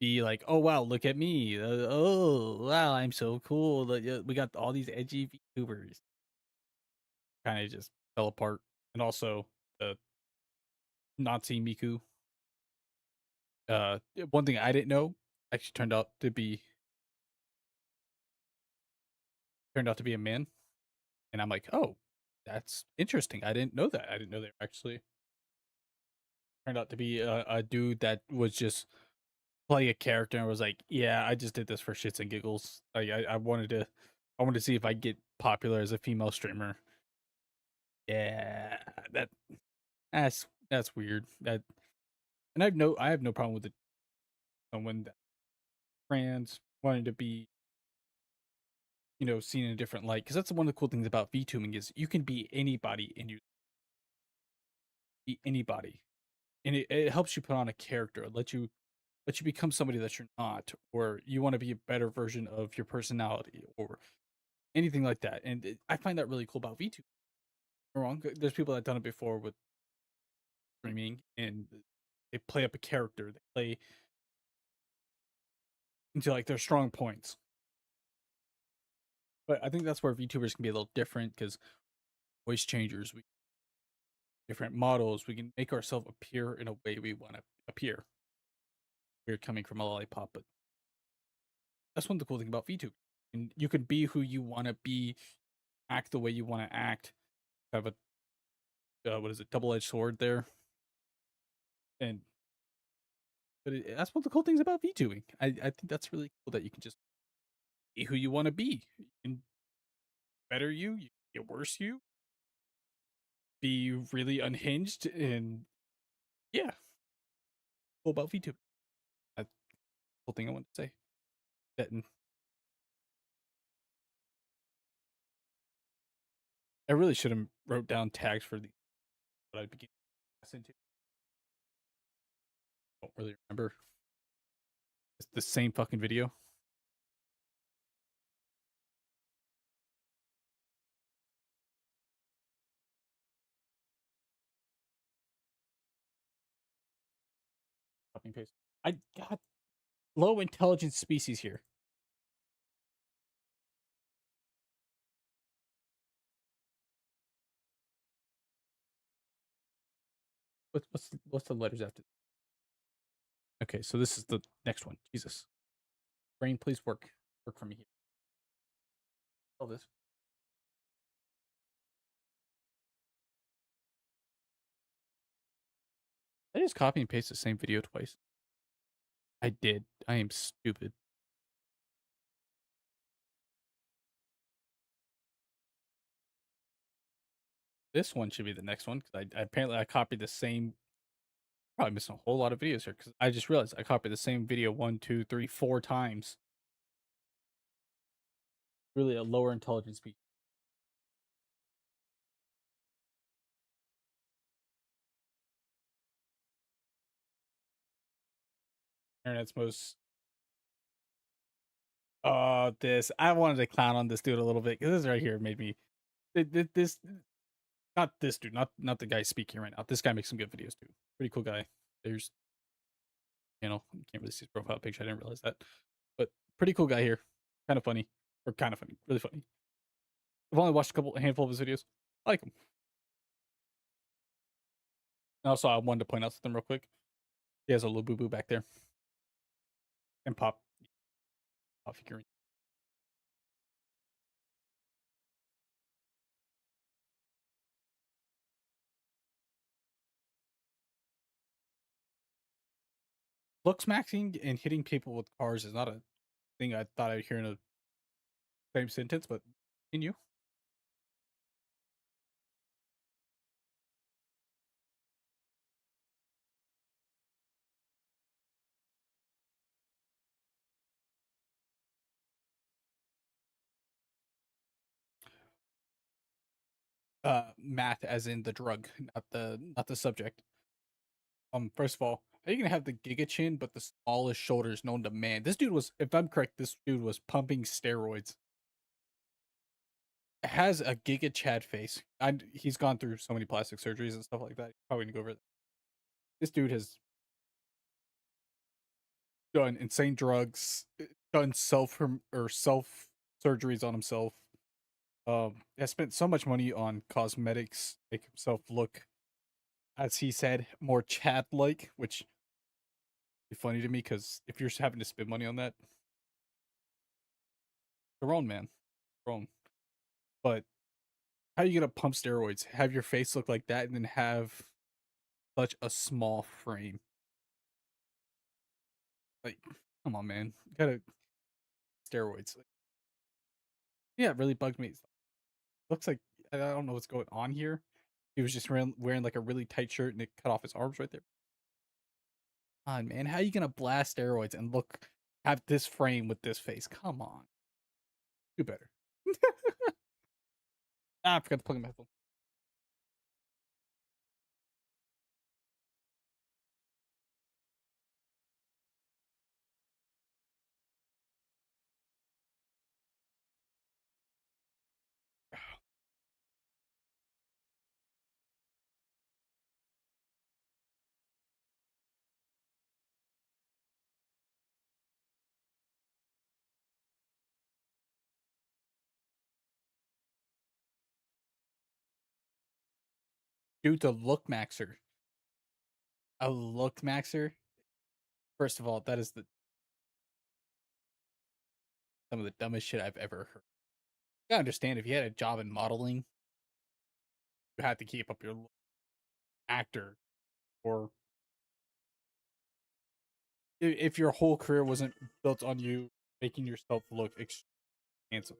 Speaker 1: like, oh wow, look at me. Oh wow, I'm so cool. We got all these edgy VTubers. Kind of just fell apart. And also the Nazi Miku. One thing I didn't know actually turned out to be a man, and I'm like, oh, that's interesting. I didn't know that. I didn't know they actually turned out to be a dude that was just playing a character and was like, yeah, I just did this for shits and giggles. I wanted to see if I get popular as a female streamer. Yeah, that that's weird. And I have no problem with it. Someone that trans wanting to be seen in a different light, because that's one of the cool things about VTubing is you can be anybody and you be anybody, and it helps you put on a character, let you become somebody that you're not, or you want to be a better version of your personality, or anything like that. And I find that really cool about VTube. Wrong, there's people that done it before with streaming, and they play up a character, they play into like their strong points. But I think that's where VTubers can be a little different because voice changers, we different models, we can make ourselves appear in a way we want to appear. We're coming from a lollipop, but that's one of the cool thing about VTube. And you can be who you want to be, act the way you want to act. Have a what is it, double-edged sword there, and that's one of the cool things about VTubing. I think that's really cool that you can just be who you want to be. You can better you can get worse be really unhinged, and yeah, cool about VTubing. That's the whole thing I want to say. Getting, I really should have wrote down tags for the what I began into. Don't really remember. It's the same fucking video. Copy and paste. I got low intelligence species here. What's the letters after? Okay, so this is the next one. Jesus, brain, please work for me here. All this. I just copy and paste the same video twice. I did. I am stupid. This one should be the next one because I apparently I copied the same. Probably missing a whole lot of videos here because I just realized I copied the same video 1, 2, 3, 4 times. Really a lower intelligence species. Internet's most. This I wanted to clown on this dude a little bit because this right here made me. This not this dude, not the guy speaking right now. This guy makes some good videos too. Pretty cool guy. There's, you can't really see his profile picture. I didn't realize that, but pretty cool guy here. Kind of funny, or kind of funny, really funny. I've only watched a handful of his videos. I like him. And also, I wanted to point out something real quick. He has a little boo boo back there, and pop figurine. Looks maxing and hitting people with cars is not a thing I thought I'd hear in a same sentence, but continue. Math as in the drug, not the subject. First of all, are you gonna have the Giga Chin but the smallest shoulders known to man? This dude was, if I'm correct, this dude was pumping steroids. Has a Giga Chad face. He's gone through so many plastic surgeries and stuff like that. Probably gonna go over that. This dude has done insane drugs, done self surgeries on himself. Has spent so much money on cosmetics, make himself look, as he said, more Chad like, which is funny to me because if you're having to spend money on that, your own man, your own. But how are you gonna pump steroids, have your face look like that, and then have such a small frame? Like, come on, man. You gotta steroids. Like, yeah, it really bugged me. Looks like I don't know what's going on here. He was just wearing like a really tight shirt and it cut off his arms right there. Come on, man. How are you gonna blast steroids and have this frame with this face? Come on. Do better. I forgot to plug in my headphone. Dude's a look maxer. A look maxer? First of all, that is some of the dumbest shit I've ever heard. You gotta understand, if you had a job in modeling, you had to keep up your actor, or if your whole career wasn't built on you making yourself look handsome.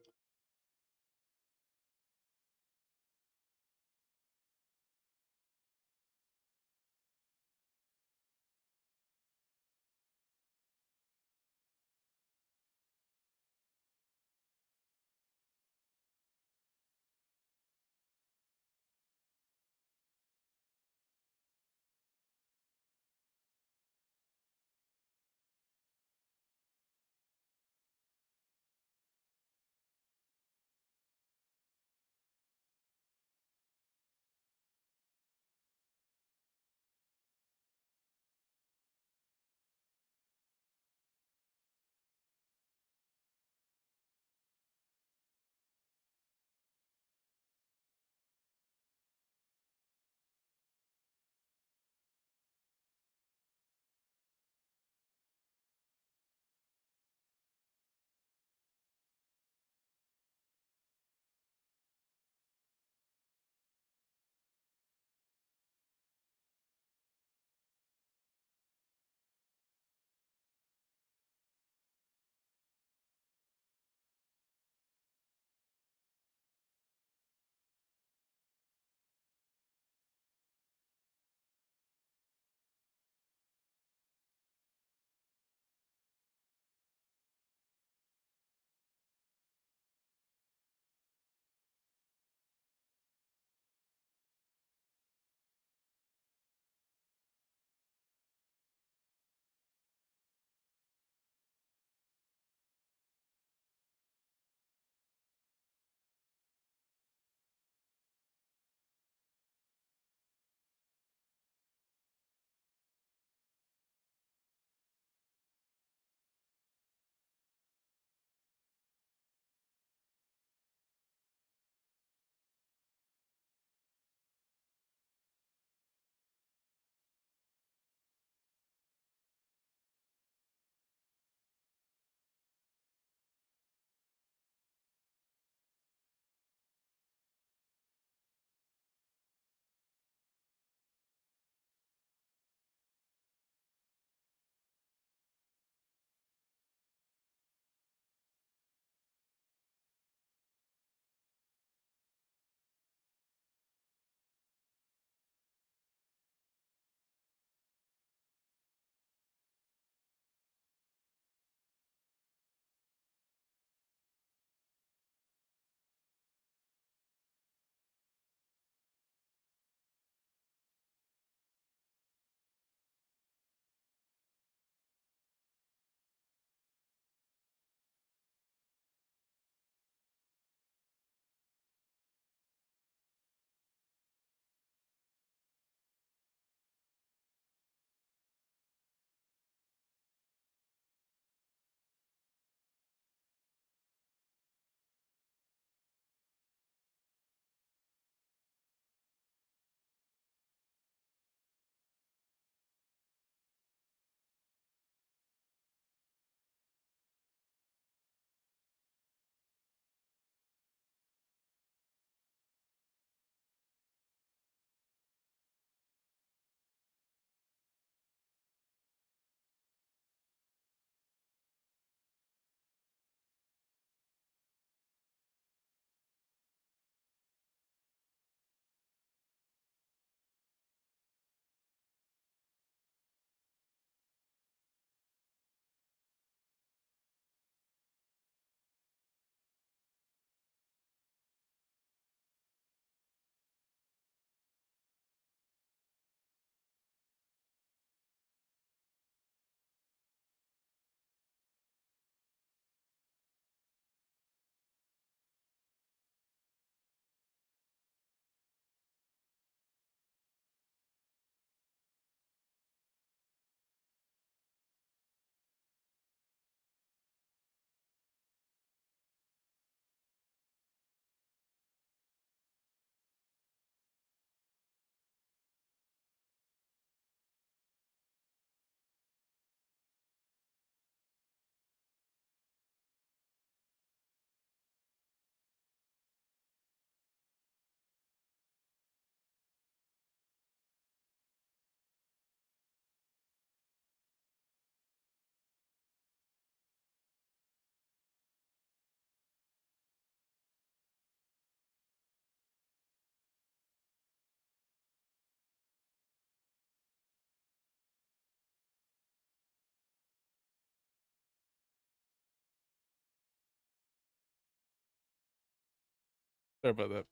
Speaker 1: Sorry about that.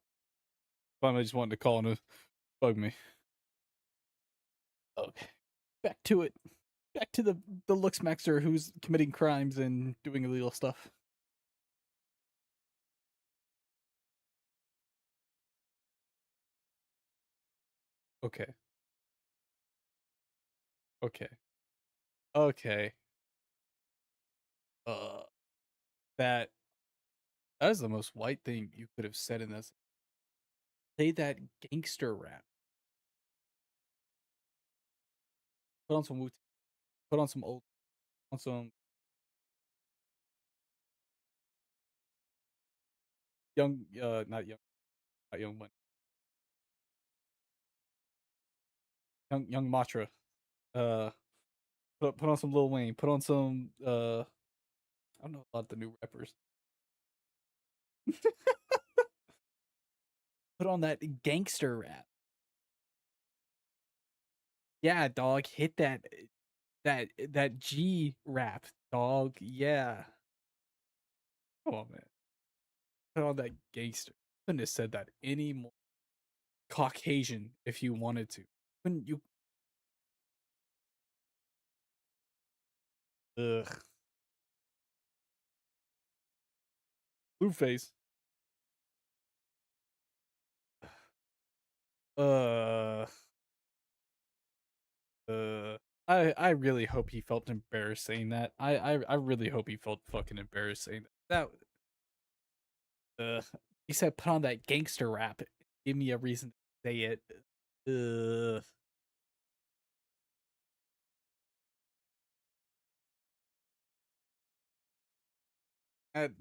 Speaker 1: Finally, just wanted to call and bug me. Okay, back to it. Back to the Luxmaxer who's committing crimes and doing illegal stuff. Okay, okay, okay. Uh, that that is the most white thing you could have said in this. Play that gangster rap. Put on some Wu. Put on some old. On some young. Not young, but young Matra. Uh, put on some Lil Wayne. Put on some. I don't know a lot of the new rappers. Put on that gangster rap. Yeah, dog. Hit that G rap, dog. Yeah. Come on, man. Put on that gangster. Couldn't have said that any more Caucasian if you wanted to. Couldn't you? Ugh. Blueface. Uh. I really hope he felt embarrassed saying that. I really hope he felt fucking embarrassed saying that. He said put on that gangster rap. Give me a reason to say it. Ugh.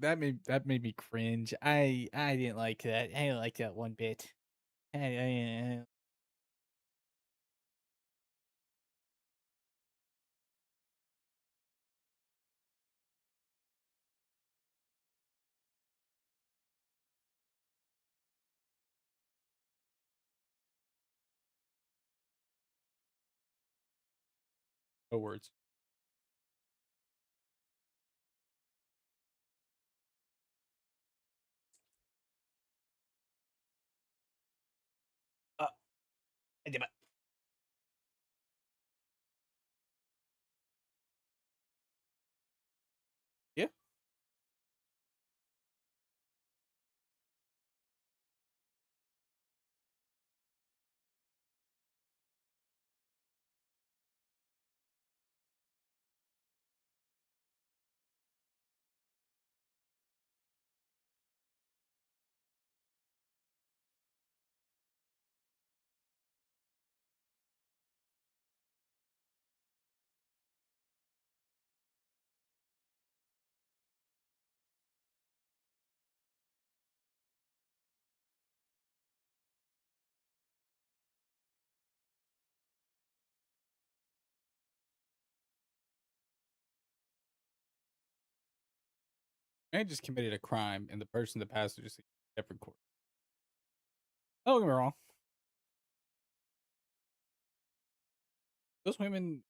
Speaker 1: That made me cringe. I didn't like that. I didn't like that one bit. I no words. Uh, I did my- yeah. Man just committed a crime, and the person that passed it just kept recording. Don't get me wrong. Those women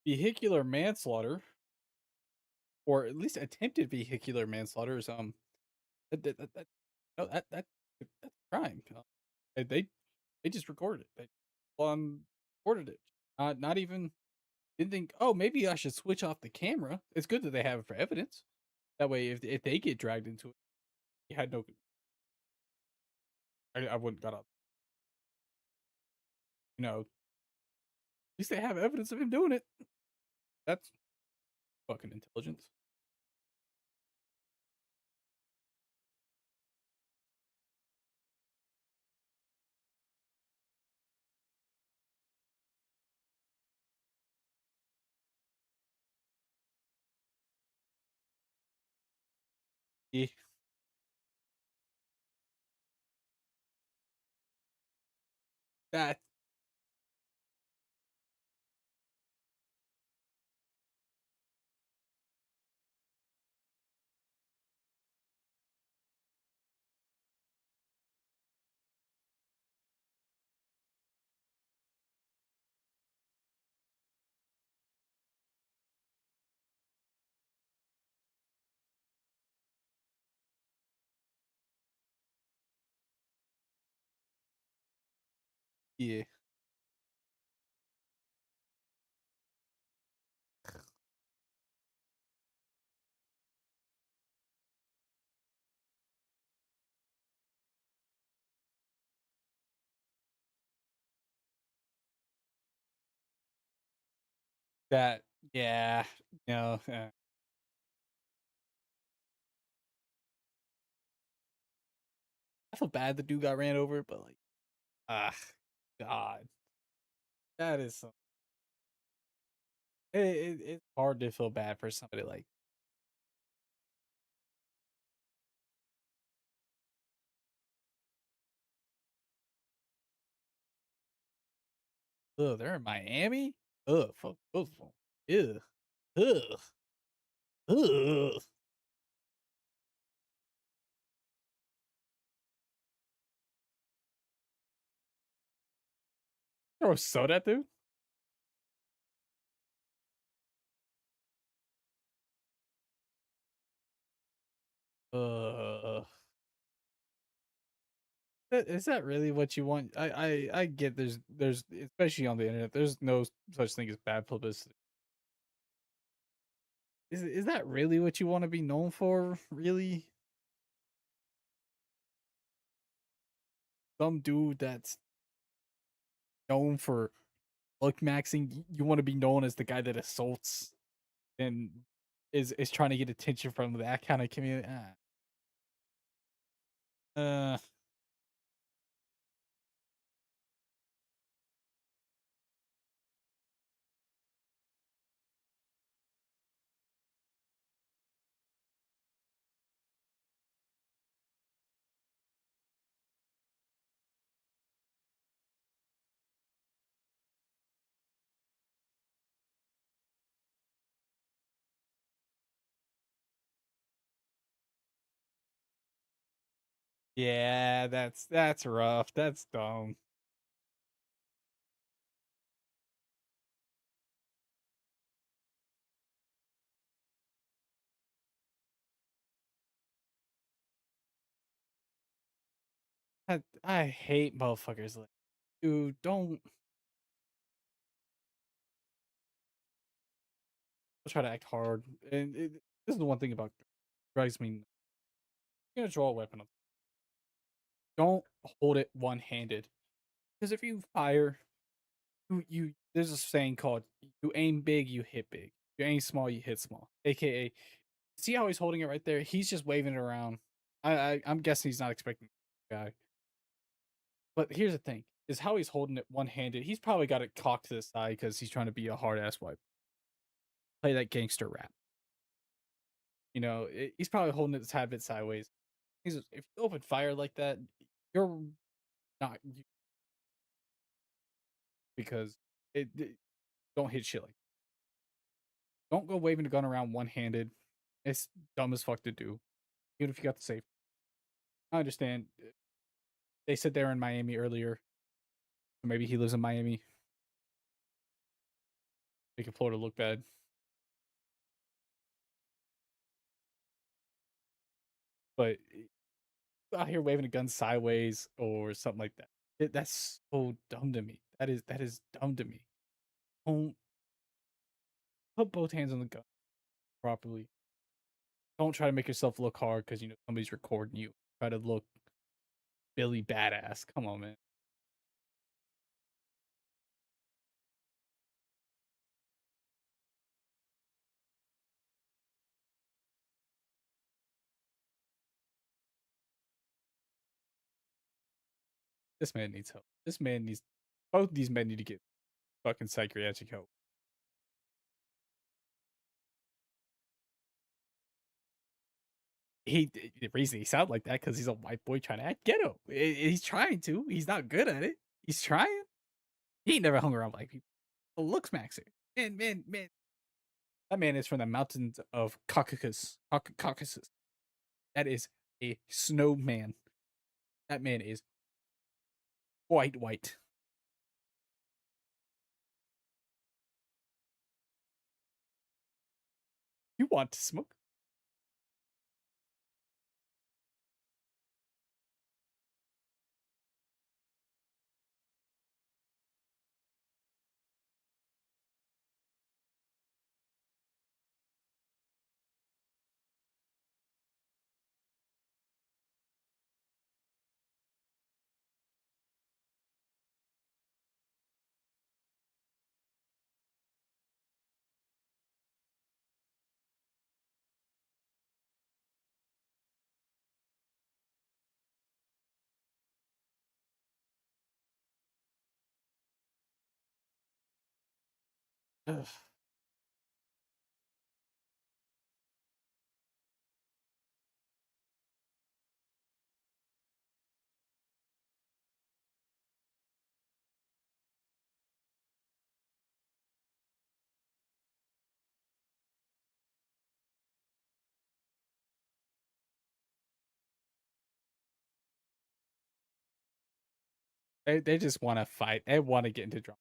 Speaker 1: vehicular manslaughter, or at least attempted vehicular manslaughter, is no, that's a crime. They just recorded it. They recorded it. Not even didn't think. Oh, maybe I should switch off the camera. It's good that they have it for evidence. That way, if they get dragged into it, you had no. I wouldn't got up. At least they have evidence of him doing it. That's fucking intelligence. Yeah, that Yeah. That yeah. No, I feel bad the dude got ran over, but like, ah, God, that is so. It's hard to feel bad for somebody like. Ugh, they're in Miami. Ugh, fuck those. Ugh, ugh, ugh. Throw soda at dude. Ugh. Is that really what you want? I get there's especially on the internet. There's no such thing as bad publicity. Is that really what you want to be known for? Really, some dude that's known for look maxing. You want to be known as the guy that assaults and is trying to get attention from that kind of community. Uh, yeah, that's rough. That's dumb. I hate motherfuckers like, dude. Don't try to act hard. And this is the one thing about drives me. You're gonna draw a weapon. Don't hold it one handed because if you fire, you there's a saying called "you aim big, you hit big. You aim small, you hit small." AKA, see how he's holding it right there? He's just waving it around. I'm guessing he's not expecting the guy. But here's the thing: is how he's holding it one handed. He's probably got it cocked to the side because he's trying to be a hard ass wipe. Play that gangster rap. He's probably holding it a tad bit sideways. If you open fire like that, you're not because it don't hit shit like. Don't go waving a gun around one handed. It's dumb as fuck to do. Even if you got the safe. I understand. They said they were in Miami earlier. So maybe he lives in Miami. Making Florida look bad. But out here waving a gun sideways or something like that. That's so dumb to me. That is dumb to me. Don't put both hands on the gun properly. Don't try to make yourself look hard because somebody's recording you. Try to look Billy badass. Come on, man. This man needs help. This man needs both these men need to get fucking psychiatric help. The reason he sounds like that because he's a white boy trying to act ghetto. He's trying to. He's not good at it. He's trying. He ain't never hung around black people. A looks maxer. Man. That man is from the mountains of Caucasus. That is a snowman. That man is white. You want to smoke? Ugh. They just want to fight. They want to get into drama.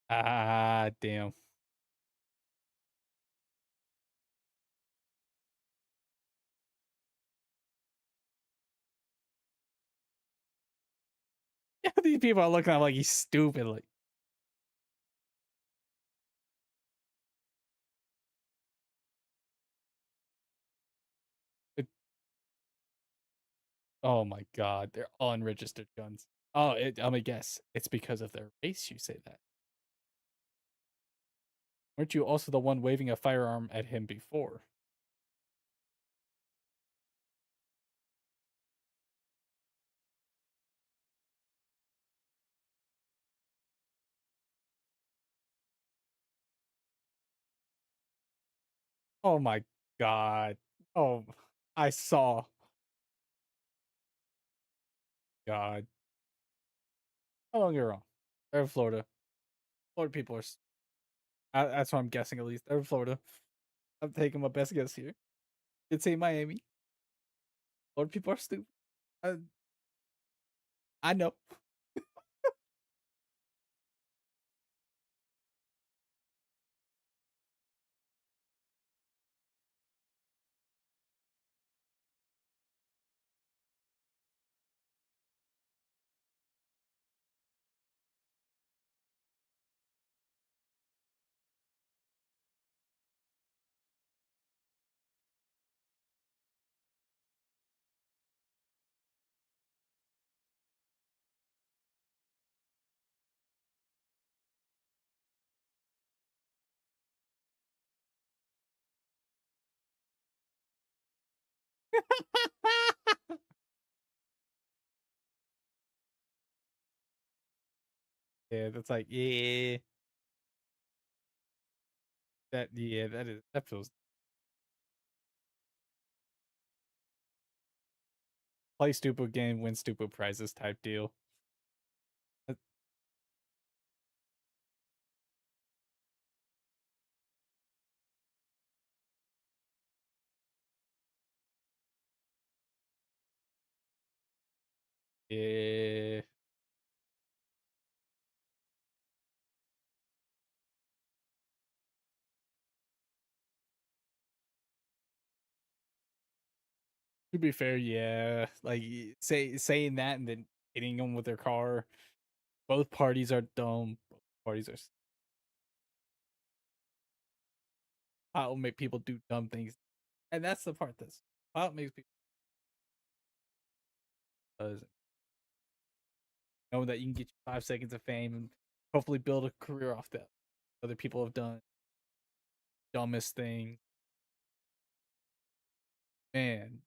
Speaker 1: Ah, damn. These people are looking at him like he's stupid. Like, it- oh my god, they're all unregistered guns. Oh, I'm gonna guess it's because of their race. You say that. Weren't you also the one waving a firearm at him before? Oh my god. Oh, I saw. God. Oh, don't get me wrong. They're in Florida. Florida people are. That's what I'm guessing at least. They're in Florida. I'm taking my best guess here. It's say Miami. Florida people are stupid. I, I know. Yeah, that's like that feels play stupid game, win stupid prizes type deal. That- Yeah. To be fair, yeah. Like saying that and then hitting them with their car. Both parties are dumb. Both parties are. Will make people do dumb things, and that's the part that's clout makes people does know that you can get you 5 seconds of fame and hopefully build a career off that. Other people have done dumbest thing. Man,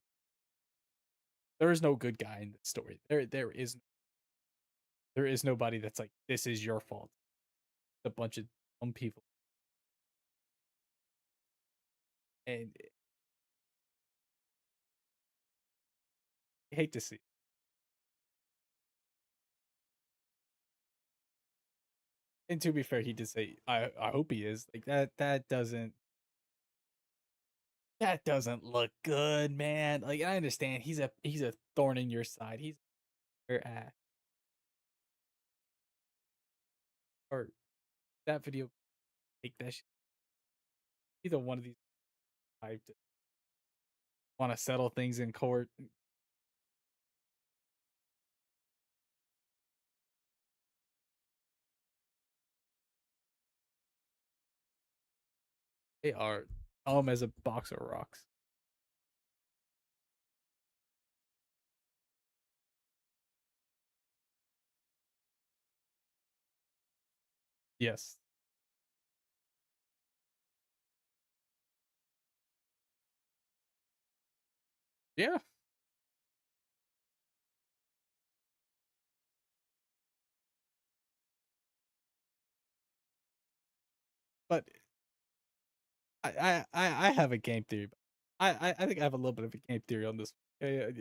Speaker 1: there is no good guy in this story. There is nobody that's like this is your fault. It's a bunch of dumb people, and I hate to see. It. And to be fair, he did say, I hope he is like that. That doesn't look good, man. Like I understand he's a thorn in your side. He's your ass or that video. Take that. Either one of these type to want to settle things in court. They are as a box of rocks. Yes. Yeah, but I have a game theory. I think I have a little bit of a game theory on this. I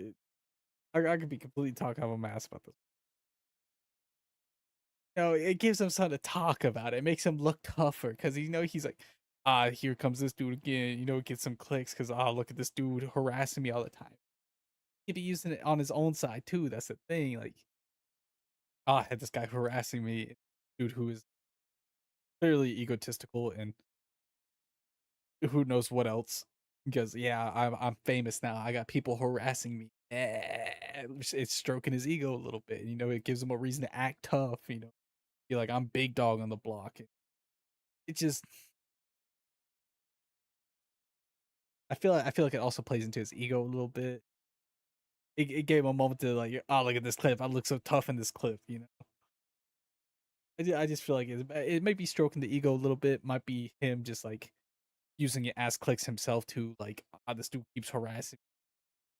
Speaker 1: could be completely talking out of my ass about this. No, it gives him something to talk about. It makes him look tougher because he's like, here comes this dude again. Get some clicks because look at this dude harassing me all the time. He could be using it on his own side too. That's the thing. Like, I had this guy harassing me, dude who is clearly egotistical and who knows what else. Because yeah, I'm famous now. I got people harassing me. It's stroking his ego a little bit. It gives him a reason to act tough. Be like, I'm big dog on the block. It just, I feel like it also plays into his ego a little bit. It gave him a moment to like, oh, look at this clip. I look so tough in this clip. I just feel like it might be stroking the ego a little bit. Might be him just like using it as clicks himself to like, this dude keeps harassing.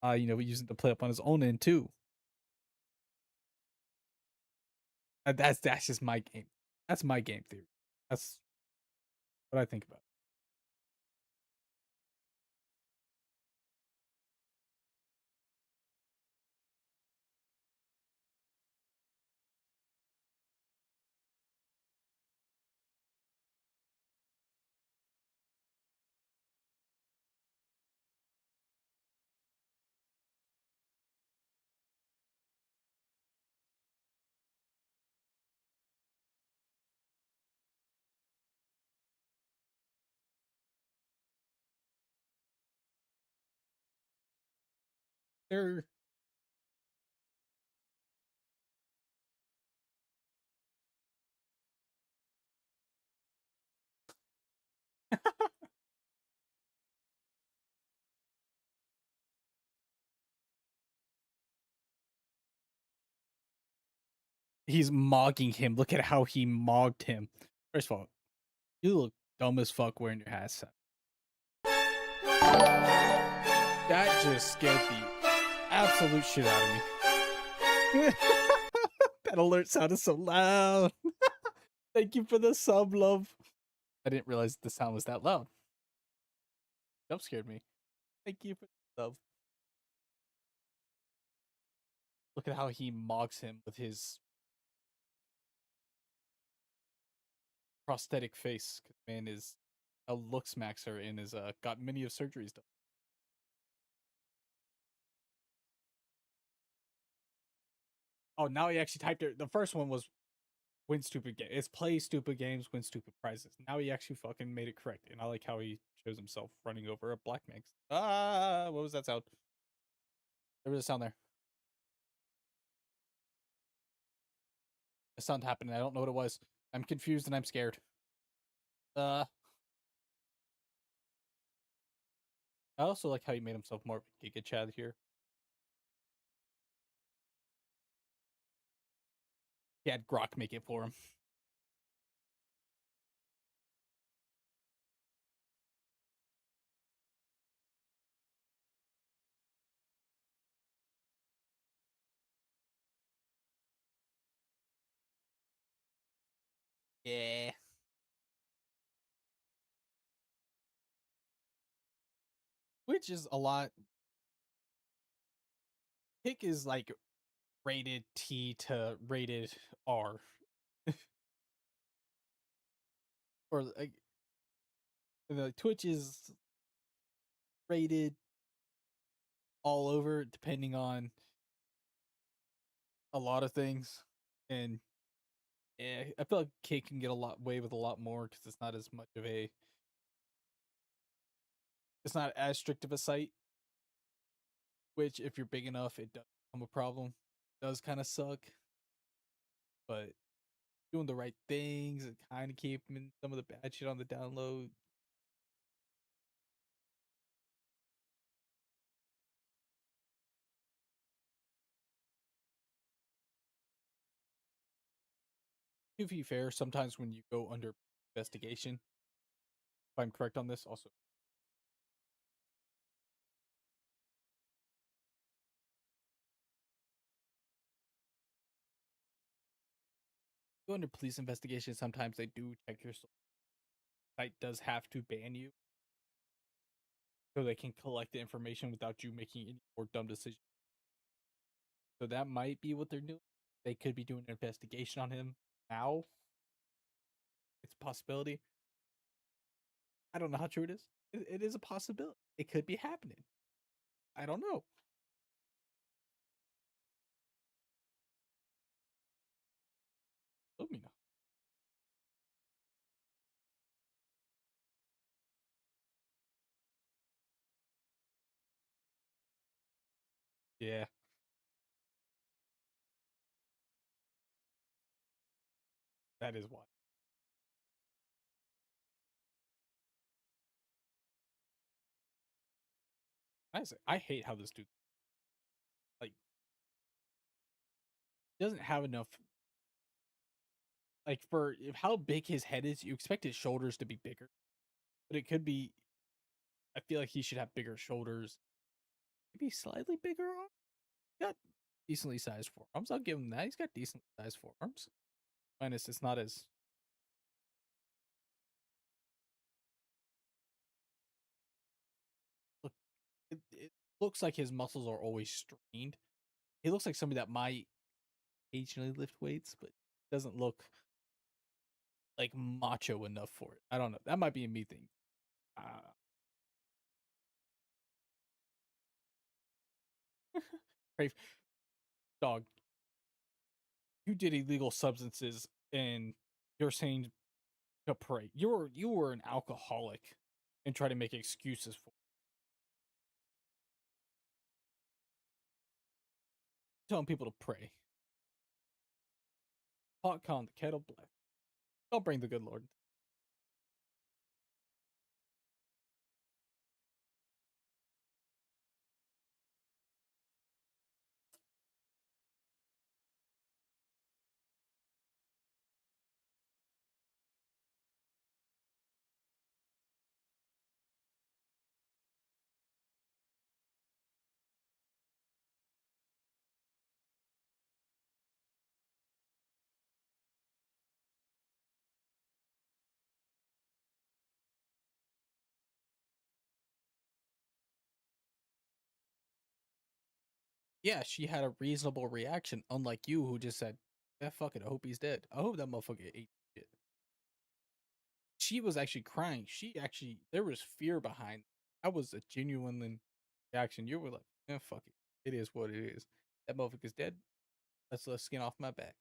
Speaker 1: Using to play up on his own end too. That's just my game. That's my game theory. That's what I think about. There, he's mogging him. Look at how he mogged him. First of all, you look dumb as fuck wearing your hat. Son. That just scared the absolute shit out of me. That alert sounded so loud. Thank you for the sub, love. I didn't realize the sound was that loud. Jump scared me. Thank you for the sub. Look at how he mocks him with his prosthetic face. Man is a looks maxer and is got many of surgeries done. Oh, now he actually typed it. The first one was win stupid games. It's play stupid games, win stupid prizes. Now he actually fucking made it correct, and I like how he shows himself running over a black man. What was that sound? There was a sound there. A sound happened. I don't know what it was. I'm confused and I'm scared. I also like how he made himself more of a Giga Chad here. He had Grok make it for him. Yeah. Which is a lot. Pick is like rated T to rated R. Or like the Twitch is rated all over depending on a lot of things. And yeah, I feel like Kick can get a lot away with a lot more because it's not as much of a it's not as strict of a site, which if you're big enough it does become a problem. It does kind of suck. But doing the right things and kind of keeping some of the bad shit on the download. To be fair, sometimes when you go under investigation, if I'm correct on this, also go under police investigation. Sometimes they do check your site does have to ban you so they can collect the information without you making any more dumb decisions. So that might be what they're doing. They could be doing an investigation on him now. It's a possibility. I don't know how true it is. It is a possibility. It could be happening. I don't know. Let me know. Yeah, that is why. I hate how this dude like doesn't have enough like for if how big his head is. You expect his shoulders to be bigger, but it could be. I feel like he should have bigger shoulders, maybe slightly bigger arms. Got decently sized forearms. I'll give him that. He's got decently sized forearms. Minus it's not as look. It looks like his muscles are always strained. He looks like somebody that might occasionally lift weights, but doesn't look like macho enough for it. I don't know. That might be a me thing. Uh, Crave, dog, you did illegal substances and you're saying to pray. You were an alcoholic and try to make excuses for telling people to pray. Pot calling the kettle black. Don't bring the good Lord. Yeah, she had a reasonable reaction, unlike you who just said, "Yeah, fuck it. I hope he's dead. I hope that motherfucker ate shit." She was actually crying. She actually there was fear behind. That was a genuine reaction. You were like, "Yeah, fuck it. It is what it is. That motherfucker's dead. Let's let skin off my back."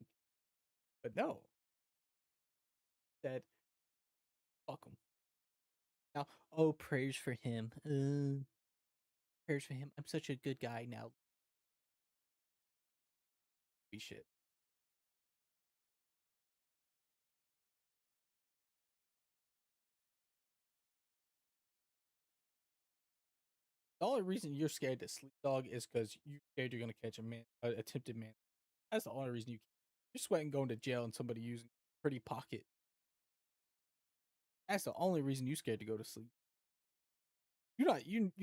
Speaker 1: But no, said, "Fuck him." Now, oh, prayers for him. Prayers for him. I'm such a good guy now. Be shit. The only reason you're scared to sleep, dog, is because you're scared you're gonna catch a man, attempted man. That's the only reason you're sweating going to jail and somebody using pretty pocket. That's the only reason you scared to go to sleep. You're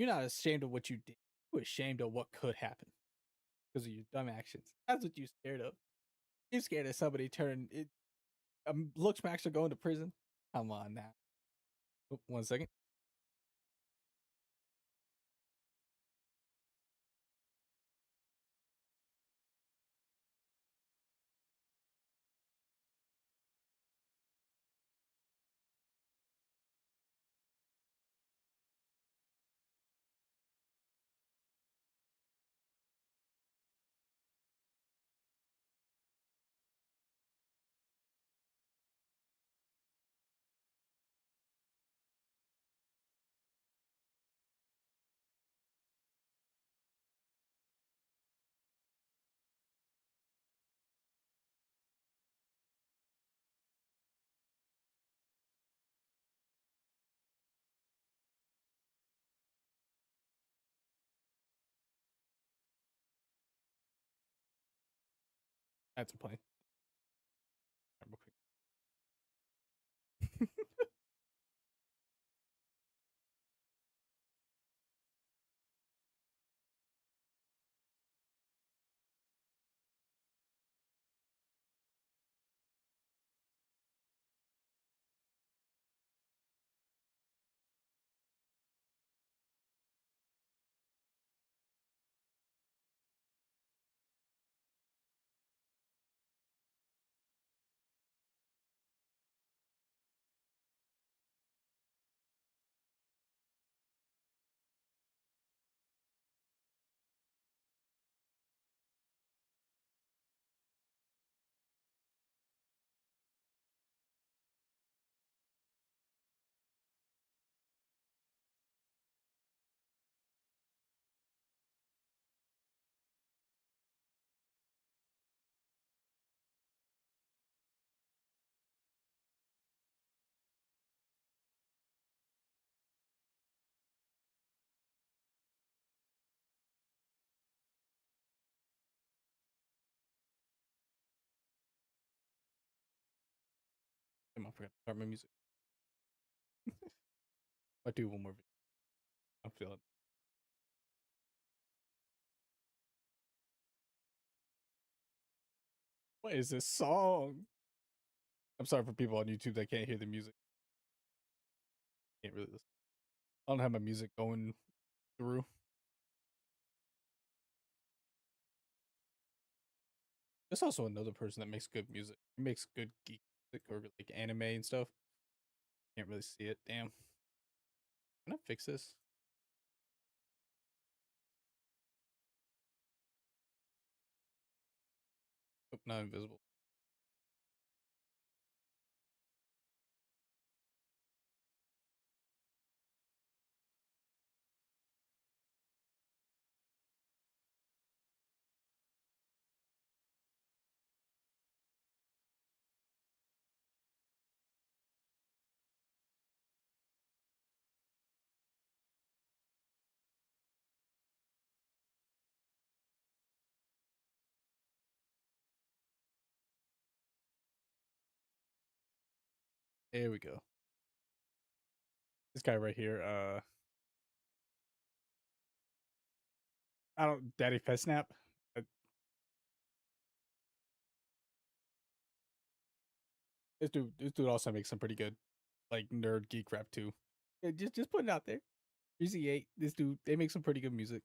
Speaker 1: not ashamed of what you did. You're ashamed of what could happen because of your dumb actions. That's what you're scared of. You're scared of somebody turning it. Looks Max are going to prison. Come on now. Oh, 1 second. That's a plane. Damn, I forgot to start my music. I do one more video. I'm feeling. What is this song? I'm sorry for people on YouTube that can't hear the music. Can't really listen. I don't have my music going through. There's also another person that makes good music. He makes good geek music or like anime and stuff. Can't really see it. Damn. Can I fix this? Oh, not invisible. There we go. This guy right here. I don't. Daddy Fessnap. Uh, This dude also makes some pretty good, like nerd geek rap too. Yeah, just putting it out there. 3Z8. This dude, they make some pretty good music.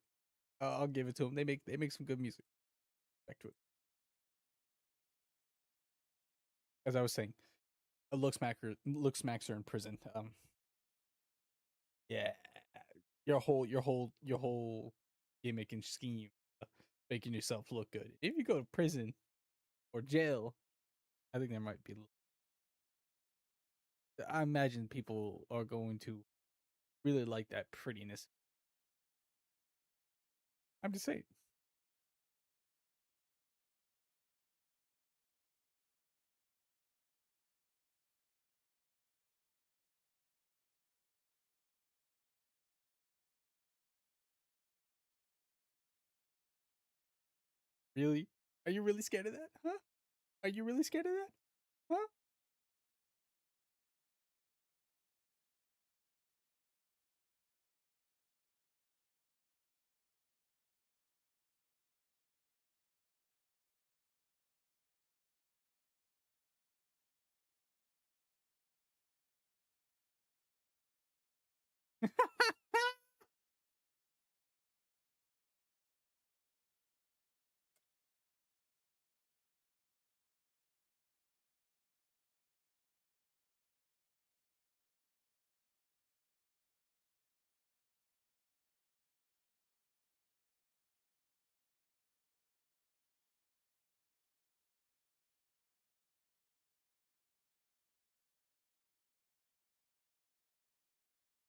Speaker 1: I'll give it to them. They make some good music. Back to it. As I was saying, a look smacker in prison. Yeah, your whole gimmick and scheme, making yourself look good. If you go to prison or jail, I think there might be. I imagine people are going to really like that prettiness. I'm just saying. Really? Are you really scared of that? Huh? Are you really scared of that? Huh?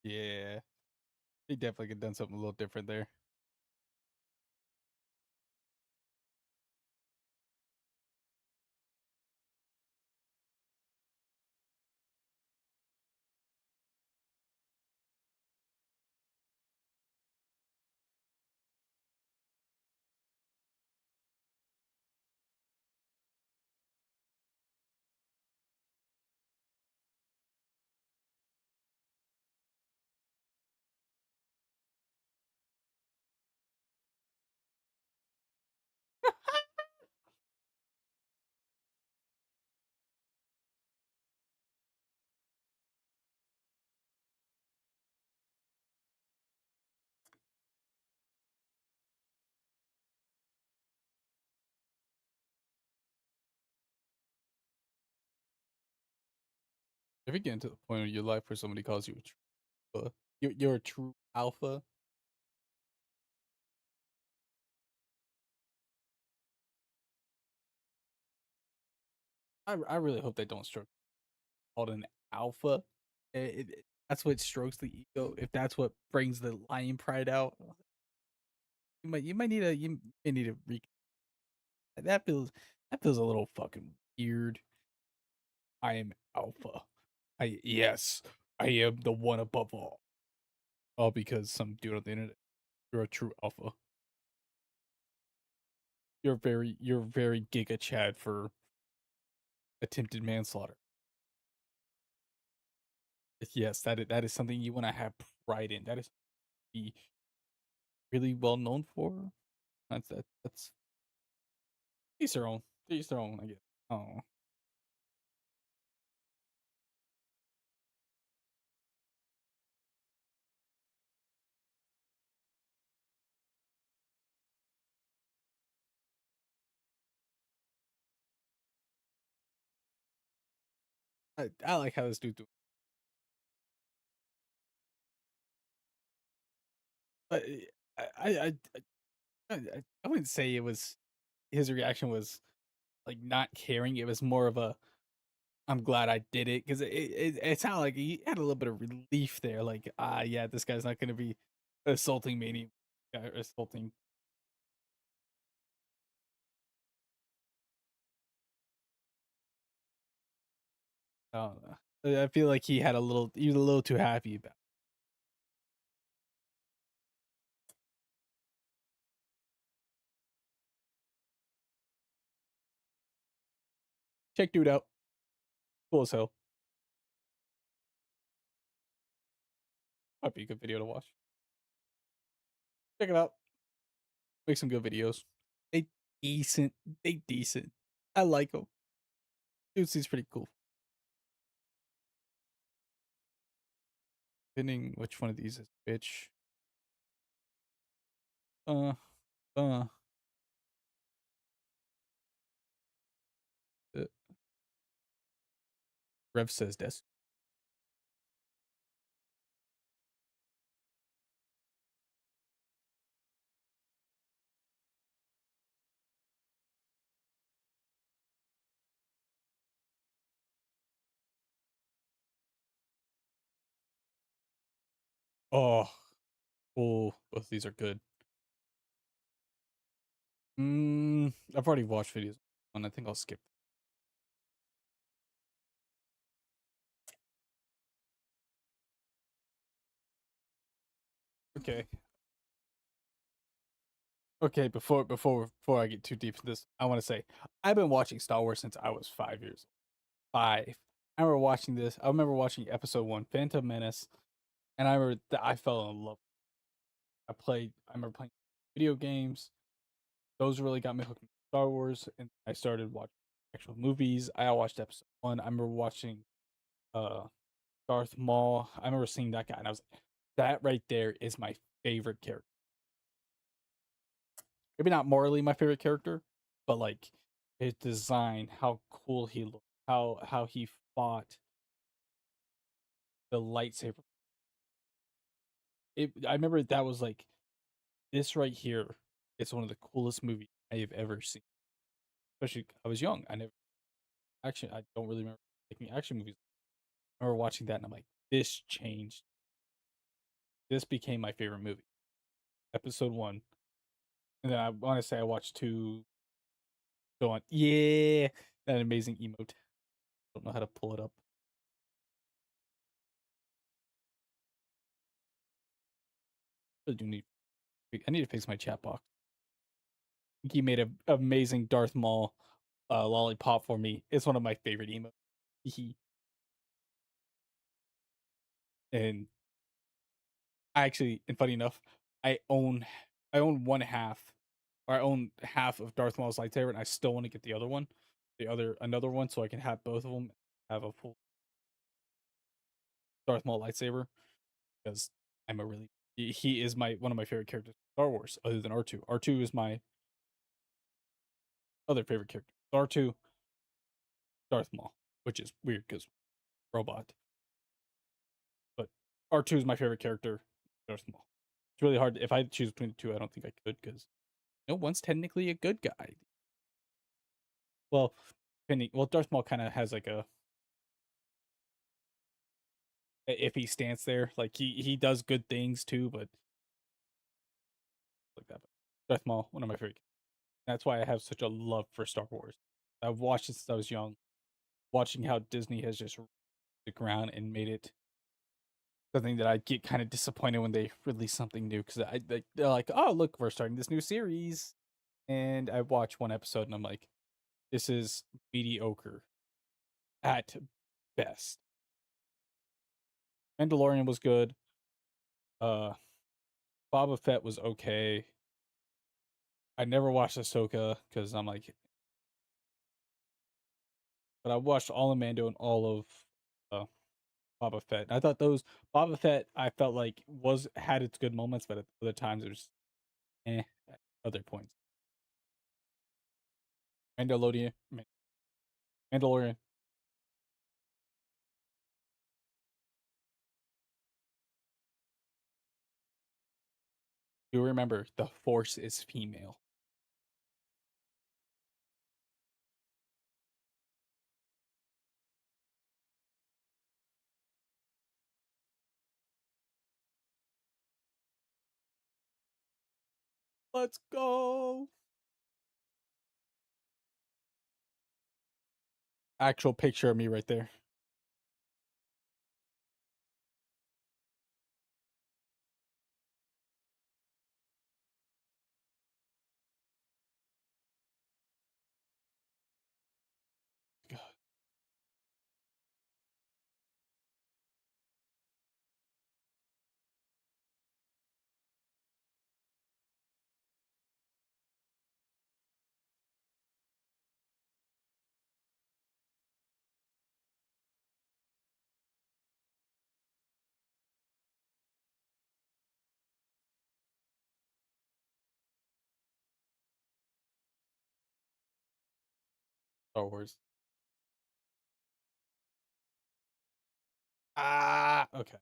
Speaker 1: Yeah, he definitely could have done something a little different there. If you get into the point of your life where somebody calls you a true alpha, you're a true alpha. I really hope they don't stroke called an alpha. That's what strokes the ego. If that's what brings the lion pride out, you may need a that feels a little fucking weird. I am alpha. Yes, I am the one above all. All because some dude on the internet. You're a true alpha. You're very giga Chad for attempted manslaughter. Yes, that is something you want to have pride in. That is be really well known for. That's each their own. Each their own, I guess. Oh, I like how this dude do. But I wouldn't say it was his reaction was like not caring. It was more of a I'm glad I did it because it sounded like he had a little bit of relief there. Like yeah, this guy's not going to be assaulting me assaulting. I feel like he was a little too happy about. Check dude out. Cool as hell. Might be a good video to watch. Check it out. Make some good videos. They decent. They decent. I like them. Dude seems pretty cool. Depending which one of these is bitch. Uh, uh. uh, Rev says this. Oh, oh, both of these are good. I've already watched videos and I think I'll skip. Okay. Okay, before I get too deep into this, I want to say I've been watching Star Wars since I was 5 years old. 5. I remember watching this. I remember watching episode 1, Phantom Menace, and I remember that I fell in love. I remember playing video games. Those really got me hooked in Star Wars, and I started watching actual movies. I watched episode 1. I remember watching uh Darth Maul. I remember seeing that guy, and I was like, that right there is my favorite character. Maybe not morally my favorite character, but like his design, how cool he looked, how he fought the lightsaber. I remember that was like this right here. It's one of the coolest movies I have ever seen. Especially I was young. I never I don't really remember making action movies. I remember watching that and I'm like, this changed. This became my favorite movie. Episode 1. And then I want to say I watched 2. Go on. Yeah, that amazing emote. Don't know how to pull it up. I do need. I need to fix my chat box. He made an amazing Darth Maul lollipop for me. It's one of my favorite emotes. And I actually, and funny enough, I own I own one half, or I own half of Darth Maul's lightsaber, and I still want to get the other one, another one, so I can have both of them. Have a full Darth Maul lightsaber because I'm a really he is my one of my favorite characters in Star Wars, other than R2. R2 is my other favorite character. R2, Darth Maul, which is weird because robot. But R2 is my favorite character. Darth Maul. It's really hard. If I had to choose between the two, I don't think I could because no one's technically a good guy. Well, Darth Maul kind of has like a if he stands there, like he does good things too, but like that. But Darth Maul, one of my favorite. That's why I have such a love for Star Wars. I've watched it since I was young. Watching how Disney has just the ground and made it something that I get kind of disappointed when they release something new because they're like, oh look, we're starting this new series, and I watch one episode and I'm like, this is mediocre at best. Mandalorian was good. Uh, Boba Fett was okay. I never watched Ahsoka because I'm like, but I watched all of Mando and all of uh, Boba Fett. I thought those Boba Fett I felt like was had its good moments, but at other times it was at other points. Mandalorian, Mandalorian. Do remember the Force is female. Let's go. Actual picture of me right there. Star Wars. Ah, okay.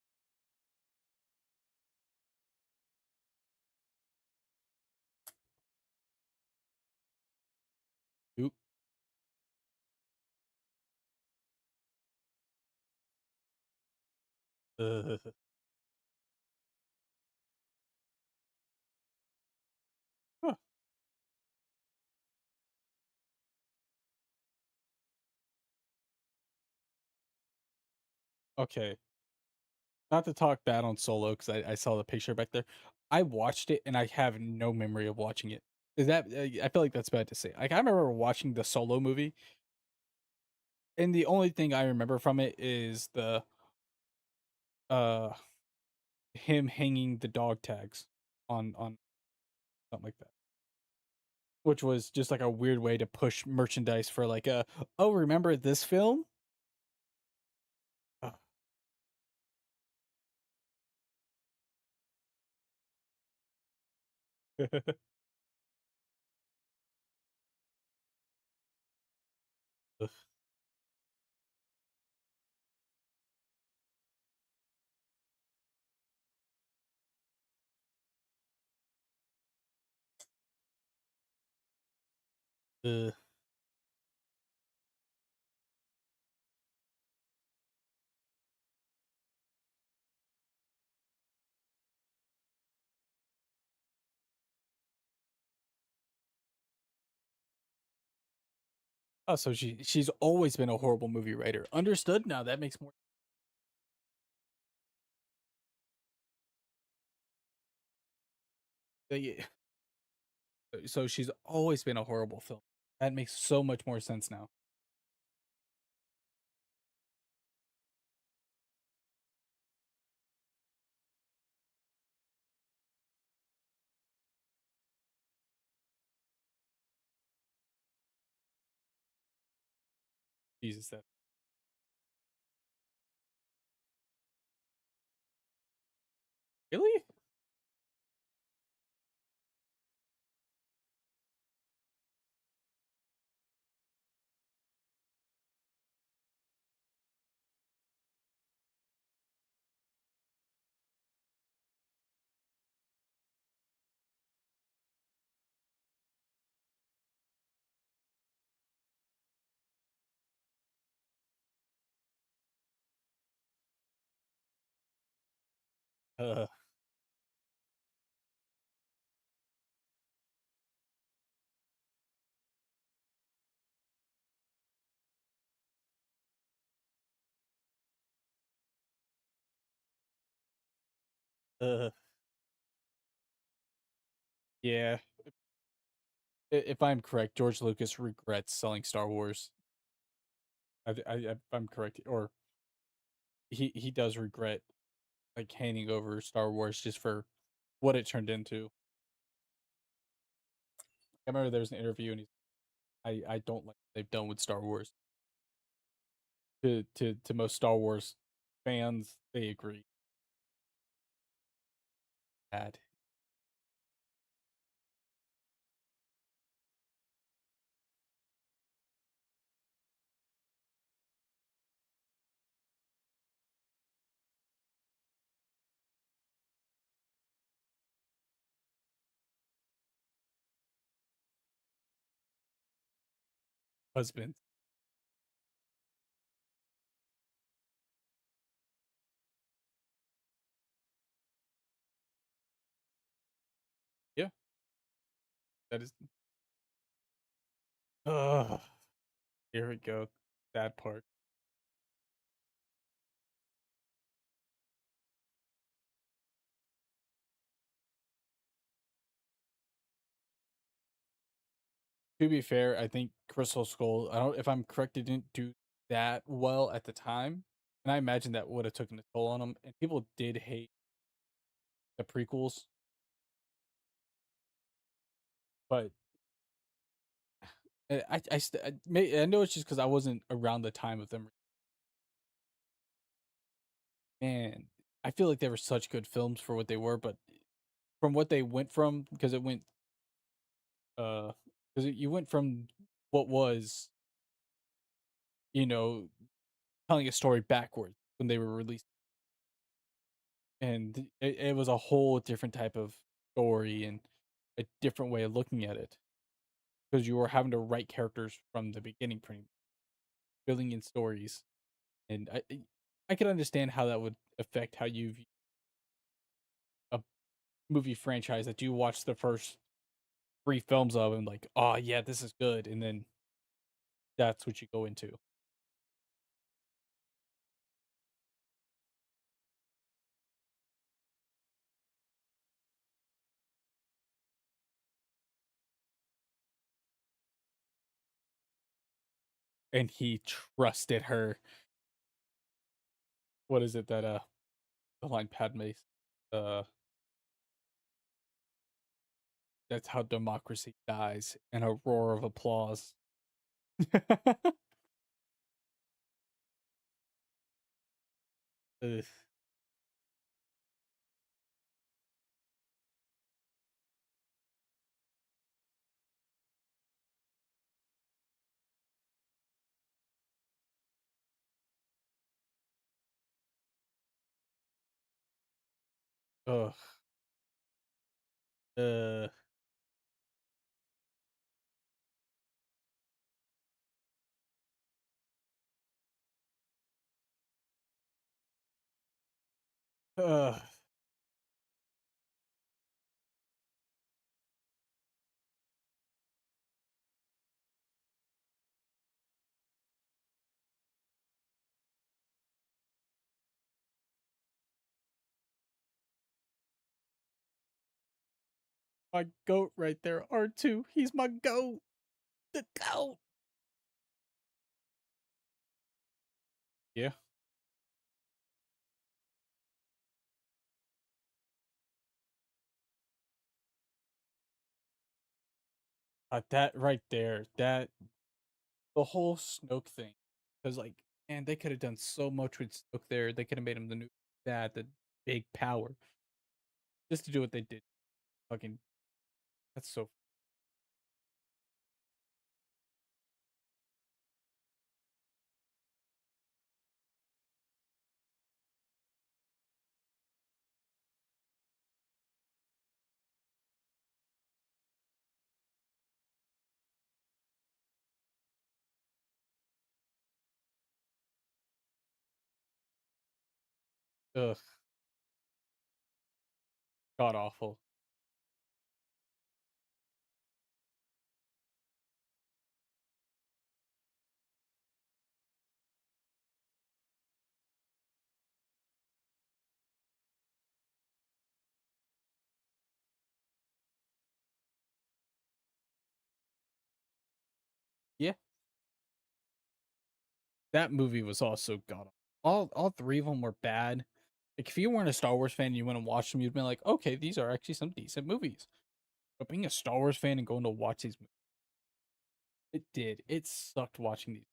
Speaker 1: Oop. Uh, huh. Okay. Not to talk bad on Solo because I saw the picture back there. I watched it and I have no memory of watching it. Is that I feel like that's bad to say. Like I remember watching the Solo movie, and the only thing I remember from it is the uh him hanging the dog tags on something like that, which was just like a weird way to push merchandise for like a oh remember this film. Ugh. Ugh. Ugh. Oh, so she's always been a horrible movie writer. Understood. Now that makes more. Yeah. So she's always been a horrible film. That makes so much more sense now. Jesus, that really? Uh, uh, yeah. If I'm correct, George Lucas regrets selling Star Wars. If I'm correct, or he does regret. like handing over Star Wars just for what it turned into. I remember there was an interview and I don't like what they've done with Star Wars. To most Star Wars fans, they agree. Bad husband. Yeah, that is. Ugh, here we go. That part. To be fair, I think Crystal Skull. I don't. If I'm correct, it didn't do that well at the time, and I imagine that would have taken a toll on them. And people did hate the prequels, but I know it's just because I wasn't around the time of them. Man, I feel like they were such good films for what they were, but from what they went from, because it went because you went from what was, you know, telling a story backwards when they were released, and it was a whole different type of story and a different way of looking at it because you were having to write characters from the beginning, pretty much, filling in stories, and I can understand how that would affect how you view a movie franchise that you watch the first three films of and like, oh yeah, this is good, and then that's what you go into. And he trusted her. What is it that the line Padme uh that's how democracy dies in a roar of applause. Ugh. Ugh. Uh, ugh. My goat right there, R2. He's my goat. The goat. Yeah. That right there. That the whole Snoke thing. Because like, man, they could have done so much with Snoke there. They could have made him the new dad, the big power, just to do what they did. Fucking, that's so. Ugh. God awful. Yeah. That movie was also god. All three of them were bad. Like if you weren't a Star Wars fan and you went and watched them, you'd be like, okay, these are actually some decent movies. But being a Star Wars fan and going to watch these, it did. It sucked watching these.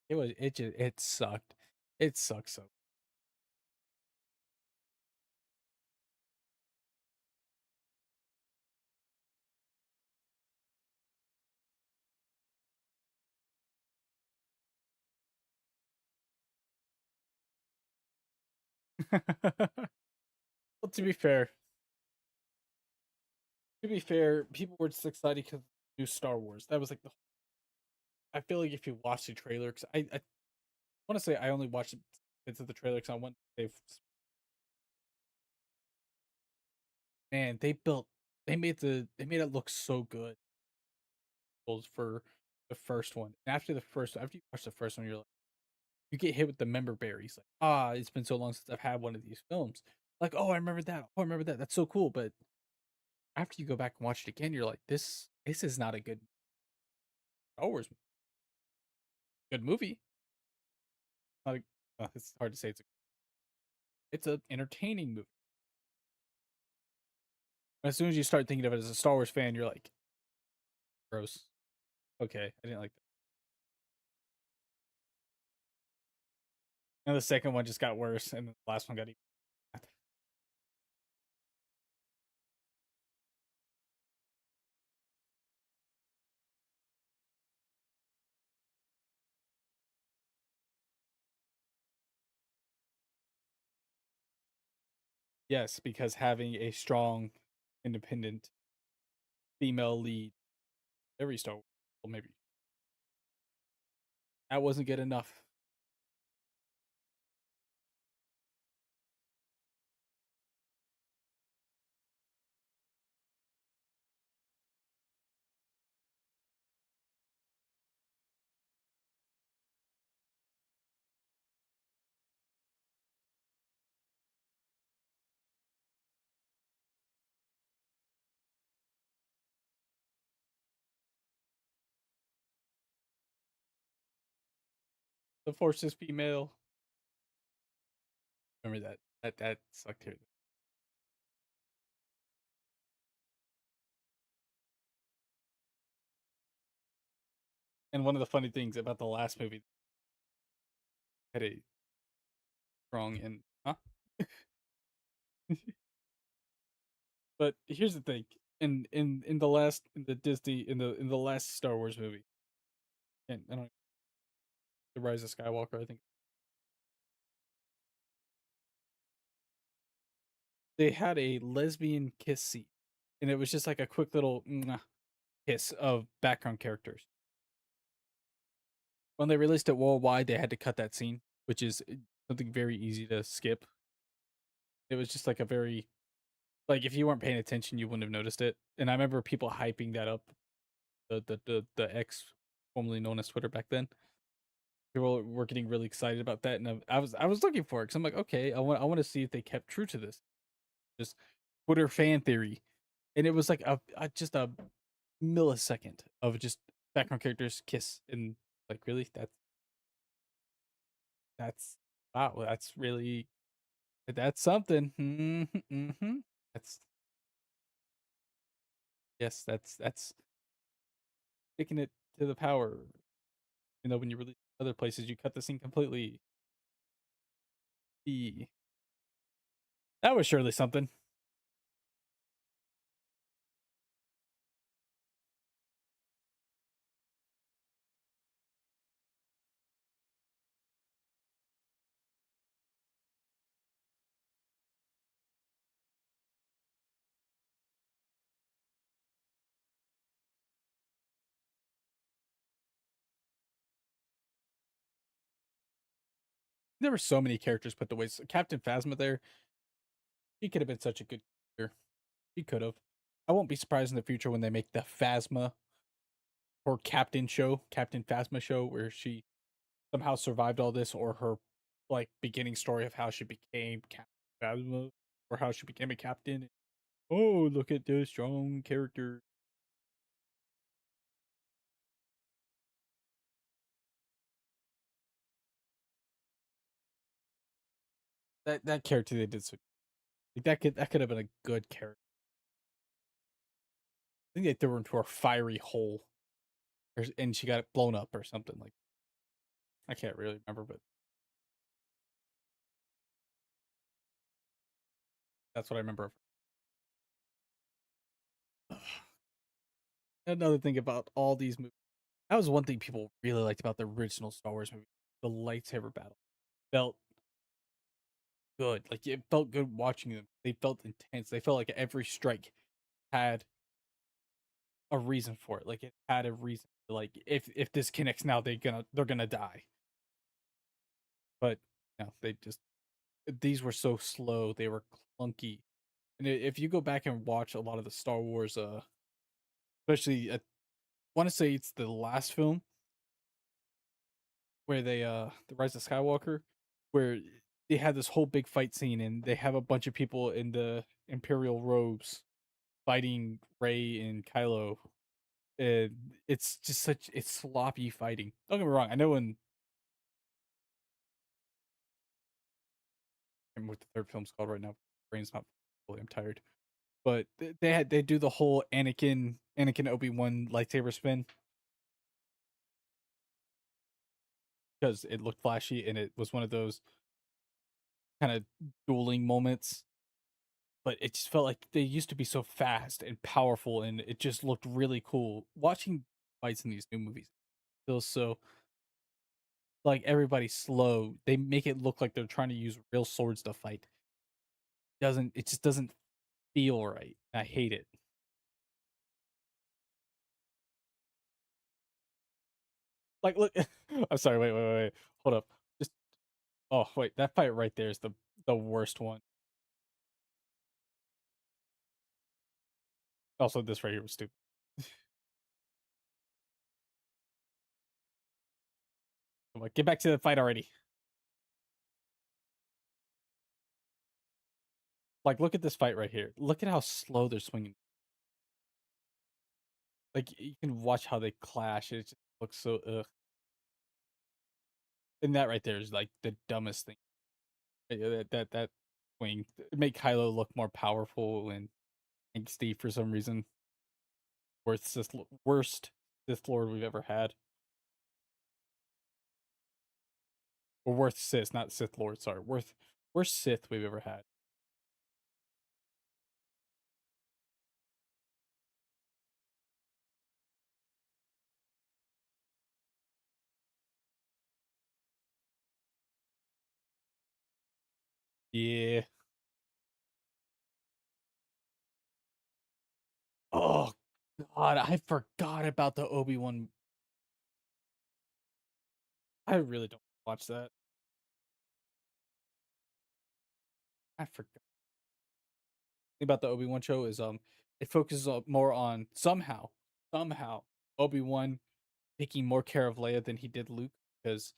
Speaker 1: It sucked. It sucks so. Well, to be fair, people were just excited because new Star Wars. That was like the. I feel like if you watch the trailer, because I want to say I only watched bits of the trailer because I want they've man they made it look so good for the first one. And after you watch the first one, you're like you get hit with the member berries. Like it's been so long since I've had one of these films. Like oh I remember that. Oh I remember that. That's so cool. But after you go back and watch it again, you're like this is not a good Star Wars good movie. Not it's hard to say it's a entertaining movie. As soon as you start thinking of it as a Star Wars fan, you're like, gross. Okay, I didn't like that. And the second one just got worse, and the last one got even. Yes, because having a strong, independent female lead every Star Wars, well, maybe that wasn't good enough. The Force is female. Remember that? That sucked here. And one of the funny things about the last movie had a strong and huh? But here's the thing: in the last in the Disney in the last Star Wars movie, and I don't the Rise of Skywalker, I think they had a lesbian kiss scene, and it was just like a quick little mwah kiss of background characters. When they released it worldwide, they had to cut that scene, which is something very easy to skip. It was just like a very like if you weren't paying attention, you wouldn't have noticed it. And I remember people hyping that up. The X, formerly known as Twitter back then, people were getting really excited about that, and I was looking for it because I'm like, okay, I want to see if they kept true to this. Just Twitter fan theory, and it was like a just a millisecond of just background characters kiss, and like really that's wow, that's really that's something. Mm-hmm. That's yes, that's sticking it to the power. You know, when you release other places, you cut the scene completely. E. That was surely something. There were so many characters put the ways. Captain Phasma there, he could have been such a good character. He could have. I won't be surprised in the future when they make the Phasma or Captain Phasma show, where she somehow survived all this, or her like beginning story of how she became Captain Phasma, or how she became a captain. Oh, look at this strong character. that character they did so like, that could have been a good character. I think they threw her into a fiery hole, and she got blown up or something. Like I can't really remember, but that's what I remember of her. Another thing about all these movies, that was one thing people really liked about the original Star Wars movie. The lightsaber battle felt good. Like it felt good watching them. They felt intense. They felt like every strike had a reason for it. Like it had a reason. Like if this connects now, they're gonna die. But no, they just these were so slow. They were clunky. And if you go back and watch a lot of the Star Wars, especially I want to say it's the last film where they the Rise of Skywalker, where they had this whole big fight scene and they have a bunch of people in the Imperial robes fighting Rey and Kylo. And it's just such it's sloppy fighting. Don't get me wrong. I know in what the third film's called right now. Brain's not fully. I'm tired. But they do the whole Anakin Obi-Wan lightsaber spin because it looked flashy and it was one of those kind of dueling moments. But it just felt like they used to be so fast and powerful, and it just looked really cool. Watching fights in these new movies feels so like everybody's slow. They make it look like they're trying to use real swords to fight. Doesn't it just doesn't feel right. I hate it. Like look I'm sorry, wait. Hold up. Just oh wait, that fight right there is the worst one. Also, this right here was stupid. I'm like, get back to the fight already. Like, look at this fight right here. Look at how slow they're swinging. Like, you can watch how they clash. It just looks so ugh. And that right there is like the dumbest thing. That swing make Kylo look more powerful and angsty for some reason. Worst Sith Lord we've ever had, or worst Sith, not Sith Lord. Sorry, worst Sith we've ever had. Yeah. Oh God, I forgot about the Obi-Wan. I really don't watch that. I forgot. About the Obi-Wan show is it focuses more on somehow Obi-Wan taking more care of Leia than he did Luke, because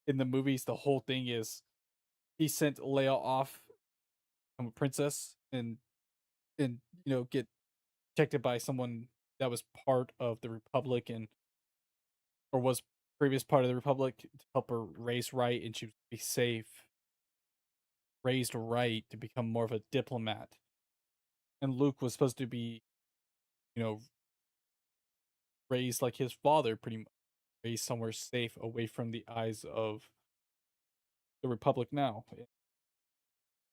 Speaker 1: in the movies the whole thing is he sent Leia off from a princess and get protected by someone that was part of the Republic and or was previous part of the Republic to help her raise right, and she was be safe, raised right to become more of a diplomat. And Luke was supposed to be, you know, raised like his father, pretty much raised somewhere safe away from the eyes of the Republic now.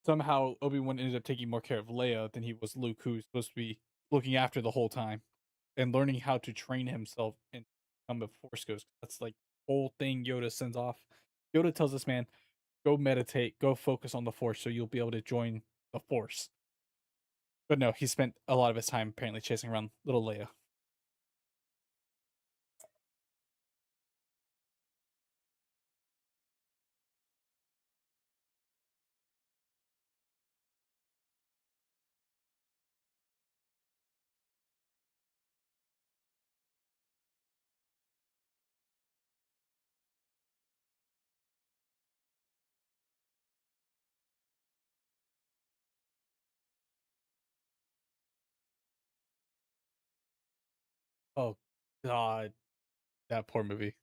Speaker 1: Somehow Obi-Wan ended up taking more care of Leia than he was Luke, who's supposed to be looking after the whole time and learning how to train himself and become a Force Ghost. That's like the whole thing Yoda sends off. Yoda tells this man, go meditate, go focus on the Force so you'll be able to join the Force. But no, he spent a lot of his time apparently chasing around little Leia. Oh God, that poor movie.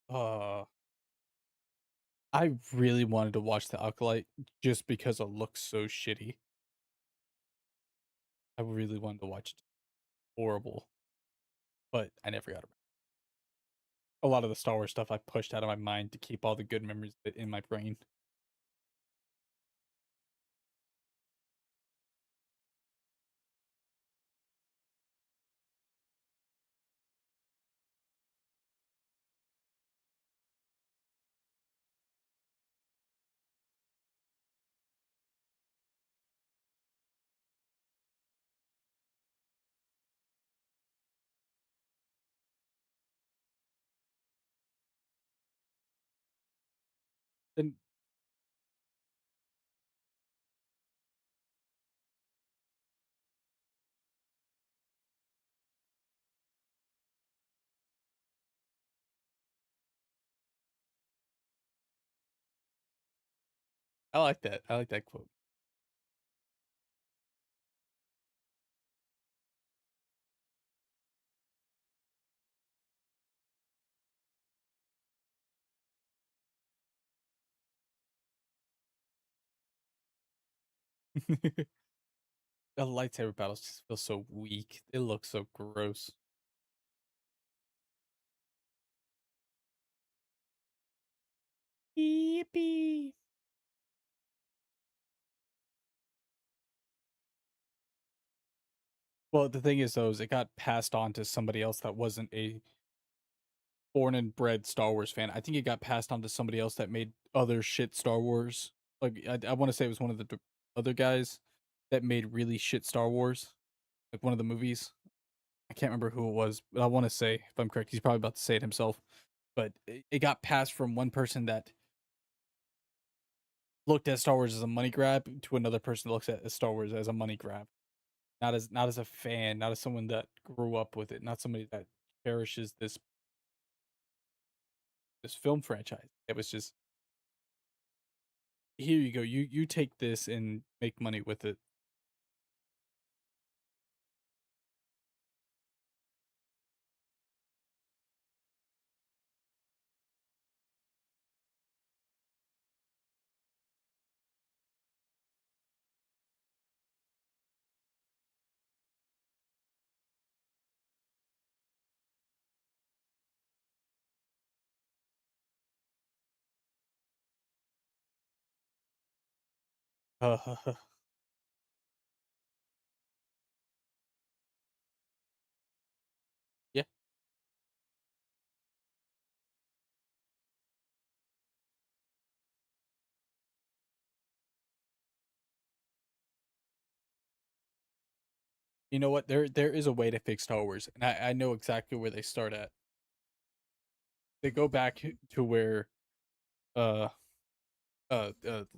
Speaker 1: uh, I really wanted to watch The Acolyte just because it looks so shitty. I really wanted to watch it. Horrible, but I never got around. A lot of the Star Wars stuff I pushed out of my mind to keep all the good memories in my brain. And I like that. I like that quote. The lightsaber battles just feel so weak. It looks so gross. Yippee! Well, the thing is, though, is it got passed on to somebody else that wasn't a born and bred Star Wars fan. I think it got passed on to somebody else that made other shit Star Wars. Like I want to say it was one of the other guys that made really shit Star Wars, like one of the movies. I can't remember who it was, but I want to say, if I'm correct, he's probably about to say it himself. But it got passed from one person that looked at Star Wars as a money grab to another person that looks at Star Wars as a money grab. Not as a fan, not as someone that grew up with it, not somebody that cherishes this film franchise. It was just, here you go. You take this and make money with it. Uh, yeah. You know what? There is a way to fix Star Wars, and I know exactly where they start at. They go back to where uh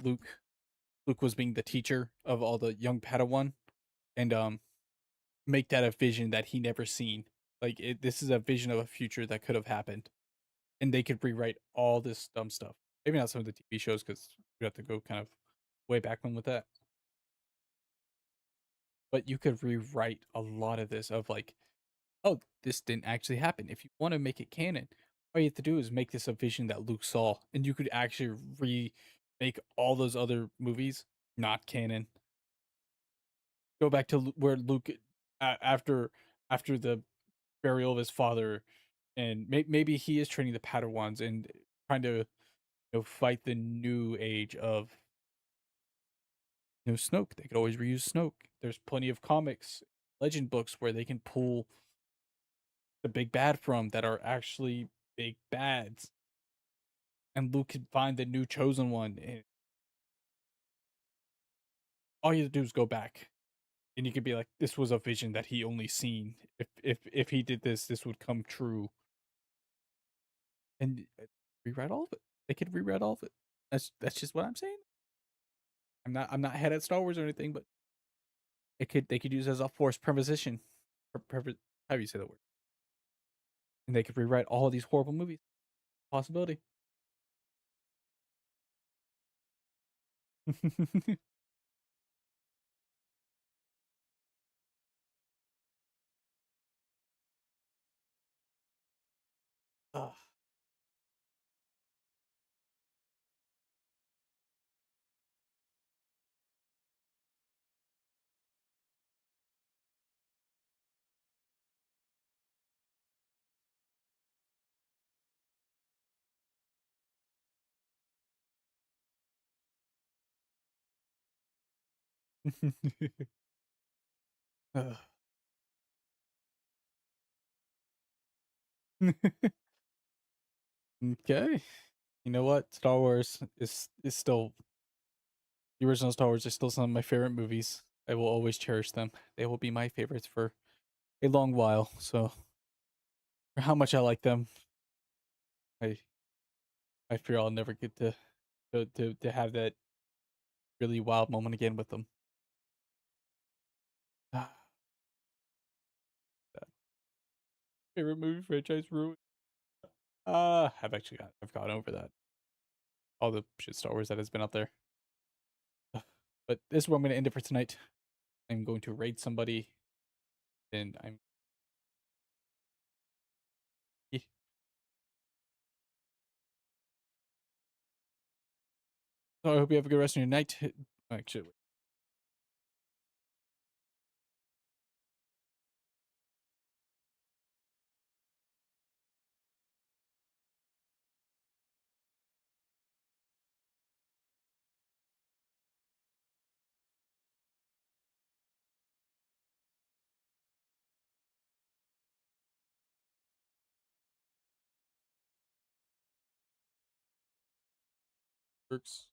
Speaker 1: Luke was being the teacher of all the young Padawan, and make that a vision that he never seen. Like this is a vision of a future that could have happened, and they could rewrite all this dumb stuff. Maybe not some of the TV shows because we have to go kind of way back when with that. But you could rewrite a lot of this of like, oh, this didn't actually happen. If you want to make it canon, all you have to do is make this a vision that Luke saw, and you could actually remake all those other movies not canon. Go back to where Luke, after the burial of his father, and maybe he is training the Padawans and trying to fight the new age of Snoke. They could always reuse Snoke. There's plenty of comics, legend books where they can pull the big bad from that are actually big bads, and Luke could find the new chosen one. And all you have to do is go back, and you could be like, "This was a vision that he only seen. If he did this, this would come true." And rewrite all of it. They could rewrite all of it. That's just what I'm saying. I'm not head at Star Wars or anything, but they could use it as a forced preposition. How do you say that word? And they could rewrite all of these horrible movies. Possibility. Ugh. Okay. You know what? Star Wars is still the original Star Wars is still some of my favorite movies. I will always cherish them. They will be my favorites for a long while. So for how much I like them, I I fear I'll never get to have that really wild moment again with them. Ah, that favorite movie franchise ruined. I've gone over that. All the shit Star Wars that has been out there. But this is where I'm gonna end it for tonight. I'm going to raid somebody and I'm so I hope you have a good rest of your night. Actually, works.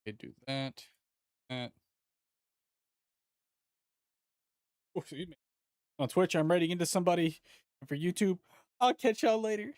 Speaker 1: Okay, do that. That. Oh, excuse me. On Twitch, I'm raiding into somebody. And for YouTube, I'll catch y'all later.